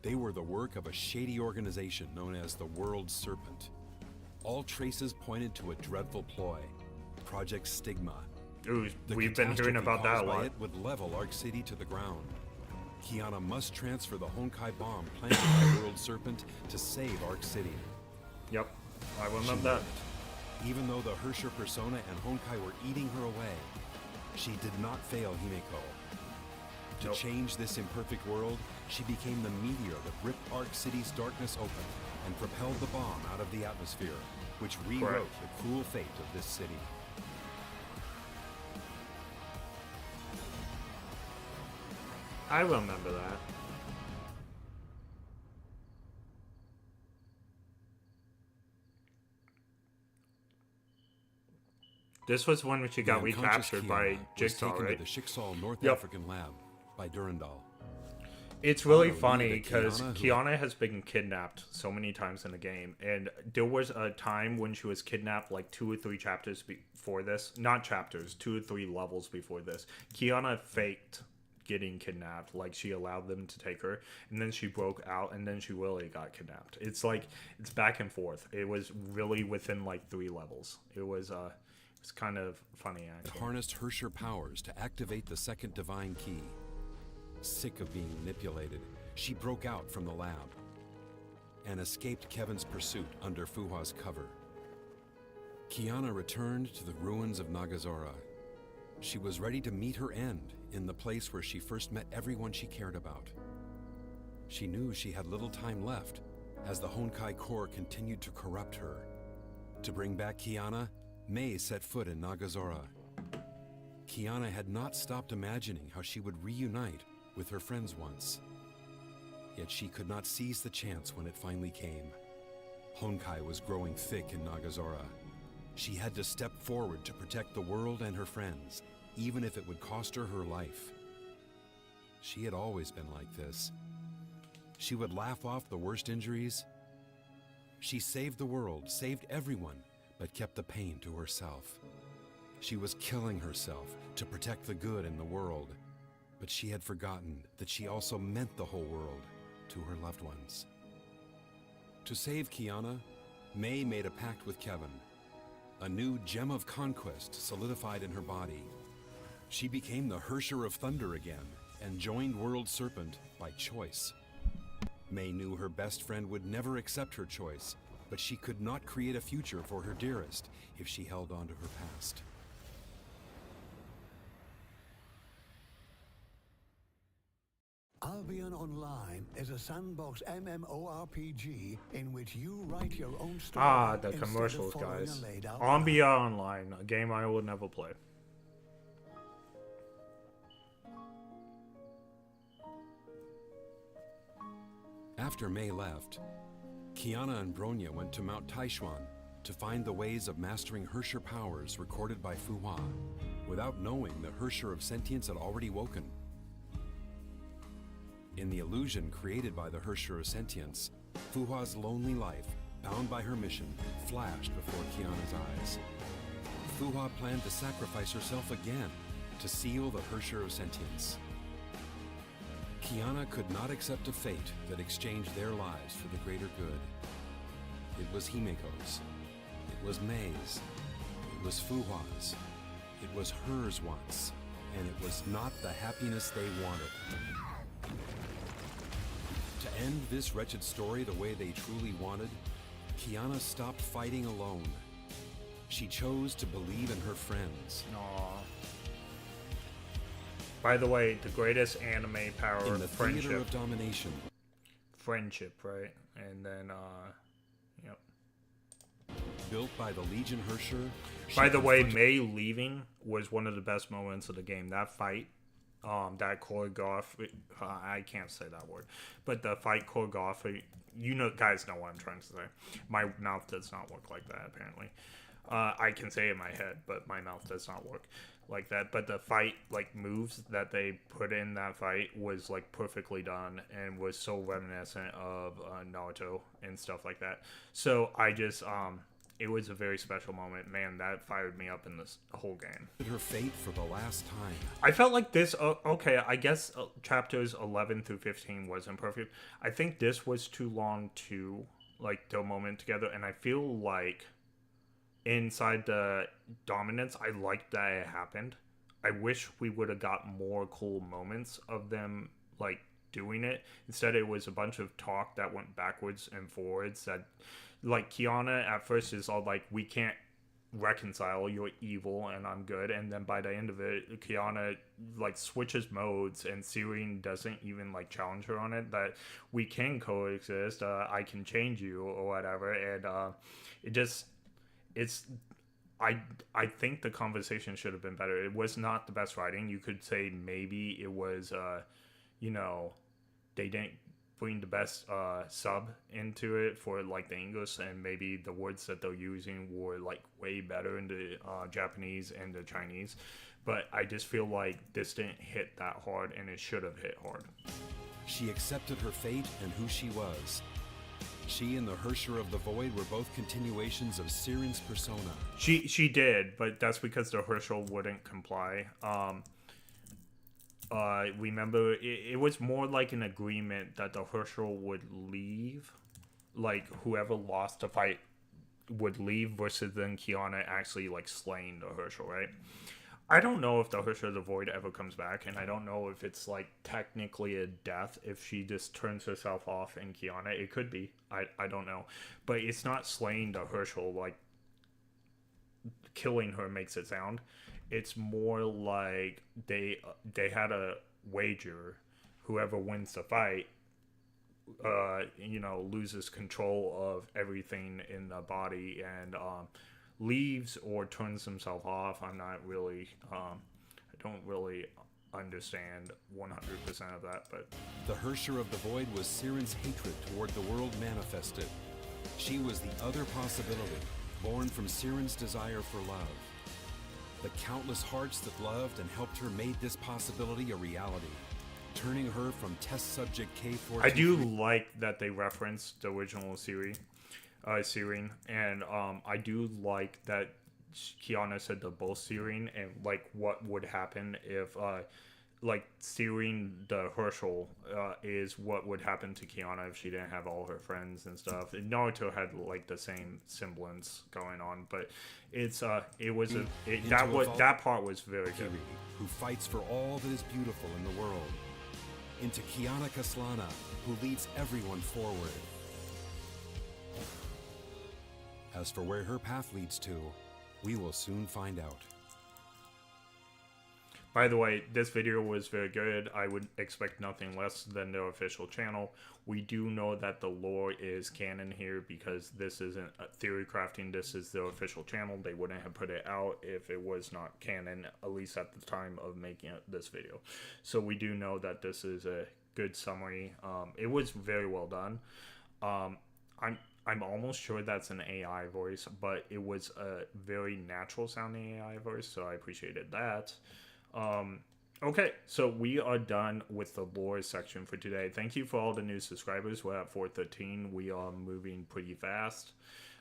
Speaker 8: They were the work of a shady organization known as the World Serpent. All traces pointed to a dreadful ploy, Project Stigma.
Speaker 1: Ooh,
Speaker 8: The
Speaker 1: we've been hearing
Speaker 8: catastrophe
Speaker 1: about that a
Speaker 8: caused by
Speaker 1: lot.
Speaker 8: it would level Arc City to the ground. Kiana must transfer the Honkai bomb planted by World Serpent to save Arc City.
Speaker 1: Yep, I remember that.
Speaker 8: Even though the Hersher persona and Honkai were eating her away, she did not fail Himeko. To change this imperfect world, she became the meteor that ripped Arc City's darkness open and propelled the bomb out of the atmosphere, which rewrote the cruel fate of this city.
Speaker 1: I remember that. This was when she
Speaker 8: The
Speaker 1: got
Speaker 8: unconscious
Speaker 1: recaptured by
Speaker 8: Kiana was
Speaker 1: Jigsaw,
Speaker 8: taken
Speaker 1: right?
Speaker 8: to the Schicksal North
Speaker 1: Yep.
Speaker 8: African lab by Durandal.
Speaker 1: It's really
Speaker 8: Otto knew
Speaker 1: funny
Speaker 8: that
Speaker 1: because
Speaker 8: Kiana, who-
Speaker 1: Kiana has been kidnapped so many times in the game, and there was a time when she was kidnapped like 2 or 3 chapters before this. Not chapters, 2 or 3 levels before this. Kiana faked getting kidnapped, like she allowed them to take her, and then she broke out, and then she really got kidnapped. It's like it's back and forth. It was really within like 3 levels. It's kind of funny actually.
Speaker 8: harnessed Hersher powers to activate the second divine key. Sick of being manipulated, she broke out from the lab and escaped Kevin's pursuit under Fuhua's cover. Kiana returned to the ruins of Nagazora. She was ready to meet her end in the place where she first met everyone she cared about. She knew she had little time left as the Honkai core continued to corrupt her. To bring back Kiana, Mei set foot in Nagazora. Kiana had not stopped imagining how she would reunite with her friends once. Yet she could not seize the chance when it finally came. Honkai was growing thick in Nagazora. She had to step forward to protect the world and her friends, even if it would cost her her life. She had always been like this. She would laugh off the worst injuries. She saved the world, saved everyone, but kept the pain to herself. She was killing herself to protect the good in the world, but she had forgotten that she also meant the whole world to her loved ones. To save Kiana, Mei made a pact with Kevin. A new gem of conquest solidified in her body. She became the Hersher of Thunder again and joined World Serpent by choice. Mei knew her best friend would never accept her choice, but she could not create a future for her dearest if she held on to her past.
Speaker 10: Albion Online is a sandbox MMORPG in which you write your own story.
Speaker 1: The
Speaker 10: instead of
Speaker 1: commercials,
Speaker 10: following
Speaker 1: guys.
Speaker 10: a laid-out
Speaker 1: Albion Online, a game I will never play.
Speaker 8: After Mei left, Kiana and Bronya went to Mount Taishuan to find the ways of mastering Hersher powers recorded by Fuhua, without knowing the Hersher of Sentience had already woken. In the illusion created by the Hersher of Sentience, Fuhua's lonely life, bound by her mission, flashed before Kiana's eyes. Fuhua planned to sacrifice herself again to seal the Hersher of Sentience. Kiana could not accept a fate that exchanged their lives for the greater good. It was Himeko's. It was Mei's. It was Fuhua's. It was hers once, and it was not the happiness they wanted. To end this wretched story the way they truly wanted, Kiana stopped fighting alone. She chose to believe in her friends.
Speaker 1: Aww. By the way, the greatest anime power
Speaker 8: In
Speaker 1: of
Speaker 8: the
Speaker 1: friendship.
Speaker 8: theater of domination.
Speaker 1: Friendship, right? And then, yep.
Speaker 8: Built by the Legion Hersher.
Speaker 1: By the way, Mei leaving was one of the best moments of the game. That fight, that choreography, I can't say that word, but the fight choreography, you know, guys know what I'm trying to say. My mouth does not work like that, apparently. I can say it in my head, but my mouth does not work like that. But the fight, like, moves that they put in that fight was, like, perfectly done and was so reminiscent of Naruto and stuff like that. So I just, it was a very special moment. Man, that fired me up in this whole game.
Speaker 8: Her fate for the last time.
Speaker 1: I felt like this, okay, I guess chapters 11 through 15 wasn't perfect. I think this was too long too, like, the moment together, and I feel like inside the dominance, I liked that it happened. I wish we would have got more cool moments of them, like, doing it. Instead, it was a bunch of talk that went backwards and forwards that, like, Kiana at first is all like, we can't reconcile, you're evil and I'm good, and then by the end of it, Kiana, like, switches modes and Sirene doesn't even, like, challenge her on it, that we can coexist, I can change you or whatever, and it just, it's, I think the conversation should have been better. It was not the best writing. You could say maybe it was, you know, they didn't bring the best sub into it for like the English, and maybe the words that they're using were like way better in the Japanese and the Chinese. But I just feel like this didn't hit that hard, and it should have hit hard.
Speaker 8: She accepted her fate and who she was. She and the Hersher of the Void were both continuations of Siren's persona.
Speaker 1: She did, but that's because the Herschel wouldn't comply. Remember, it was more like an agreement that the Herschel would leave. Like, whoever lost the fight would leave, versus then Kiana actually, like, slaying the Herschel, right? I don't know if the Herschel of the Void ever comes back, and I don't know if it's, like, technically a death if she just turns herself off in Kiana. It could be. I don't know. But it's not slaying the Herschel, like, killing her makes it sound. It's more like they had a wager. Whoever wins the fight, loses control of everything in the body and leaves or turns himself off. I'm not really, I don't really understand 100% of that, but
Speaker 8: the Hersher of the Void was Siren's hatred toward the world manifested. She was the other possibility, born from Siren's desire for love. The countless hearts that loved and helped her made this possibility a reality, turning her from test subject K-14.
Speaker 1: I do like that they referenced the original Siren, and I do like that Kiana said they're both Siren, and like what would happen if Siren the Herschel is what would happen to Kiana if she didn't have all her friends and stuff. And Naruto had like the same semblance going on, but that part was very good.
Speaker 8: Who fights for all that is beautiful in the world, into Kiana Kaslana, who leads everyone forward. As for where her path leads to, we will soon find out.
Speaker 1: By the way, this video was very good. I would expect nothing less than their official channel. We do know that the lore is canon here because this isn't theory crafting. This is their official channel. They wouldn't have put it out if it was not canon, at least at the time of making this video. So we do know that this is a good summary. It was very well done. I'm almost sure that's an AI voice, but it was a very natural sounding AI voice, so I appreciated that. Okay, so we are done with the lore section for today. Thank you for all the new subscribers. We're at 413. We are moving pretty fast.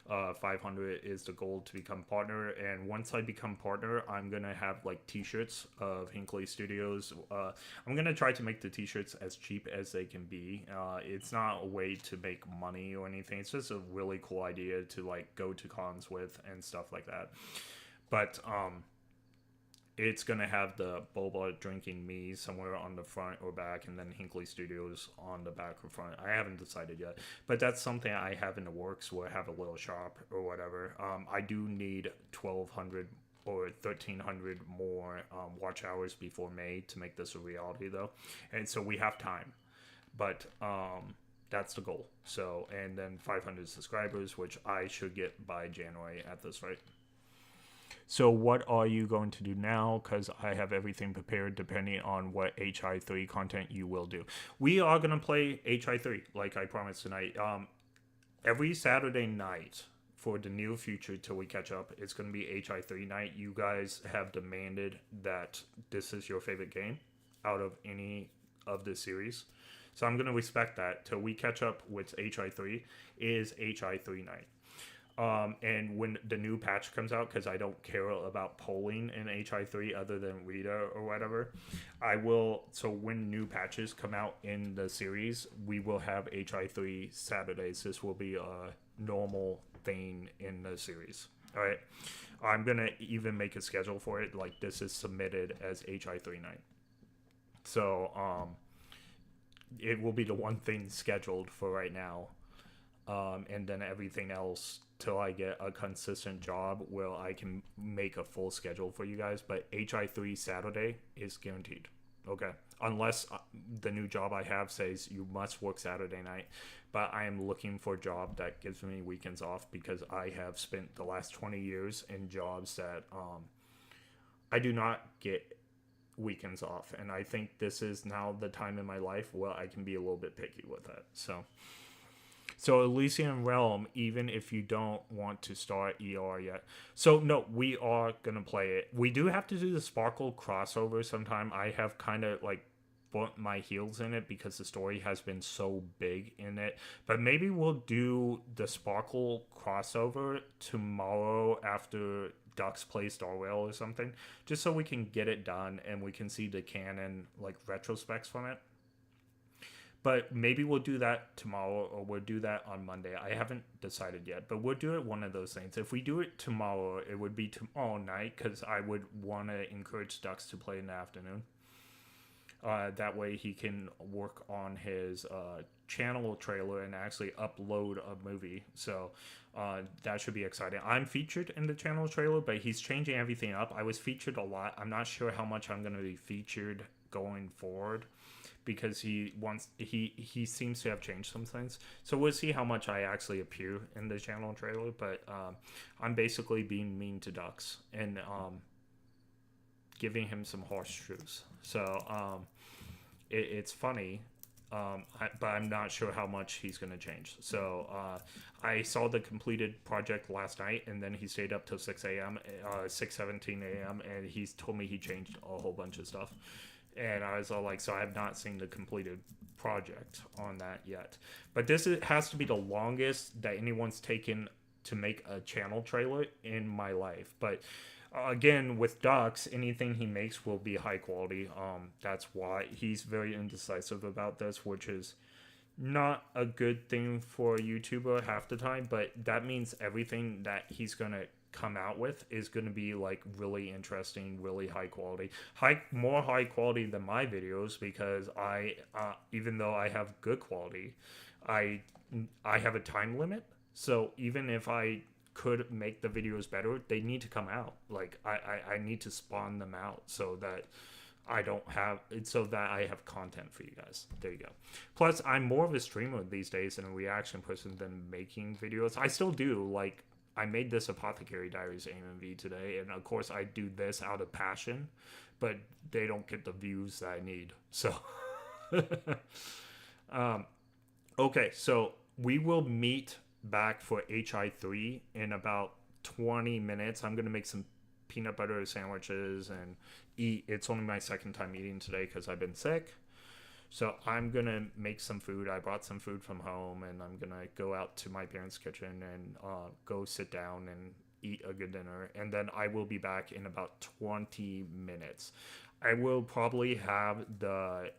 Speaker 1: 500 is the goal to become partner, and once I become partner, I'm gonna have like t-shirts of Hinkley Studios. I'm gonna try to make the t-shirts as cheap as they can be. It's not a way to make money or anything. It's just a really cool idea to like go to cons with and stuff like that. But it's gonna have the boba drinking me somewhere on the front or back, and then Hinkley Studios on the back or front. I haven't decided yet, but that's something I have in the works, where I have a little shop or whatever. I do need 1,200 or 1,300 more watch hours before May to make this a reality, though, and so we have time. But that's the goal. So, and then 500 subscribers, which I should get by January at this rate. So what are you going to do now? Because I have everything prepared depending on what HI3 content you will do. We are going to play HI3, like I promised tonight. Every Saturday night for the near future till we catch up, it's going to be HI3 night. You guys have demanded that this is your favorite game out of any of the series. So I'm going to respect that till we catch up with HI3 is HI3 night. And when the new patch comes out, because I don't care about polling in HI3 other than Rita or whatever, I will. So when new patches come out in the series, we will have HI3 Saturdays. This will be a normal thing in the series. All right. I'm going to even make a schedule for it. Like this is submitted as HI3 night. So, it will be the one thing scheduled for right now. And then everything else till I get a consistent job where I can make a full schedule for you guys. But HI3 Saturday is guaranteed. Okay. Unless the new job I have says you must work Saturday night. But I am looking for a job that gives me weekends off, because I have spent the last 20 years in jobs that I do not get weekends off, and I think this is now the time in my life where I can be a little bit picky with that. So Elysian Realm, even if you don't want to start ER yet. So no, we are gonna play it. We do have to do the Sparkle crossover sometime. I have kind of like burnt my heels in it because the story has been so big in it. But maybe we'll do the Sparkle crossover tomorrow after Ducks play Star Rail or something, just so we can get it done and we can see the canon like retrospects from it. But maybe we'll do that tomorrow or we'll do that on Monday. I haven't decided yet, but we'll do it one of those things. If we do it tomorrow, it would be tomorrow night because I would want to encourage Dux to play in the afternoon. That way he can work on his channel trailer and actually upload a movie. So that should be exciting. I'm featured in the channel trailer, but he's changing everything up. I was featured a lot. I'm not sure how much I'm going to be featured going forward, because he seems to have changed some things. So we'll see how much I actually appear in the channel trailer, but I'm basically being mean to Dux and giving him some horseshoes. So it's funny, but I'm not sure how much he's going to change. So I saw the completed project last night, and then he stayed up till 6 a.m., 6:17 a.m., and he's told me he changed a whole bunch of stuff. And I was all like, so I have not seen the completed project on that yet. But this has to be the longest that anyone's taken to make a channel trailer in my life. But again, with Dux, anything he makes will be high quality. That's why he's very indecisive about this, which is not a good thing for a YouTuber half the time. But that means everything that he's going to come out with is going to be like really interesting, really high quality, more high quality than my videos, because I even though I have good quality, I have a time limit. So even if I could make the videos better, they need to come out. Like I need to spawn them out so that I have content for you guys. There you go. Plus, I'm more of a streamer these days and a reaction person than making videos. I still do, like, I made this Apothecary Diaries AMV today, and of course I do this out of passion, but they don't get the views that I need. So, okay, so we will meet back for HI3 in about 20 minutes. I'm going to make some peanut butter sandwiches and eat. It's only my second time eating today because I've been sick. So I'm going to make some food. I brought some food from home, and I'm going to go out to my parents' kitchen and go sit down and eat a good dinner. And then I will be back in about 20 minutes. I will probably have the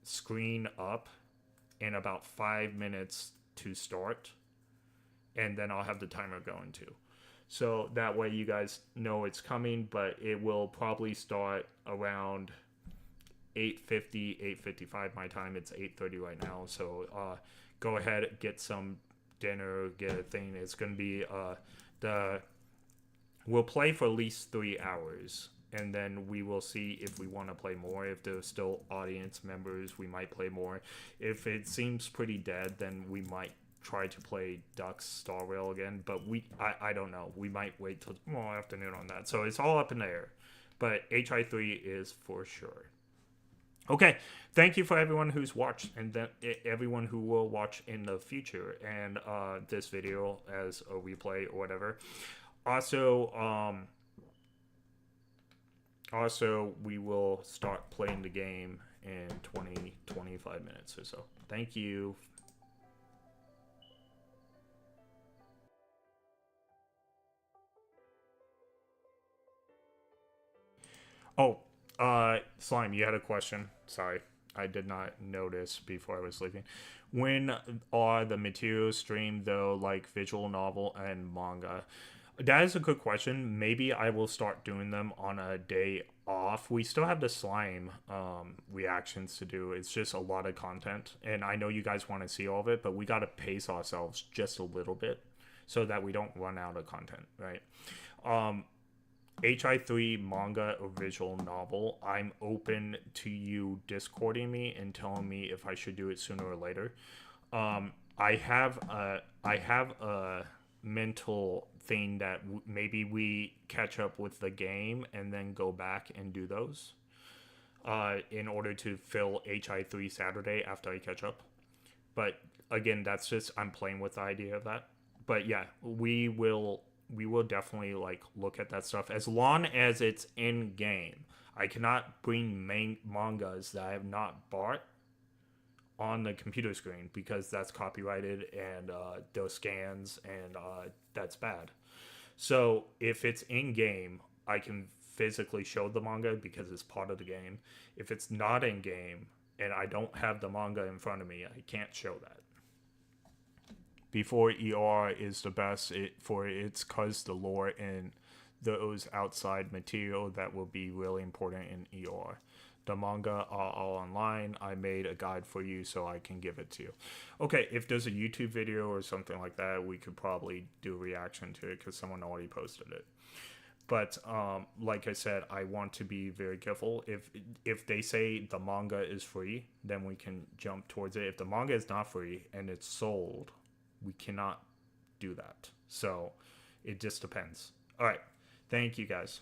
Speaker 1: screen up in about 5 minutes to start. And then I'll have the timer going too. So that way you guys know it's coming, but it will probably start around 8:50, 8:55 my time. It's 8:30 right now. So go ahead, get some dinner, get a thing. It's going to be we'll play for at least 3 hours, and then we will see if we want to play more. If there's still audience members, we might play more. If it seems pretty dead, then we might try to play Ducks Star Rail again, but I don't know. We might wait till tomorrow afternoon on that. So it's all up in the air, but HI3 is for sure. Okay, thank you for everyone who's watched, and then everyone who will watch in the future, and this video as a replay or whatever. Also, we will start playing the game in 20-25 minutes or so. Thank you. Oh, Slime, you had a question. Sorry, I did not notice before I was leaving. When are the materials streamed, though, like visual novel and manga? That is a good question. Maybe I will start doing them on a day off. We still have the Slime reactions to do. It's just a lot of content, and I know you guys want to see all of it, but we got to pace ourselves just a little bit so that we don't run out of content, right? HI3 manga or visual novel, I'm open to you discording me and telling me if I should do it sooner or later. I have a mental thing that maybe we catch up with the game and then go back and do those. in order to fill HI3 Saturday after I catch up. But again, that's just, I'm playing with the idea of that. But yeah, we will definitely like look at that stuff as long as it's in game. I cannot bring mangas that I have not bought on the computer screen because that's copyrighted and those scans and that's bad. So if it's in game, I can physically show the manga because it's part of the game. If it's not in game and I don't have the manga in front of me, I can't show that. Before ER is the best for it's cause the lore and those outside material that will be really important in ER. The manga are all online. I made a guide for you so I can give it to you. Okay, if there's a YouTube video or something like that, we could probably do a reaction to it because someone already posted it. But like I said, I want to be very careful. If they say the manga is free, then we can jump towards it. If the manga is not free and it's sold, we cannot do that. So it just depends. All right. Thank you guys.